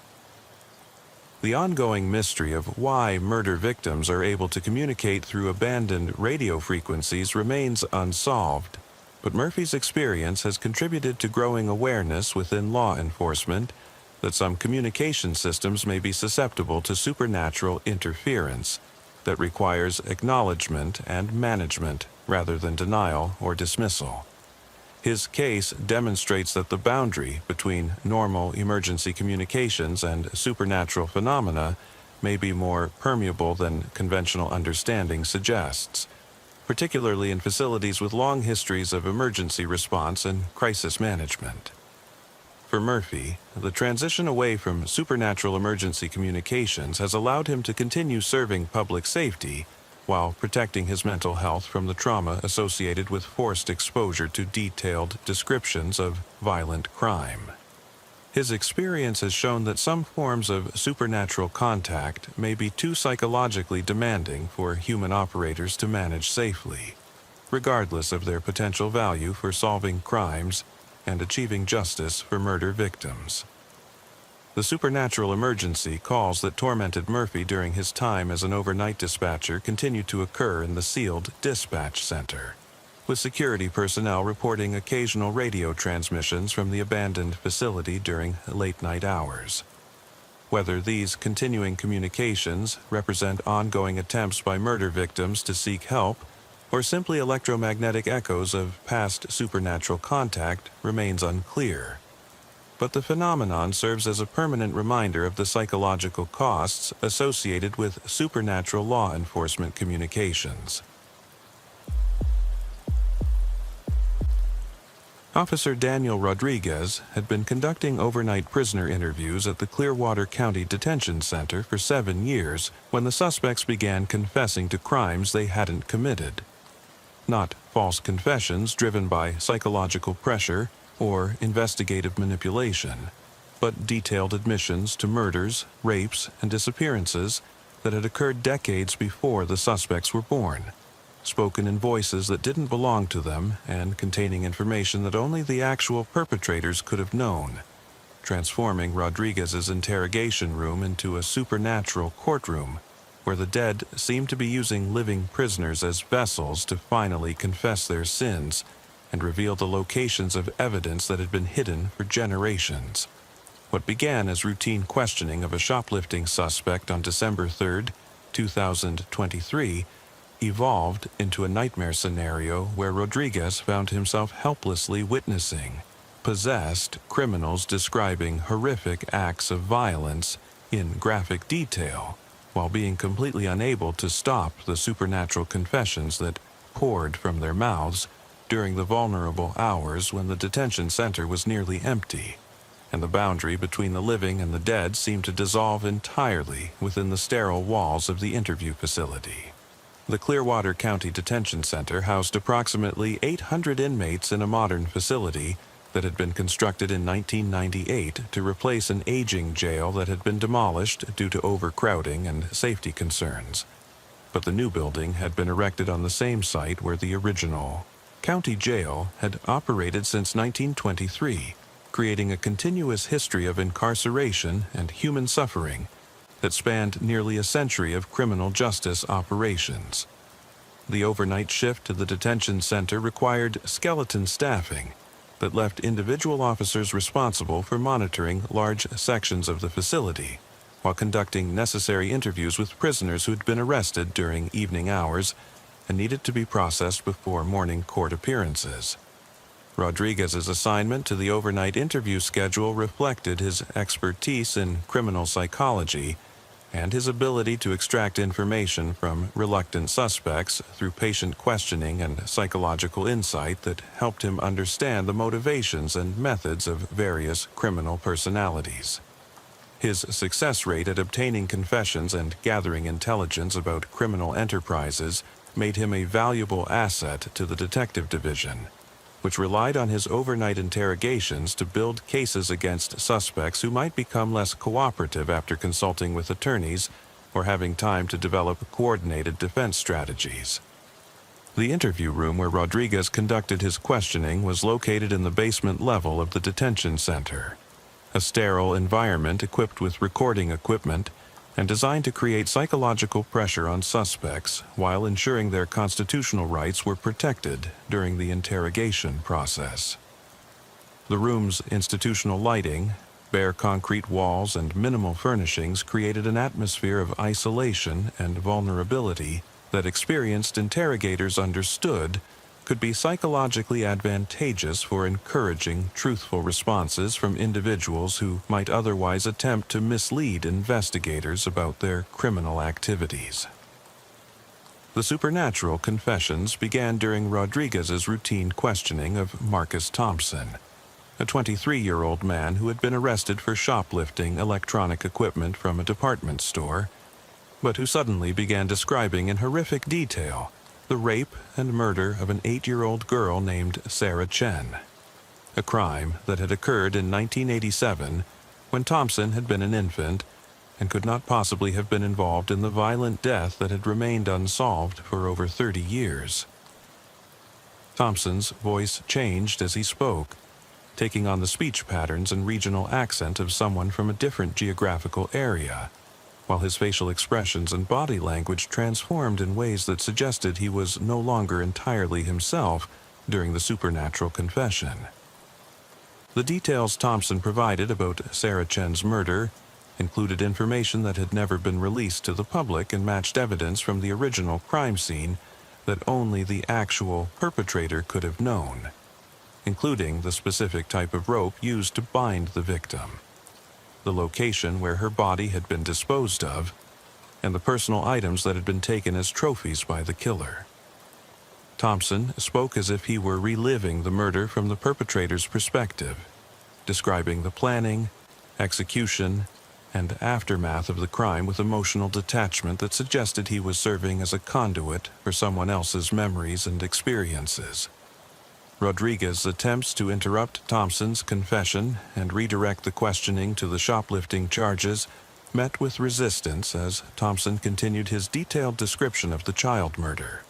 The ongoing mystery of why murder victims are able to communicate through abandoned radio frequencies remains unsolved, but Murphy's experience has contributed to growing awareness within law enforcement that some communication systems may be susceptible to supernatural interference that requires acknowledgement and management rather than denial or dismissal. His case demonstrates that the boundary between normal emergency communications and supernatural phenomena may be more permeable than conventional understanding suggests, particularly in facilities with long histories of emergency response and crisis management. For Murphy, the transition away from supernatural emergency communications has allowed him to continue serving public safety while protecting his mental health from the trauma associated with forced exposure to detailed descriptions of violent crime. His experience has shown that some forms of supernatural contact may be too psychologically demanding for human operators to manage safely, regardless of their potential value for solving crimes and achieving justice for murder victims. The supernatural emergency calls that tormented Murphy during his time as an overnight dispatcher continued to occur in the sealed dispatch center, with security personnel reporting occasional radio transmissions from the abandoned facility during late-night hours. Whether these continuing communications represent ongoing attempts by murder victims to seek help or simply electromagnetic echoes of past supernatural contact remains unclear. But the phenomenon serves as a permanent reminder of the psychological costs associated with supernatural law enforcement communications. Officer Daniel Rodriguez had been conducting overnight prisoner interviews at the Clearwater County Detention Center for 7 years when the suspects began confessing to crimes they hadn't committed. Not false confessions driven by psychological pressure or investigative manipulation, but detailed admissions to murders, rapes, and disappearances that had occurred decades before the suspects were born, spoken in voices that didn't belong to them and containing information that only the actual perpetrators could have known, transforming Rodriguez's interrogation room into a supernatural courtroom where the dead seemed to be using living prisoners as vessels to finally confess their sins and reveal the locations of evidence that had been hidden for generations. What began as routine questioning of a shoplifting suspect on December 3, 2023, evolved into a nightmare scenario where Rodriguez found himself helplessly witnessing possessed criminals describing horrific acts of violence in graphic detail, while being completely unable to stop the supernatural confessions that poured from their mouths during the vulnerable hours when the detention center was nearly empty, and the boundary between the living and the dead seemed to dissolve entirely within the sterile walls of the interview facility. The Clearwater County Detention Center housed approximately 800 inmates in a modern facility that had been constructed in 1998 to replace an aging jail that had been demolished due to overcrowding and safety concerns. But the new building had been erected on the same site where the original County Jail had operated since 1923, creating a continuous history of incarceration and human suffering that spanned nearly a century of criminal justice operations. The overnight shift to the detention center required skeleton staffing that left individual officers responsible for monitoring large sections of the facility, while conducting necessary interviews with prisoners who had been arrested during evening hours and needed to be processed before morning court appearances. Rodriguez's assignment to the overnight interview schedule reflected his expertise in criminal psychology and his ability to extract information from reluctant suspects through patient questioning and psychological insight that helped him understand the motivations and methods of various criminal personalities. His success rate at obtaining confessions and gathering intelligence about criminal enterprises made him a valuable asset to the detective division, which relied on his overnight interrogations to build cases against suspects who might become less cooperative after consulting with attorneys or having time to develop coordinated defense strategies. The interview room where Rodriguez conducted his questioning was located in the basement level of the detention center, a sterile environment equipped with recording equipment and designed to create psychological pressure on suspects while ensuring their constitutional rights were protected during the interrogation process. The room's institutional lighting, bare concrete walls, and minimal furnishings created an atmosphere of isolation and vulnerability that experienced interrogators understood could be psychologically advantageous for encouraging truthful responses from individuals who might otherwise attempt to mislead investigators about their criminal activities. The supernatural confessions began during Rodriguez's routine questioning of Marcus Thompson, a 23-year-old man who had been arrested for shoplifting electronic equipment from a department store, but who suddenly began describing in horrific detail the rape and murder of an 8-year-old girl named Sarah Chen, a crime that had occurred in 1987 when Thompson had been an infant and could not possibly have been involved in the violent death that had remained unsolved for over 30 years. Thompson's voice changed as he spoke, taking on the speech patterns and regional accent of someone from a different geographical area, while his facial expressions and body language transformed in ways that suggested he was no longer entirely himself during the supernatural confession. The details Thompson provided about Sarah Chen's murder included information that had never been released to the public and matched evidence from the original crime scene that only the actual perpetrator could have known, including the specific type of rope used to bind the victim, the location where her body had been disposed of, and the personal items that had been taken as trophies by the killer. Thompson spoke as if he were reliving the murder from the perpetrator's perspective, describing the planning, execution, and aftermath of the crime with emotional detachment that suggested he was serving as a conduit for someone else's memories and experiences. Rodriguez's attempts to interrupt Thompson's confession and redirect the questioning to the shoplifting charges met with resistance as Thompson continued his detailed description of the child murder,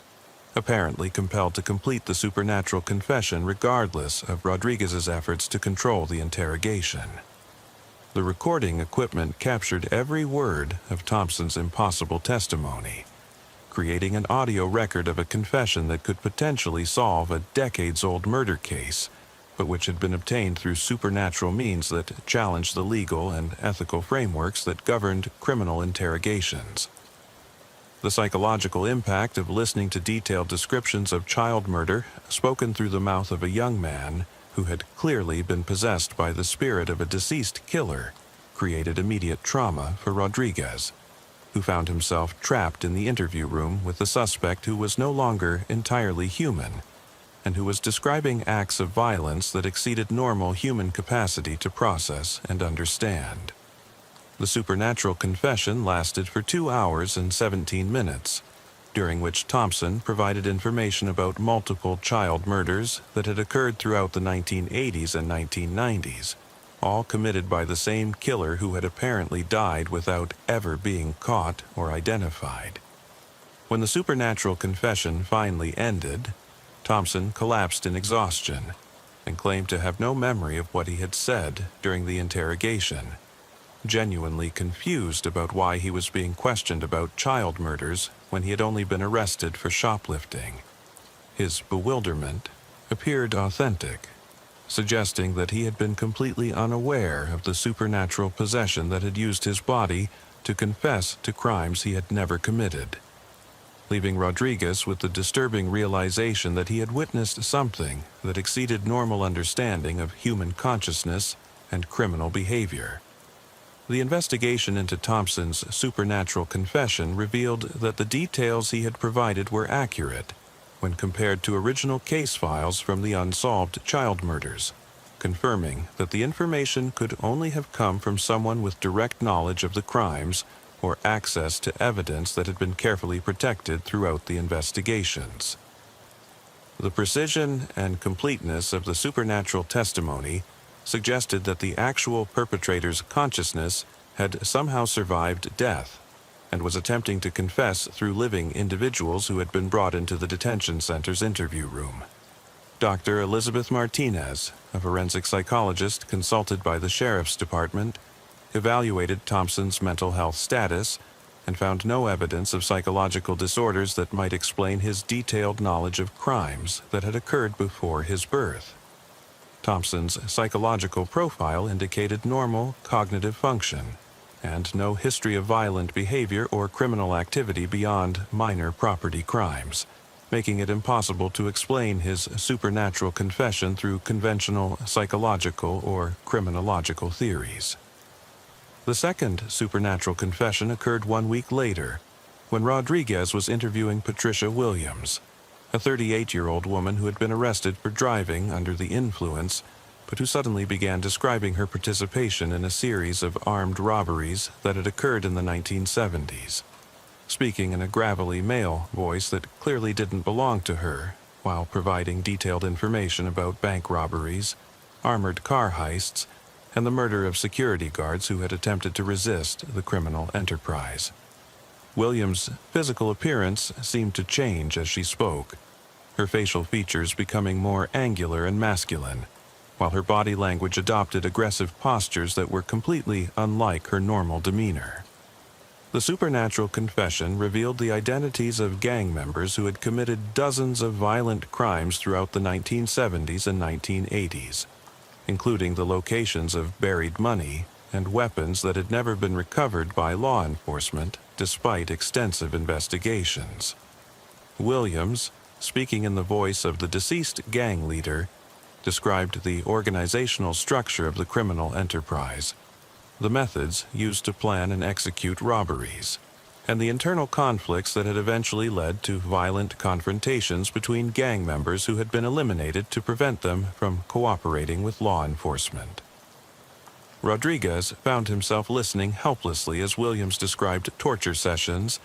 apparently compelled to complete the supernatural confession regardless of Rodriguez's efforts to control the interrogation. The recording equipment captured every word of Thompson's impossible testimony, creating an audio record of a confession that could potentially solve a decades-old murder case, but which had been obtained through supernatural means that challenged the legal and ethical frameworks that governed criminal interrogations. The psychological impact of listening to detailed descriptions of child murder spoken through the mouth of a young man who had clearly been possessed by the spirit of a deceased killer created immediate trauma for Rodriguez, who found himself trapped in the interview room with the suspect who was no longer entirely human and who was describing acts of violence that exceeded normal human capacity to process and understand. The supernatural confession lasted for 2 hours and 17 minutes, during which Thompson provided information about multiple child murders that had occurred throughout the 1980s and 1990s, all committed by the same killer who had apparently died without ever being caught or identified. When the supernatural confession finally ended, Thompson collapsed in exhaustion and claimed to have no memory of what he had said during the interrogation, genuinely confused about why he was being questioned about child murders when he had only been arrested for shoplifting. His bewilderment appeared authentic, suggesting that he had been completely unaware of the supernatural possession that had used his body to confess to crimes he had never committed, leaving Rodriguez with the disturbing realization that he had witnessed something that exceeded normal understanding of human consciousness and criminal behavior. The investigation into Thompson's supernatural confession revealed that the details he had provided were accurate when compared to original case files from the unsolved child murders, confirming that the information could only have come from someone with direct knowledge of the crimes or access to evidence that had been carefully protected throughout the investigations. The precision and completeness of the supernatural testimony suggested that the actual perpetrator's consciousness had somehow survived death and was attempting to confess through living individuals who had been brought into the detention center's interview room. Dr. Elizabeth Martinez, a forensic psychologist consulted by the Sheriff's Department, evaluated Thompson's mental health status and found no evidence of psychological disorders that might explain his detailed knowledge of crimes that had occurred before his birth. Thompson's psychological profile indicated normal cognitive function and no history of violent behavior or criminal activity beyond minor property crimes, making it impossible to explain his supernatural confession through conventional psychological or criminological theories. The second supernatural confession occurred 1 week later, when Rodriguez was interviewing Patricia Williams, a 38-year-old woman who had been arrested for driving under the influence, but who suddenly began describing her participation in a series of armed robberies that had occurred in the 1970s, speaking in a gravelly male voice that clearly didn't belong to her, while providing detailed information about bank robberies, armored car heists, and the murder of security guards who had attempted to resist the criminal enterprise. Williams' physical appearance seemed to change as she spoke, her facial features becoming more angular and masculine, while her body language adopted aggressive postures that were completely unlike her normal demeanor. The supernatural confession revealed the identities of gang members who had committed dozens of violent crimes throughout the 1970s and 1980s, including the locations of buried money and weapons that had never been recovered by law enforcement despite extensive investigations. Williams, speaking in the voice of the deceased gang leader, described the organizational structure of the criminal enterprise, the methods used to plan and execute robberies, and the internal conflicts that had eventually led to violent confrontations between gang members who had been eliminated to prevent them from cooperating with law enforcement. Rodriguez found himself listening helplessly as Williams described torture sessions,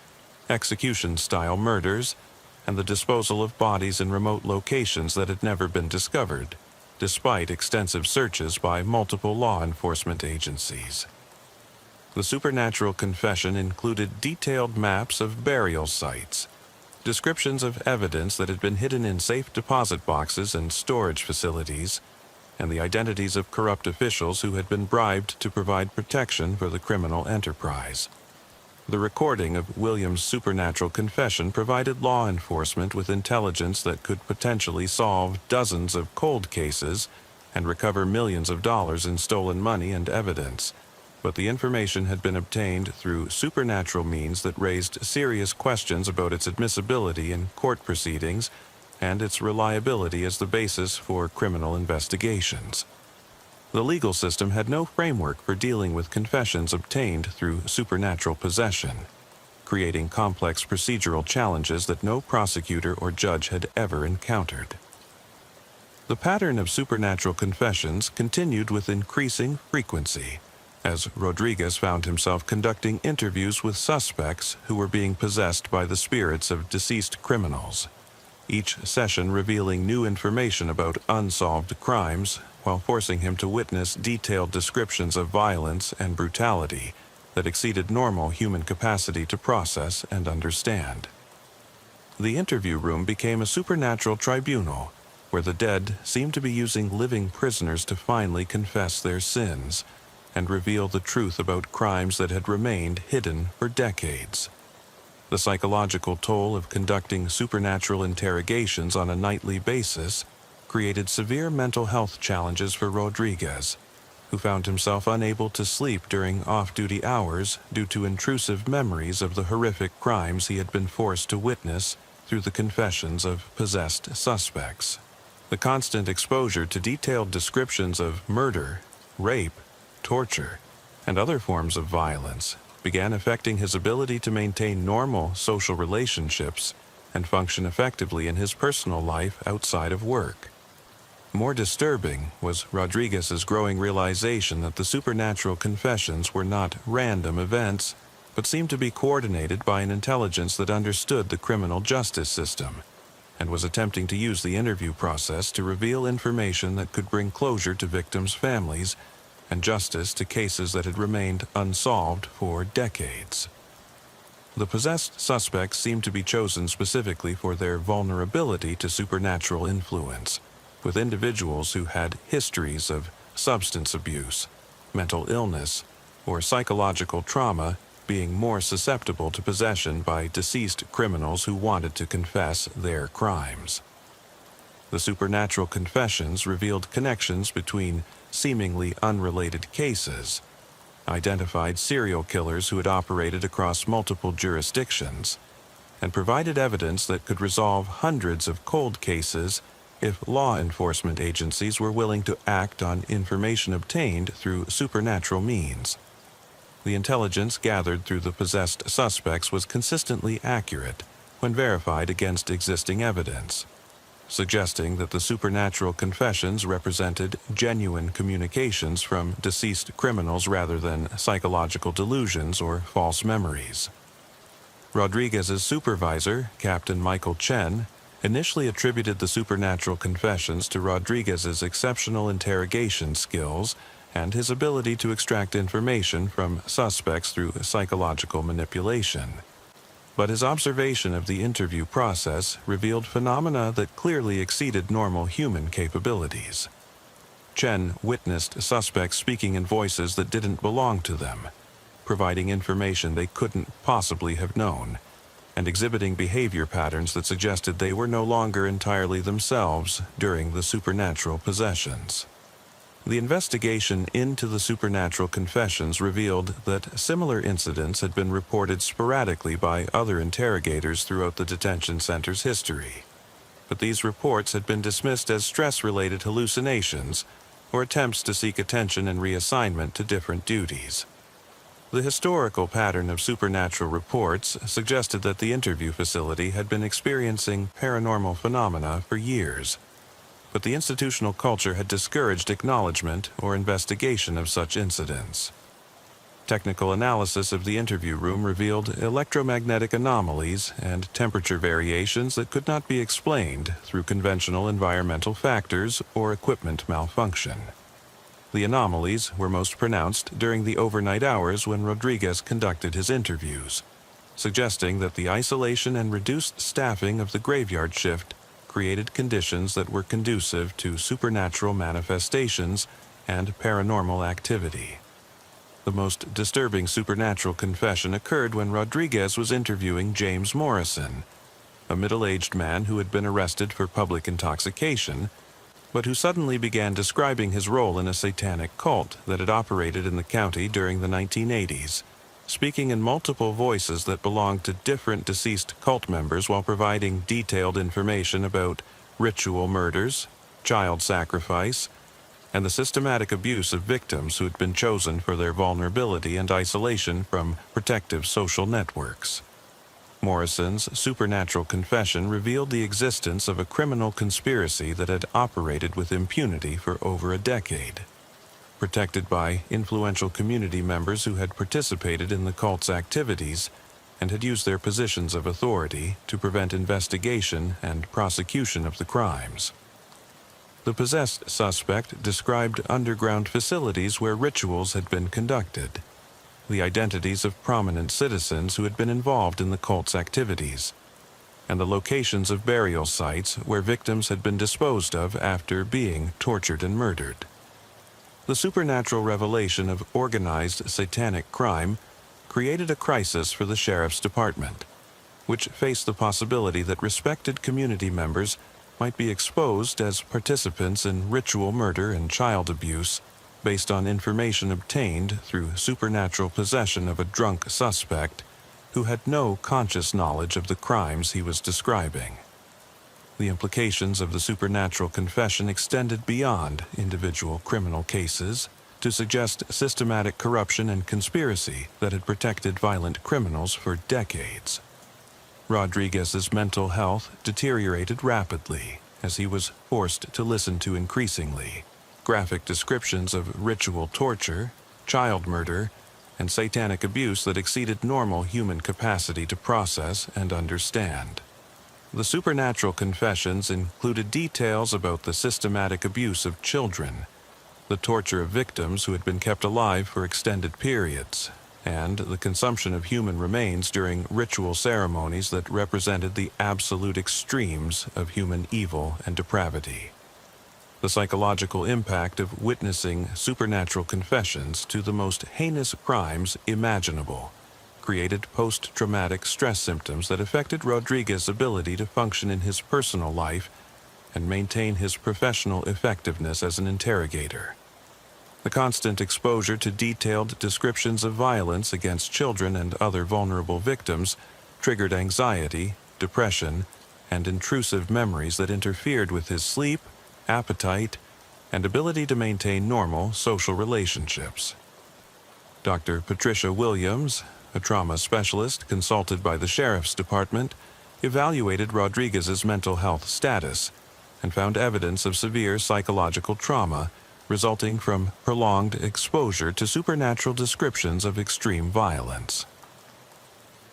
execution-style murders, and the disposal of bodies in remote locations that had never been discovered, despite extensive searches by multiple law enforcement agencies. The supernatural confession included detailed maps of burial sites, descriptions of evidence that had been hidden in safe deposit boxes and storage facilities, and the identities of corrupt officials who had been bribed to provide protection for the criminal enterprise. The recording of Williams' supernatural confession provided law enforcement with intelligence that could potentially solve dozens of cold cases and recover millions of dollars in stolen money and evidence, but the information had been obtained through supernatural means that raised serious questions about its admissibility in court proceedings and its reliability as the basis for criminal investigations. The legal system had no framework for dealing with confessions obtained through supernatural possession, creating complex procedural challenges that no prosecutor or judge had ever encountered. The pattern of supernatural confessions continued with increasing frequency, as Rodriguez found himself conducting interviews with suspects who were being possessed by the spirits of deceased criminals, each session revealing new information about unsolved crimes while forcing him to witness detailed descriptions of violence and brutality that exceeded normal human capacity to process and understand. The interview room became a supernatural tribunal, where the dead seemed to be using living prisoners to finally confess their sins and reveal the truth about crimes that had remained hidden for decades. The psychological toll of conducting supernatural interrogations on a nightly basis created severe mental health challenges for Rodriguez, who found himself unable to sleep during off-duty hours due to intrusive memories of the horrific crimes he had been forced to witness through the confessions of possessed suspects. The constant exposure to detailed descriptions of murder, rape, torture, and other forms of violence began affecting his ability to maintain normal social relationships and function effectively in his personal life outside of work. More disturbing was Rodriguez's growing realization that the supernatural confessions were not random events, but seemed to be coordinated by an intelligence that understood the criminal justice system, and was attempting to use the interview process to reveal information that could bring closure to victims' families and justice to cases that had remained unsolved for decades. The possessed suspects seemed to be chosen specifically for their vulnerability to supernatural influence, with individuals who had histories of substance abuse, mental illness, or psychological trauma being more susceptible to possession by deceased criminals who wanted to confess their crimes. The supernatural confessions revealed connections between seemingly unrelated cases, identified serial killers who had operated across multiple jurisdictions, and provided evidence that could resolve hundreds of cold cases if law enforcement agencies were willing to act on information obtained through supernatural means. The intelligence gathered through the possessed suspects was consistently accurate when verified against existing evidence, suggesting that the supernatural confessions represented genuine communications from deceased criminals rather than psychological delusions or false memories. Rodriguez's supervisor, Captain Michael Chen, initially attributed the supernatural confessions to Rodriguez's exceptional interrogation skills and his ability to extract information from suspects through psychological manipulation. But his observation of the interview process revealed phenomena that clearly exceeded normal human capabilities. Chen witnessed suspects speaking in voices that didn't belong to them, providing information they couldn't possibly have known, and exhibiting behavior patterns that suggested they were no longer entirely themselves during the supernatural possessions. The investigation into the supernatural confessions revealed that similar incidents had been reported sporadically by other interrogators throughout the detention center's history. But these reports had been dismissed as stress-related hallucinations or attempts to seek attention and reassignment to different duties. The historical pattern of supernatural reports suggested that the interview facility had been experiencing paranormal phenomena for years, but the institutional culture had discouraged acknowledgement or investigation of such incidents. Technical analysis of the interview room revealed electromagnetic anomalies and temperature variations that could not be explained through conventional environmental factors or equipment malfunction. The anomalies were most pronounced during the overnight hours when Rodriguez conducted his interviews, suggesting that the isolation and reduced staffing of the graveyard shift created conditions that were conducive to supernatural manifestations and paranormal activity. The most disturbing supernatural confession occurred when Rodriguez was interviewing James Morrison, a middle-aged man who had been arrested for public intoxication, but who suddenly began describing his role in a satanic cult that had operated in the county during the 1980s, speaking in multiple voices that belonged to different deceased cult members while providing detailed information about ritual murders, child sacrifice, and the systematic abuse of victims who had been chosen for their vulnerability and isolation from protective social networks. Morrison's supernatural confession revealed the existence of a criminal conspiracy that had operated with impunity for over a decade, protected by influential community members who had participated in the cult's activities and had used their positions of authority to prevent investigation and prosecution of the crimes. The possessed suspect described underground facilities where rituals had been conducted, the identities of prominent citizens who had been involved in the cult's activities, and the locations of burial sites where victims had been disposed of after being tortured and murdered. The supernatural revelation of organized satanic crime created a crisis for the sheriff's department, which faced the possibility that respected community members might be exposed as participants in ritual murder and child abuse based on information obtained through supernatural possession of a drunk suspect who had no conscious knowledge of the crimes he was describing. The implications of the supernatural confession extended beyond individual criminal cases to suggest systematic corruption and conspiracy that had protected violent criminals for decades. Rodriguez's mental health deteriorated rapidly as he was forced to listen to increasingly graphic descriptions of ritual torture, child murder, and satanic abuse that exceeded normal human capacity to process and understand. The supernatural confessions included details about the systematic abuse of children, the torture of victims who had been kept alive for extended periods, and the consumption of human remains during ritual ceremonies that represented the absolute extremes of human evil and depravity. The psychological impact of witnessing supernatural confessions to the most heinous crimes imaginable created post-traumatic stress symptoms that affected Rodriguez's ability to function in his personal life and maintain his professional effectiveness as an interrogator. The constant exposure to detailed descriptions of violence against children and other vulnerable victims triggered anxiety, depression, and intrusive memories that interfered with his sleep, appetite, and ability to maintain normal social relationships. Dr. Patricia Williams, a trauma specialist consulted by the Sheriff's Department, evaluated Rodriguez's mental health status and found evidence of severe psychological trauma resulting from prolonged exposure to supernatural descriptions of extreme violence.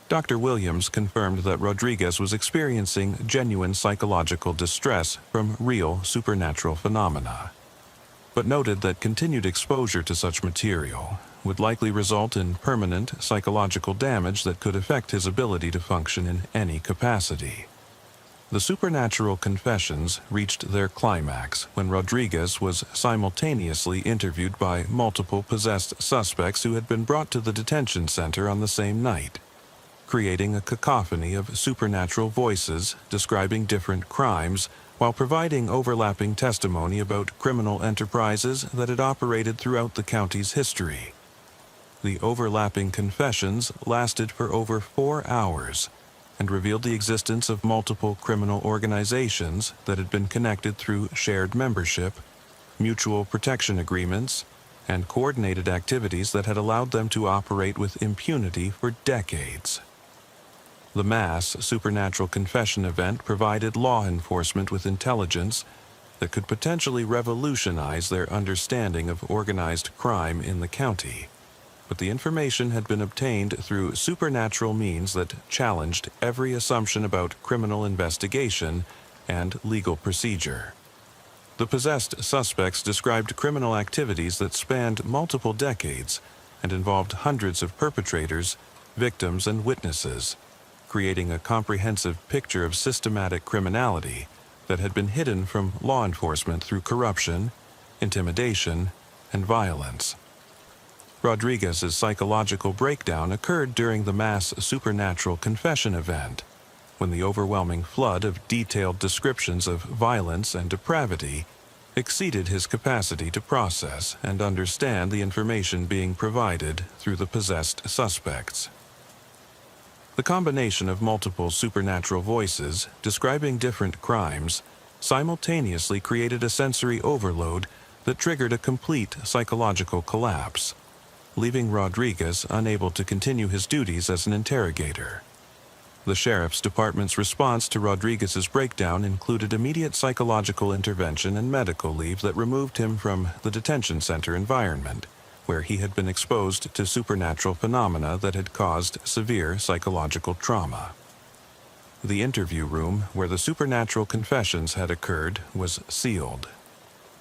Dr. Williams confirmed that Rodriguez was experiencing genuine psychological distress from real supernatural phenomena, but noted that continued exposure to such material would likely result in permanent psychological damage that could affect his ability to function in any capacity. The supernatural confessions reached their climax when Rodriguez was simultaneously interviewed by multiple possessed suspects who had been brought to the detention center on the same night, creating a cacophony of supernatural voices describing different crimes while providing overlapping testimony about criminal enterprises that had operated throughout the county's history. The overlapping confessions lasted for over 4 hours and revealed the existence of multiple criminal organizations that had been connected through shared membership, mutual protection agreements, and coordinated activities that had allowed them to operate with impunity for decades. The mass supernatural confession event provided law enforcement with intelligence that could potentially revolutionize their understanding of organized crime in the county. But the information had been obtained through supernatural means that challenged every assumption about criminal investigation and legal procedure. The possessed suspects described criminal activities that spanned multiple decades and involved hundreds of perpetrators, victims, and witnesses, creating a comprehensive picture of systematic criminality that had been hidden from law enforcement through corruption, intimidation, and violence. Rodriguez's psychological breakdown occurred during the mass supernatural confession event, when the overwhelming flood of detailed descriptions of violence and depravity exceeded his capacity to process and understand the information being provided through the possessed suspects. The combination of multiple supernatural voices describing different crimes simultaneously created a sensory overload that triggered a complete psychological collapse, leaving Rodriguez unable to continue his duties as an interrogator. The Sheriff's Department's response to Rodriguez's breakdown included immediate psychological intervention and medical leave that removed him from the detention center environment, where he had been exposed to supernatural phenomena that had caused severe psychological trauma. The interview room where the supernatural confessions had occurred was sealed,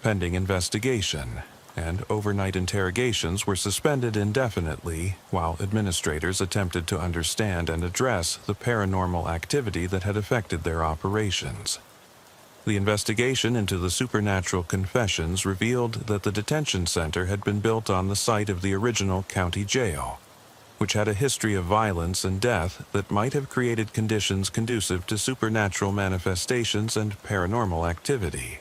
pending investigation, and overnight interrogations were suspended indefinitely while administrators attempted to understand and address the paranormal activity that had affected their operations. The investigation into the supernatural confessions revealed that the detention center had been built on the site of the original county jail, which had a history of violence and death that might have created conditions conducive to supernatural manifestations and paranormal activity.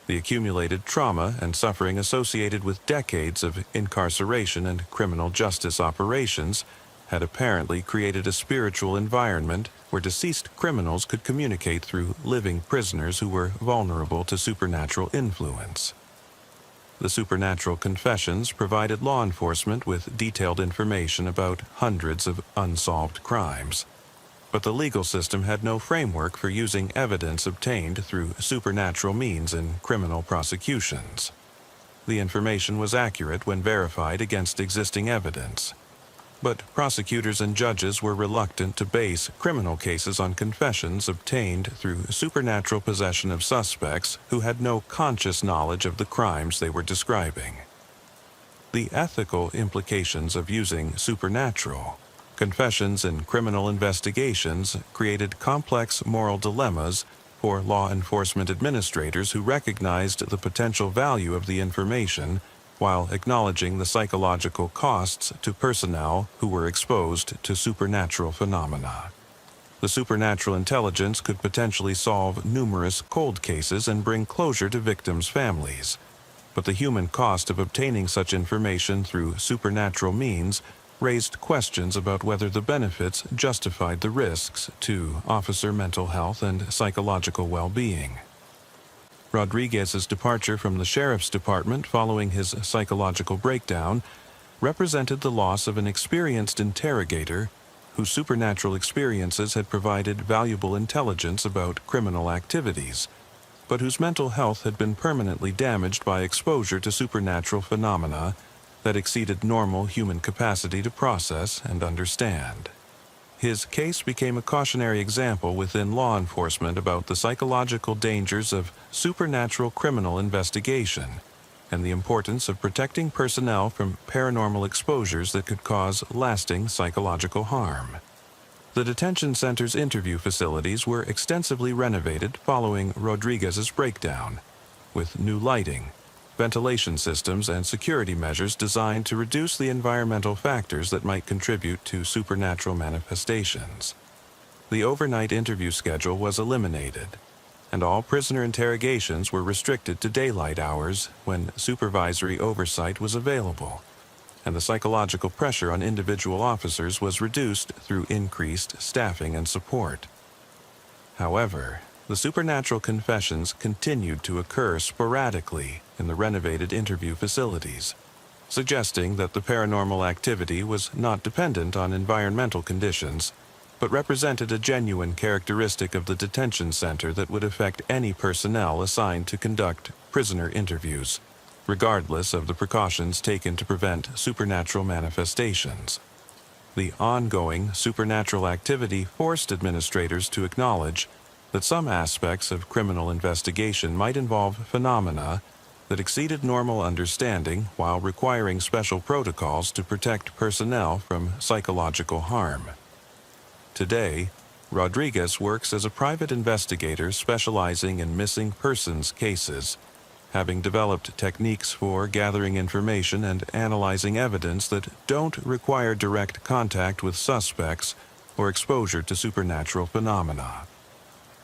The accumulated trauma and suffering associated with decades of incarceration and criminal justice operations had apparently created a spiritual environment where deceased criminals could communicate through living prisoners who were vulnerable to supernatural influence. The supernatural confessions provided law enforcement with detailed information about hundreds of unsolved crimes, but the legal system had no framework for using evidence obtained through supernatural means in criminal prosecutions. The information was accurate when verified against existing evidence, but prosecutors and judges were reluctant to base criminal cases on confessions obtained through supernatural possession of suspects who had no conscious knowledge of the crimes they were describing. The ethical implications of using supernatural confessions in criminal investigations created complex moral dilemmas for law enforcement administrators who recognized the potential value of the information while acknowledging the psychological costs to personnel who were exposed to supernatural phenomena. The supernatural intelligence could potentially solve numerous cold cases and bring closure to victims' families, but the human cost of obtaining such information through supernatural means raised questions about whether the benefits justified the risks to officer mental health and psychological well-being. Rodriguez's departure from the sheriff's department following his psychological breakdown represented the loss of an experienced interrogator whose supernatural experiences had provided valuable intelligence about criminal activities, but whose mental health had been permanently damaged by exposure to supernatural phenomena that exceeded normal human capacity to process and understand. His case became a cautionary example within law enforcement about the psychological dangers of supernatural criminal investigation and the importance of protecting personnel from paranormal exposures that could cause lasting psychological harm. The detention center's interview facilities were extensively renovated following Rodriguez's breakdown, with new lighting, ventilation systems, and security measures designed to reduce the environmental factors that might contribute to supernatural manifestations. The overnight interview schedule was eliminated, and all prisoner interrogations were restricted to daylight hours when supervisory oversight was available, and the psychological pressure on individual officers was reduced through increased staffing and support. However, the supernatural confessions continued to occur sporadically in the renovated interview facilities, suggesting that the paranormal activity was not dependent on environmental conditions, but represented a genuine characteristic of the detention center that would affect any personnel assigned to conduct prisoner interviews, regardless of the precautions taken to prevent supernatural manifestations. The ongoing supernatural activity forced administrators to acknowledge that some aspects of criminal investigation might involve phenomena that exceeded normal understanding while requiring special protocols to protect personnel from psychological harm. Today, Rodriguez works as a private investigator specializing in missing persons cases, having developed techniques for gathering information and analyzing evidence that don't require direct contact with suspects or exposure to supernatural phenomena.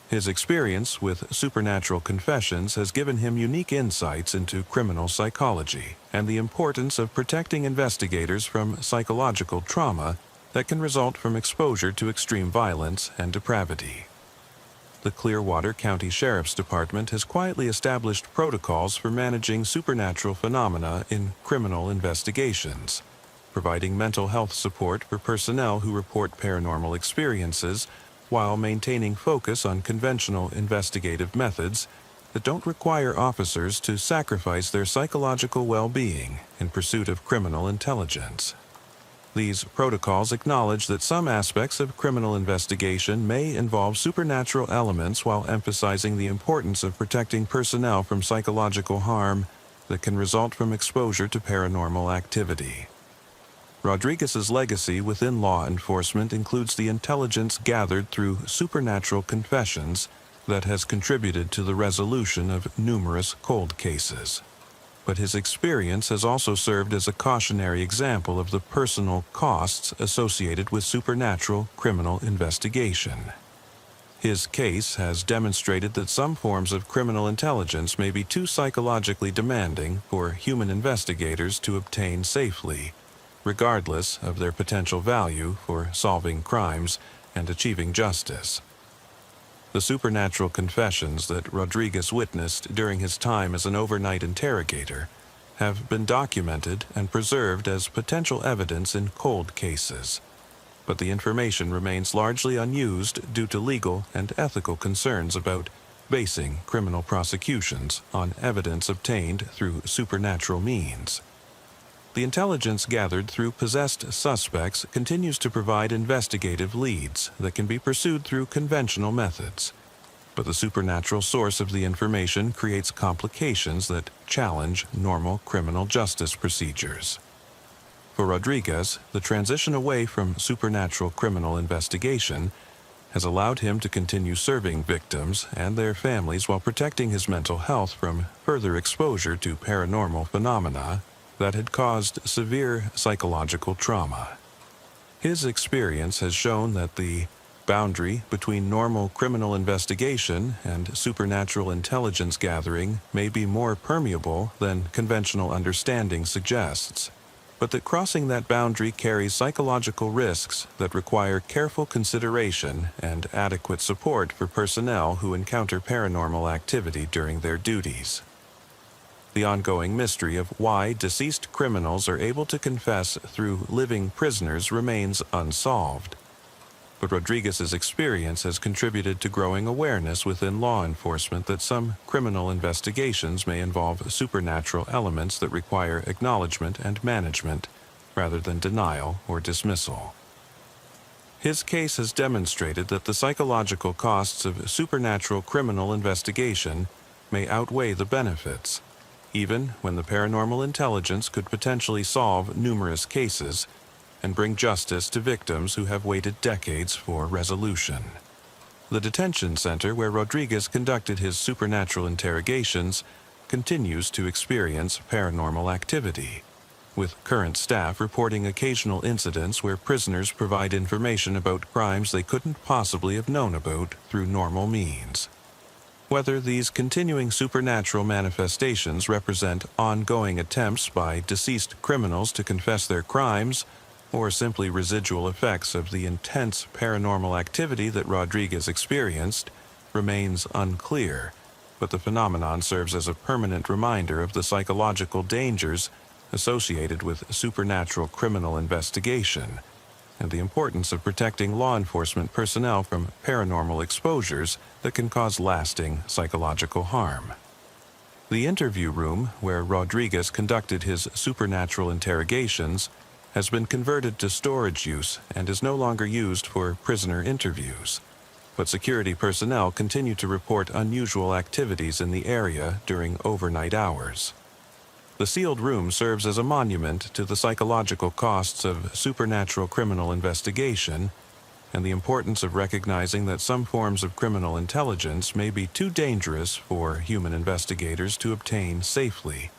His experience with supernatural confessions has given him unique insights into criminal psychology and the importance of protecting investigators from psychological trauma that can result from exposure to extreme violence and depravity. The Clearwater County Sheriff's Department has quietly established protocols for managing supernatural phenomena in criminal investigations, providing mental health support for personnel who report paranormal experiences while maintaining focus on conventional investigative methods that don't require officers to sacrifice their psychological well-being in pursuit of criminal intelligence. These protocols acknowledge that some aspects of criminal investigation may involve supernatural elements while emphasizing the importance of protecting personnel from psychological harm that can result from exposure to paranormal activity. Rodriguez's legacy within law enforcement includes the intelligence gathered through supernatural confessions that has contributed to the resolution of numerous cold cases. But his experience has also served as a cautionary example of the personal costs associated with supernatural criminal investigation. His case has demonstrated that some forms of criminal intelligence may be too psychologically demanding for human investigators to obtain safely, regardless of their potential value for solving crimes and achieving justice. The supernatural confessions that Rodriguez witnessed during his time as an overnight interrogator have been documented and preserved as potential evidence in cold cases, but the information remains largely unused due to legal and ethical concerns about basing criminal prosecutions on evidence obtained through supernatural means. The intelligence gathered through possessed suspects continues to provide investigative leads that can be pursued through conventional methods, but the supernatural source of the information creates complications that challenge normal criminal justice procedures. For Rodriguez, the transition away from supernatural criminal investigation has allowed him to continue serving victims and their families while protecting his mental health from further exposure to paranormal phenomena that had caused severe psychological trauma. His experience has shown that the boundary between normal criminal investigation and supernatural intelligence gathering may be more permeable than conventional understanding suggests, but that crossing that boundary carries psychological risks that require careful consideration and adequate support for personnel who encounter paranormal activity during their duties. The ongoing mystery of why deceased criminals are able to confess through living prisoners remains unsolved, but Rodriguez's experience has contributed to growing awareness within law enforcement that some criminal investigations may involve supernatural elements that require acknowledgement and management rather than denial or dismissal. His case has demonstrated that the psychological costs of supernatural criminal investigation may outweigh the benefits, even when the paranormal intelligence could potentially solve numerous cases and bring justice to victims who have waited decades for resolution. The detention center where Rodriguez conducted his supernatural interrogations continues to experience paranormal activity, with current staff reporting occasional incidents where prisoners provide information about crimes they couldn't possibly have known about through normal means. Whether these continuing supernatural manifestations represent ongoing attempts by deceased criminals to confess their crimes, or simply residual effects of the intense paranormal activity that Rodriguez experienced, remains unclear, but the phenomenon serves as a permanent reminder of the psychological dangers associated with supernatural criminal investigation, and the importance of protecting law enforcement personnel from paranormal exposures that can cause lasting psychological harm. The interview room where Rodriguez conducted his supernatural interrogations has been converted to storage use and is no longer used for prisoner interviews, but security personnel continue to report unusual activities in the area during overnight hours. The sealed room serves as a monument to the psychological costs of supernatural criminal investigation and the importance of recognizing that some forms of criminal intelligence may be too dangerous for human investigators to obtain safely,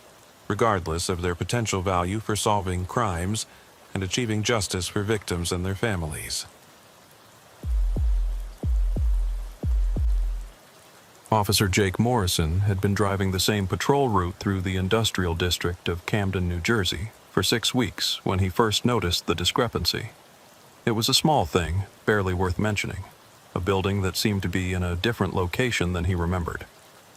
regardless of their potential value for solving crimes and achieving justice for victims and their families. Officer Jake Morrison had been driving the same patrol route through the industrial district of Camden, New Jersey, for 6 weeks when he first noticed the discrepancy. It was a small thing, barely worth mentioning, a building that seemed to be in a different location than he remembered.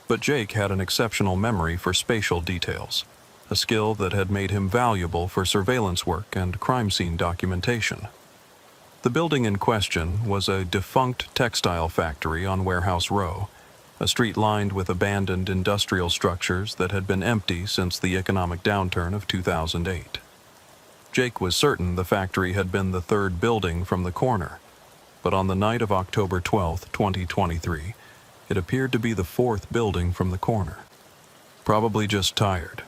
But Jake had an exceptional memory for spatial details, a skill that had made him valuable for surveillance work and crime scene documentation. The building in question was a defunct textile factory on Warehouse Row, a street lined with abandoned industrial structures that had been empty since the economic downturn of 2008. Jake was certain the factory had been the third building from the corner, but on the night of October 12, 2023, it appeared to be the fourth building from the corner. Probably just tired,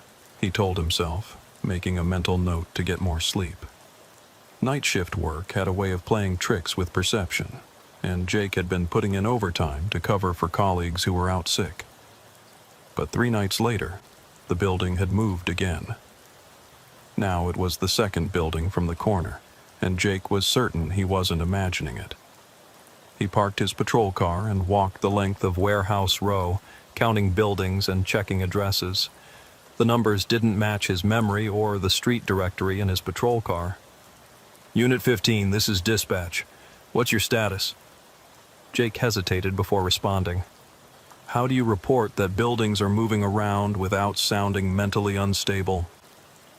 he told himself, making a mental note to get more sleep. Night shift work had a way of playing tricks with perception, and Jake had been putting in overtime to cover for colleagues who were out sick. But 3 nights later, the building had moved again. Now it was the second building from the corner, and Jake was certain he wasn't imagining it. He parked his patrol car and walked the length of Warehouse Row, counting buildings and checking addresses. The numbers didn't match his memory or the street directory in his patrol car. "Unit 15, this is dispatch. What's your status?" Jake hesitated before responding. How do you report that buildings are moving around without sounding mentally unstable?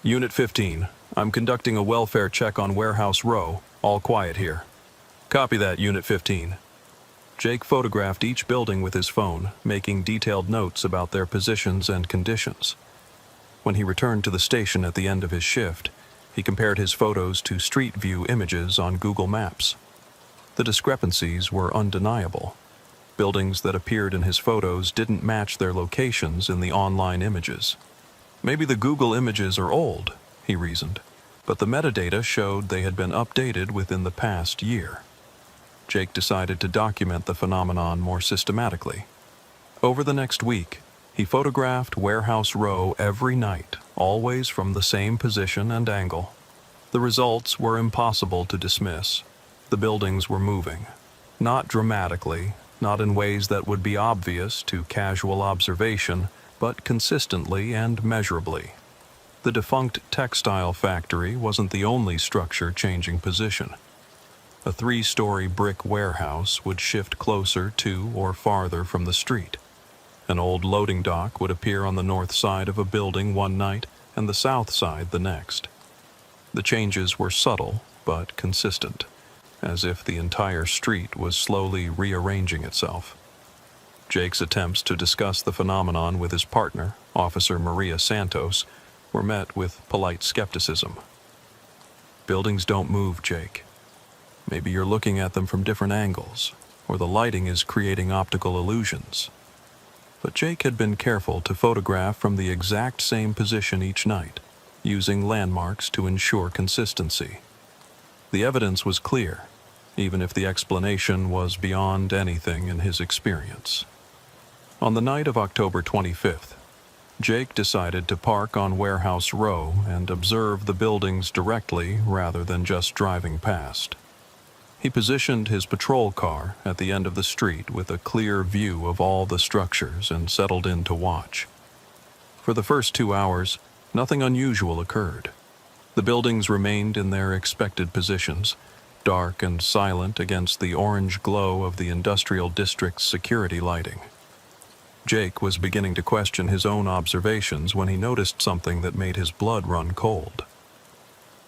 "Unit 15, I'm conducting a welfare check on Warehouse Row. All quiet here." "Copy that, Unit 15. Jake photographed each building with his phone, making detailed notes about their positions and conditions. When he returned to the station at the end of his shift, he compared his photos to Street View images on Google Maps. The discrepancies were undeniable. Buildings that appeared in his photos didn't match their locations in the online images. Maybe the Google images are old, he reasoned, but the metadata showed they had been updated within the past year. Jake decided to document the phenomenon more systematically. Over the next week, he photographed Warehouse Row every night, always from the same position and angle. The results were impossible to dismiss. The buildings were moving. Not dramatically, not in ways that would be obvious to casual observation, but consistently and measurably. The defunct textile factory wasn't the only structure changing position. A 3-story brick warehouse would shift closer to or farther from the street. An old loading dock would appear on the north side of a building one night and the south side the next. The changes were subtle but consistent, as if the entire street was slowly rearranging itself. Jake's attempts to discuss the phenomenon with his partner, Officer Maria Santos, were met with polite skepticism. "Buildings don't move, Jake. Maybe you're looking at them from different angles, or the lighting is creating optical illusions." But Jake had been careful to photograph from the exact same position each night, using landmarks to ensure consistency. The evidence was clear, even if the explanation was beyond anything in his experience. On the night of October 25th, Jake decided to park on Warehouse Row and observe the buildings directly rather than just driving past. He positioned his patrol car at the end of the street with a clear view of all the structures and settled in to watch. For the first 2 hours, nothing unusual occurred. The buildings remained in their expected positions, dark and silent against the orange glow of the industrial district's security lighting. Jake was beginning to question his own observations when he noticed something that made his blood run cold.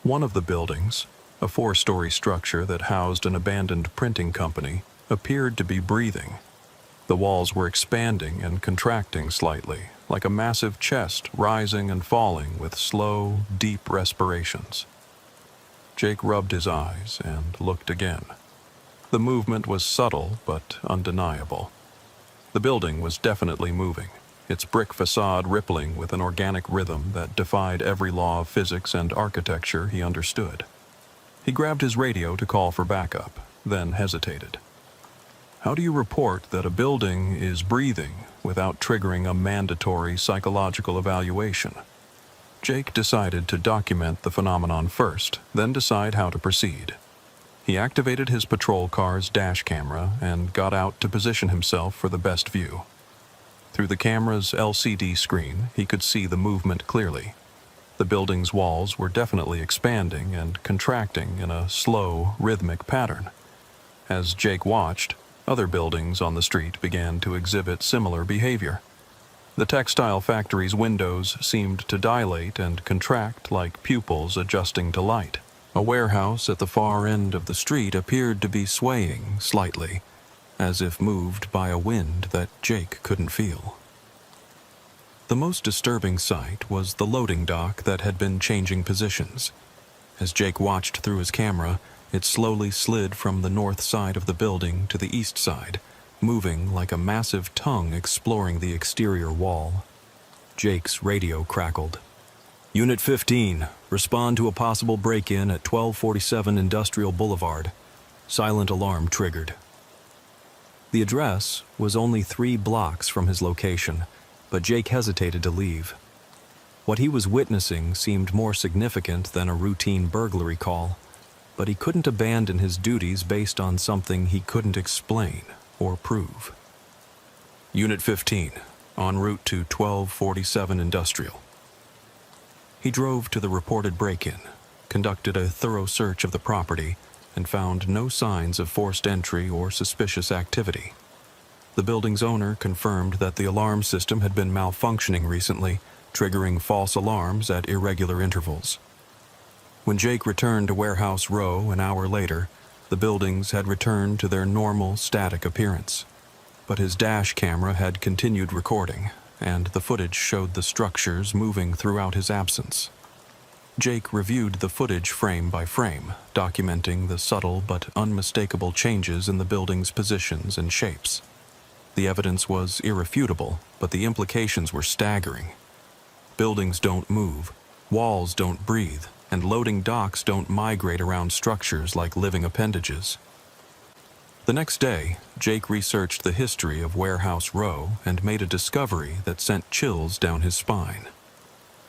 One of the buildings, a 4-story structure that housed an abandoned printing company, appeared to be breathing. The walls were expanding and contracting slightly, like a massive chest rising and falling with slow, deep respirations. Jake rubbed his eyes and looked again. The movement was subtle but undeniable. The building was definitely moving, its brick facade rippling with an organic rhythm that defied every law of physics and architecture he understood. He grabbed his radio to call for backup, then hesitated. How do you report that a building is breathing without triggering a mandatory psychological evaluation? Jake decided to document the phenomenon first, then decide how to proceed. He activated his patrol car's dash camera and got out to position himself for the best view. Through the camera's LCD screen, he could see the movement clearly. The building's walls were definitely expanding and contracting in a slow, rhythmic pattern. As Jake watched, other buildings on the street began to exhibit similar behavior. The textile factory's windows seemed to dilate and contract like pupils adjusting to light. A warehouse at the far end of the street appeared to be swaying slightly, as if moved by a wind that Jake couldn't feel. The most disturbing sight was the loading dock that had been changing positions. As Jake watched through his camera, it slowly slid from the north side of the building to the east side, moving like a massive tongue exploring the exterior wall. Jake's radio crackled. Unit 15, respond to a possible break-in at 1247 Industrial Boulevard. Silent alarm triggered. The address was only 3 blocks from his location, but Jake hesitated to leave. What he was witnessing seemed more significant than a routine burglary call, but he couldn't abandon his duties based on something he couldn't explain or prove. Unit 15, en route to 1247 Industrial. He drove to the reported break-in, conducted a thorough search of the property, and found no signs of forced entry or suspicious activity. The building's owner confirmed that the alarm system had been malfunctioning recently, triggering false alarms at irregular intervals. When Jake returned to Warehouse Row an hour later, the buildings had returned to their normal static appearance. But his dash camera had continued recording, and the footage showed the structures moving throughout his absence. Jake reviewed the footage frame by frame, documenting the subtle but unmistakable changes in the building's positions and shapes. The evidence was irrefutable, but the implications were staggering. Buildings don't move, walls don't breathe, and loading docks don't migrate around structures like living appendages. The next day, Jake researched the history of Warehouse Row and made a discovery that sent chills down his spine.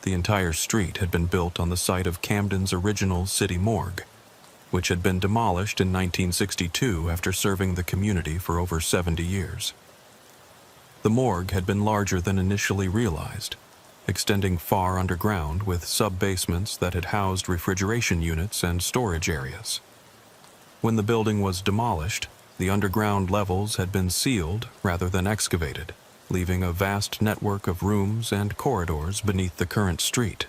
The entire street had been built on the site of Camden's original city morgue, which had been demolished in 1962 after serving the community for over 70 years. The morgue had been larger than initially realized, extending far underground with sub-basements that had housed refrigeration units and storage areas. When the building was demolished, the underground levels had been sealed rather than excavated, leaving a vast network of rooms and corridors beneath the current street.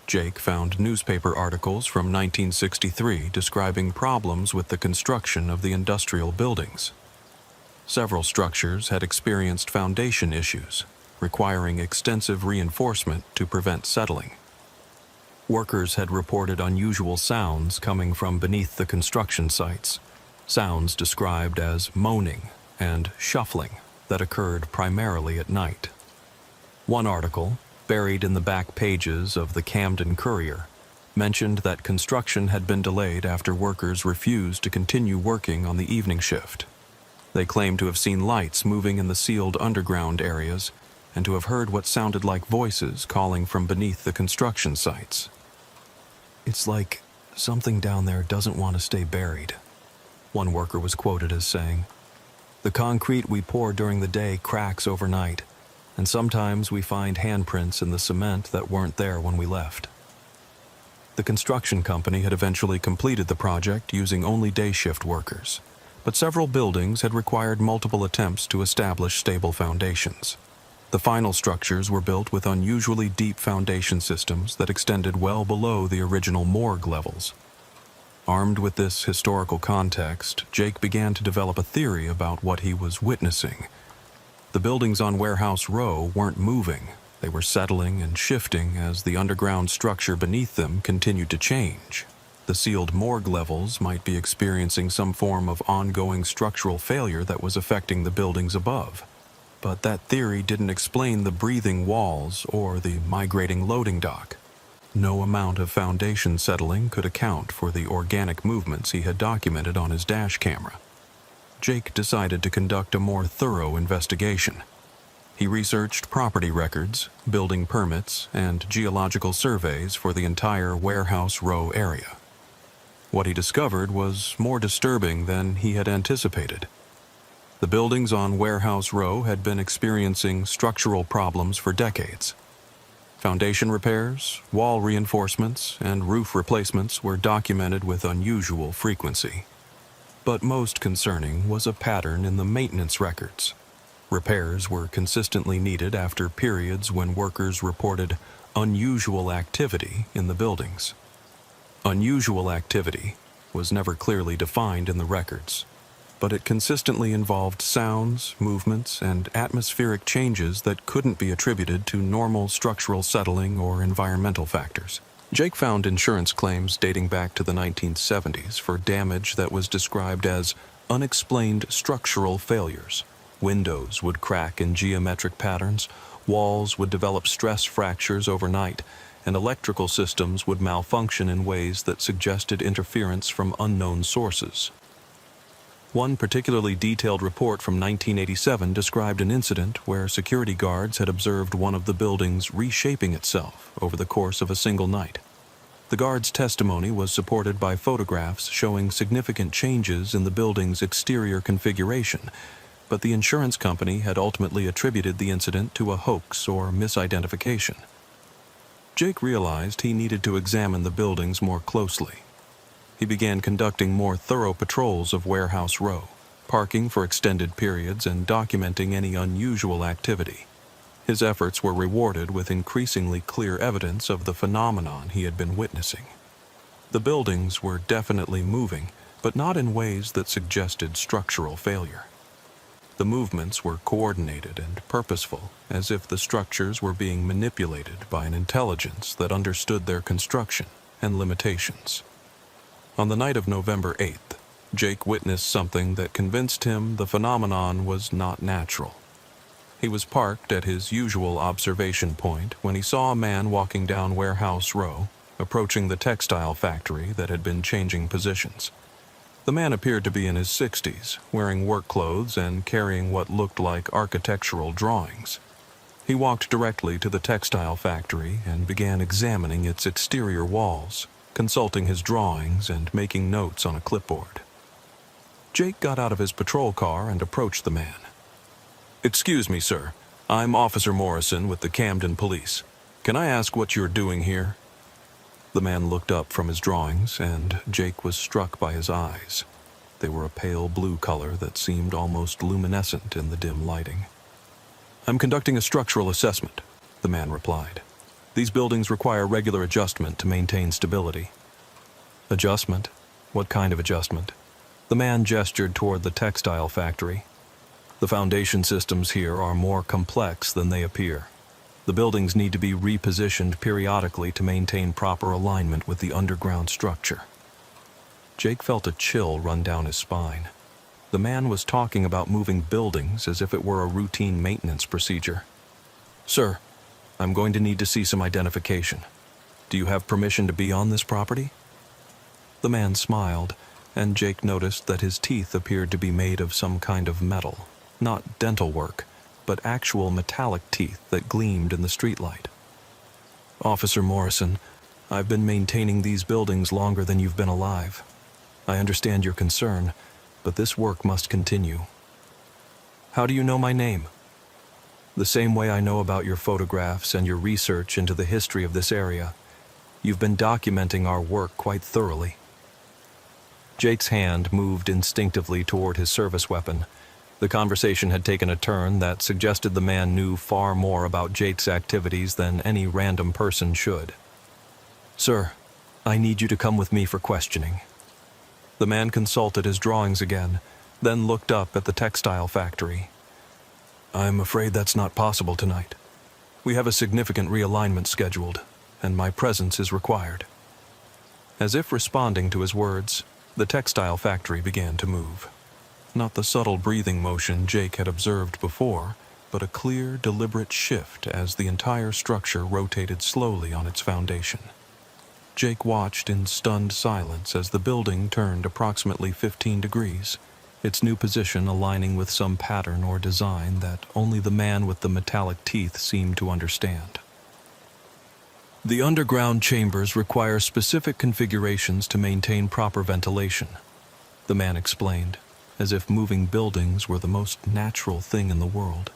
Jake found newspaper articles from 1963 describing problems with the construction of the industrial buildings. Several structures had experienced foundation issues, requiring extensive reinforcement to prevent settling. Workers had reported unusual sounds coming from beneath the construction sites, sounds described as moaning and shuffling that occurred primarily at night. One article, buried in the back pages of the Camden Courier, mentioned that construction had been delayed after workers refused to continue working on the evening shift. They claimed to have seen lights moving in the sealed underground areas and to have heard what sounded like voices calling from beneath the construction sites. "It's like something down there doesn't want to stay buried," one worker was quoted as saying. "The concrete we pour during the day cracks overnight, and sometimes we find handprints in the cement that weren't there when we left." The construction company had eventually completed the project using only day shift workers, but several buildings had required multiple attempts to establish stable foundations. The final structures were built with unusually deep foundation systems that extended well below the original morgue levels. Armed with this historical context, Jake began to develop a theory about what he was witnessing. The buildings on Warehouse Row weren't moving. They were settling and shifting as the underground structure beneath them continued to change. The sealed morgue levels might be experiencing some form of ongoing structural failure that was affecting the buildings above. But that theory didn't explain the breathing walls or the migrating loading dock. No amount of foundation settling could account for the organic movements he had documented on his dash camera. Jake decided to conduct a more thorough investigation. He researched property records, building permits, and geological surveys for the entire Warehouse Row area. What he discovered was more disturbing than he had anticipated. The buildings on Warehouse Row had been experiencing structural problems for decades. Foundation repairs, wall reinforcements, and roof replacements were documented with unusual frequency. But most concerning was a pattern in the maintenance records. Repairs were consistently needed after periods when workers reported unusual activity in the buildings. Unusual activity was never clearly defined in the records, but it consistently involved sounds, movements, and atmospheric changes that couldn't be attributed to normal structural settling or environmental factors. Jake found insurance claims dating back to the 1970s for damage that was described as unexplained structural failures. Windows would crack in geometric patterns, walls would develop stress fractures overnight, and electrical systems would malfunction in ways that suggested interference from unknown sources. One particularly detailed report from 1987 described an incident where security guards had observed one of the buildings reshaping itself over the course of a single night. The guard's testimony was supported by photographs showing significant changes in the building's exterior configuration, but the insurance company had ultimately attributed the incident to a hoax or misidentification. Jake realized he needed to examine the buildings more closely. He began conducting more thorough patrols of Warehouse Row, parking for extended periods and documenting any unusual activity. His efforts were rewarded with increasingly clear evidence of the phenomenon he had been witnessing. The buildings were definitely moving, but not in ways that suggested structural failure. The movements were coordinated and purposeful, as if the structures were being manipulated by an intelligence that understood their construction and limitations. On the night of November 8th, Jake witnessed something that convinced him the phenomenon was not natural. He was parked at his usual observation point when he saw a man walking down Warehouse Row, approaching the textile factory that had been changing positions. The man appeared to be in his 60s, wearing work clothes and carrying what looked like architectural drawings. He walked directly to the textile factory and began examining its exterior walls, consulting his drawings and making notes on a clipboard. Jake got out of his patrol car and approached the man. "Excuse me, sir. I'm Officer Morrison with the Camden Police. Can I ask what you're doing here?" The man looked up from his drawings, and Jake was struck by his eyes. They were a pale blue color that seemed almost luminescent in the dim lighting. "I'm conducting a structural assessment," the man replied. "These buildings require regular adjustment to maintain stability." "Adjustment? What kind of adjustment?" The man gestured toward the textile factory. "The foundation systems here are more complex than they appear. The buildings need to be repositioned periodically to maintain proper alignment with the underground structure." Jake felt a chill run down his spine. The man was talking about moving buildings as if it were a routine maintenance procedure. "Sir, I'm going to need to see some identification. Do you have permission to be on this property?" The man smiled, and Jake noticed that his teeth appeared to be made of some kind of metal, not dental work, but actual metallic teeth that gleamed in the streetlight. "Officer Morrison, I've been maintaining these buildings longer than you've been alive. I understand your concern, but this work must continue." "How do you know my name?" "The same way I know about your photographs and your research into the history of this area. You've been documenting our work quite thoroughly." Jake's hand moved instinctively toward his service weapon. The conversation had taken a turn that suggested the man knew far more about Jake's activities than any random person should. "Sir, I need you to come with me for questioning." The man consulted his drawings again, then looked up at the textile factory. "I'm afraid that's not possible tonight. We have a significant realignment scheduled, and my presence is required." As if responding to his words, the textile factory began to move. Not the subtle breathing motion Jake had observed before, but a clear, deliberate shift as the entire structure rotated slowly on its foundation. Jake watched in stunned silence as the building turned approximately 15 degrees, its new position aligning with some pattern or design that only the man with the metallic teeth seemed to understand. "The underground chambers require specific configurations to maintain proper ventilation," the man explained, as if moving buildings were the most natural thing in the world.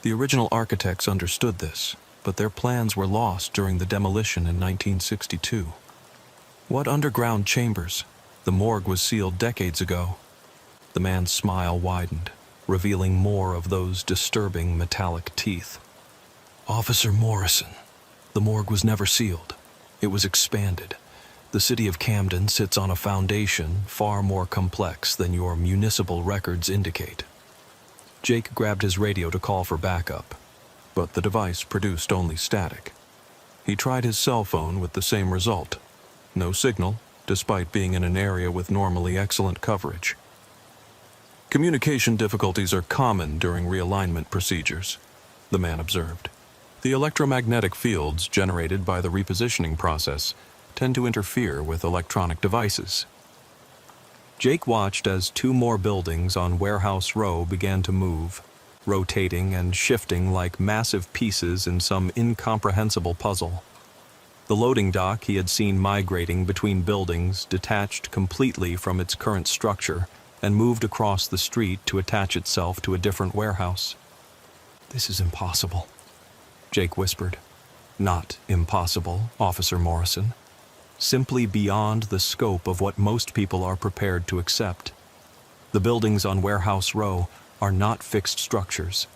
The original architects understood this, but their plans were lost during the demolition in 1962. "What underground chambers? The morgue was sealed decades ago." The man's smile widened, revealing more of those disturbing metallic teeth. "Officer Morrison, the morgue was never sealed. It was expanded. The city of Camden sits on a foundation far more complex than your municipal records indicate." Jake grabbed his radio to call for backup, but the device produced only static. He tried his cell phone with the same result. No signal, despite being in an area with normally excellent coverage. "Communication difficulties are common during realignment procedures," the man observed. The electromagnetic fields generated by the repositioning process tend to interfere with electronic devices. Jake watched as two more buildings on Warehouse Row began to move, rotating and shifting like massive pieces in some incomprehensible puzzle. The loading dock he had seen migrating between buildings detached completely from its current structure and moved across the street to attach itself to a different warehouse. "This is impossible," Jake whispered. "Not impossible, Officer Morrison. Simply beyond the scope of what most people are prepared to accept. The buildings on Warehouse Row are not fixed structures.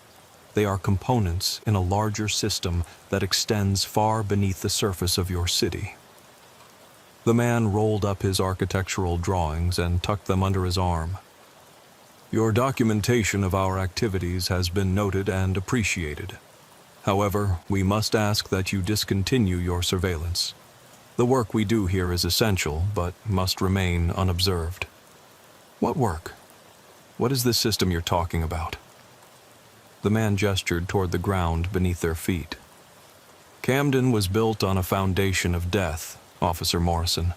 They are components in a larger system that extends far beneath the surface of your city." The man rolled up his architectural drawings and tucked them under his arm. "Your documentation of our activities has been noted and appreciated. However, we must ask that you discontinue your surveillance. The work we do here is essential, but must remain unobserved." "What work? What is this system you're talking about?" The man gestured toward the ground beneath their feet. "Camden was built on a foundation of death, Officer Morrison.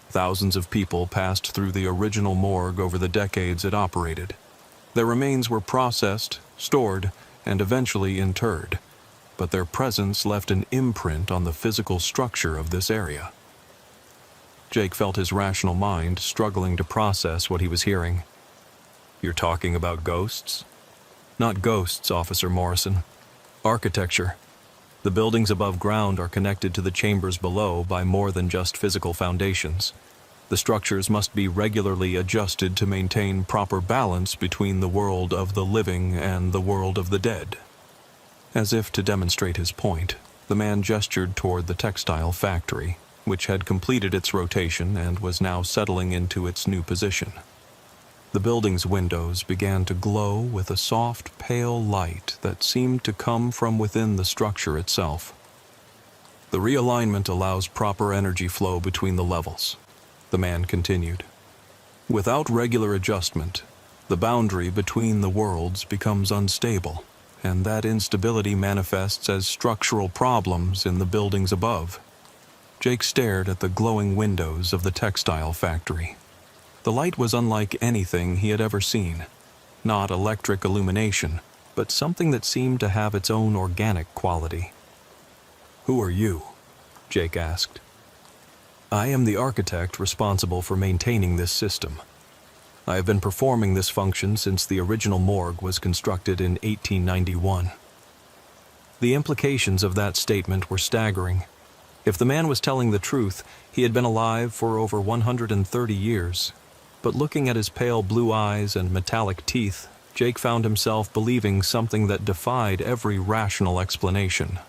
Thousands of people passed through the original morgue over the decades it operated. Their remains were processed, stored, and eventually interred, but their presence left an imprint on the physical structure of this area." Jake felt his rational mind struggling to process what he was hearing. "You're talking about ghosts?" "Not ghosts, Officer Morrison. Architecture. The buildings above ground are connected to the chambers below by more than just physical foundations. The structures must be regularly adjusted to maintain proper balance between the world of the living and the world of the dead." As if to demonstrate his point, the man gestured toward the textile factory, which had completed its rotation and was now settling into its new position. The building's windows began to glow with a soft, pale light that seemed to come from within the structure itself. "The realignment allows proper energy flow between the levels," the man continued. "Without regular adjustment, the boundary between the worlds becomes unstable, and that instability manifests as structural problems in the buildings above." Jake stared at the glowing windows of the textile factory. The light was unlike anything he had ever seen. Not electric illumination, but something that seemed to have its own organic quality. "Who are you?" Jake asked. "I am the architect responsible for maintaining this system. I have been performing this function since the original morgue was constructed in 1891. The implications of that statement were staggering. If the man was telling the truth, he had been alive for over 130 years. But looking at his pale blue eyes and metallic teeth, Jake found himself believing something that defied every rational explanation.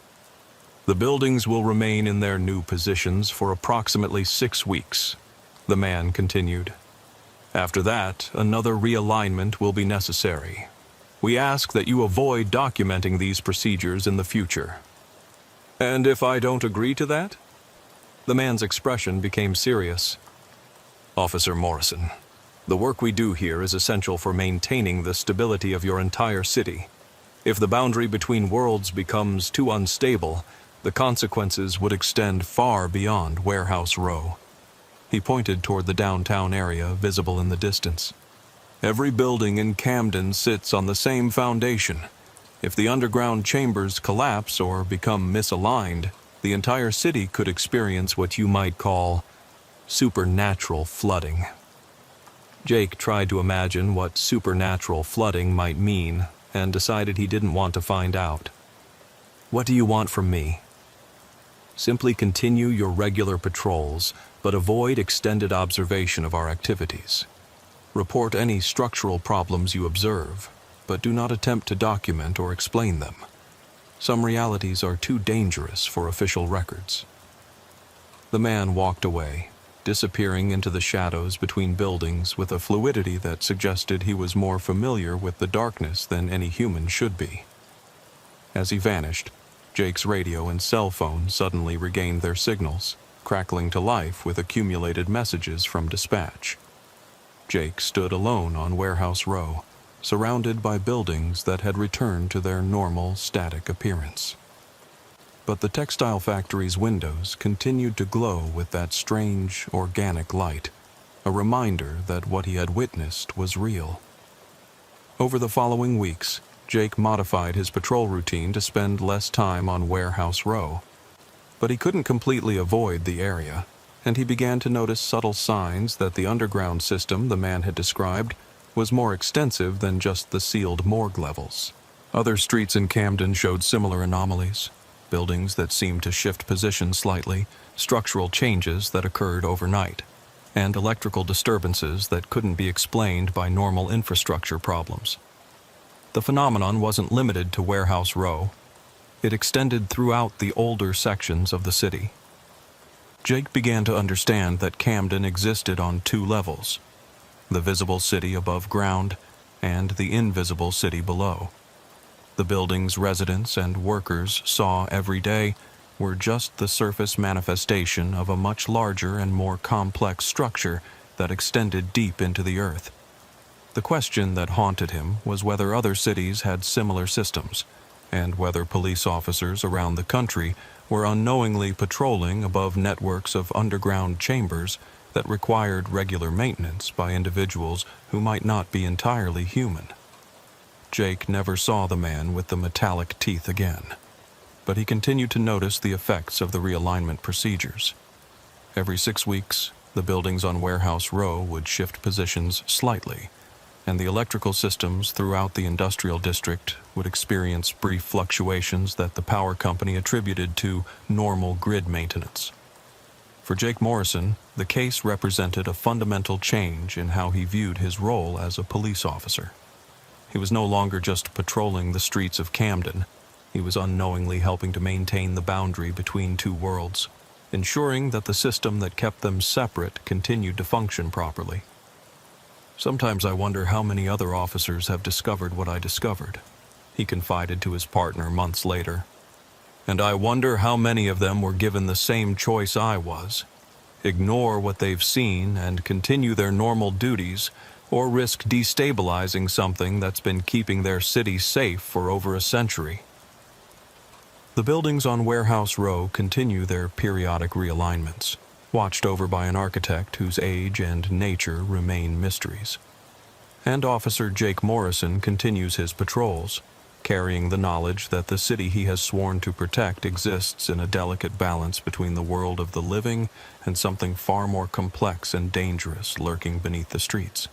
"The buildings will remain in their new positions for approximately 6 weeks," the man continued. "After that, another realignment will be necessary. We ask that you avoid documenting these procedures in the future." "And if I don't agree to that?" The man's expression became serious. "Officer Morrison, the work we do here is essential for maintaining the stability of your entire city. If the boundary between worlds becomes too unstable, the consequences would extend far beyond Warehouse Row." He pointed toward the downtown area visible in the distance. "Every building in Camden sits on the same foundation. If the underground chambers collapse or become misaligned, the entire city could experience what you might call supernatural flooding." Jake tried to imagine what supernatural flooding might mean and decided he didn't want to find out. "What do you want from me?" "Simply continue your regular patrols, but avoid extended observation of our activities. Report any structural problems you observe, but do not attempt to document or explain them. Some realities are too dangerous for official records." The man walked away, disappearing into the shadows between buildings with a fluidity that suggested he was more familiar with the darkness than any human should be. As he vanished, Jake's radio and cell phone suddenly regained their signals, crackling to life with accumulated messages from dispatch. Jake stood alone on Warehouse Row, surrounded by buildings that had returned to their normal, static appearance. but the textile factory's windows continued to glow with that strange, organic light, a reminder that what he had witnessed was real. Over the following weeks, Jake modified his patrol routine to spend less time on Warehouse Row. But he couldn't completely avoid the area, and he began to notice subtle signs that the underground system the man had described was more extensive than just the sealed morgue levels. Other streets in Camden showed similar anomalies: buildings that seemed to shift position slightly, structural changes that occurred overnight, and electrical disturbances that couldn't be explained by normal infrastructure problems. The phenomenon wasn't limited to Warehouse Row. It extended throughout the older sections of the city. Jake began to understand that Camden existed on two levels: the visible city above ground and the invisible city below. The buildings residents and workers saw every day were just the surface manifestation of a much larger and more complex structure that extended deep into the earth. The question that haunted him was whether other cities had similar systems, and whether police officers around the country were unknowingly patrolling above networks of underground chambers that required regular maintenance by individuals who might not be entirely human. Jake never saw the man with the metallic teeth again, but he continued to notice the effects of the realignment procedures. Every 6 weeks, the buildings on Warehouse Row would shift positions slightly, and the electrical systems throughout the industrial district would experience brief fluctuations that the power company attributed to normal grid maintenance. For Jake Morrison, the case represented a fundamental change in how he viewed his role as a police officer. He was no longer just patrolling the streets of Camden. He was unknowingly helping to maintain the boundary between two worlds, ensuring that the system that kept them separate continued to function properly. "Sometimes I wonder how many other officers have discovered what I discovered," he confided to his partner months later. "And I wonder how many of them were given the same choice I was: ignore what they've seen and continue their normal duties, or risk destabilizing something that's been keeping their city safe for over a century." The buildings on Warehouse Row continue their periodic realignments, watched over by an architect whose age and nature remain mysteries. And Officer Jake Morrison continues his patrols, carrying the knowledge that the city he has sworn to protect exists in a delicate balance between the world of the living and something far more complex and dangerous lurking beneath the streets.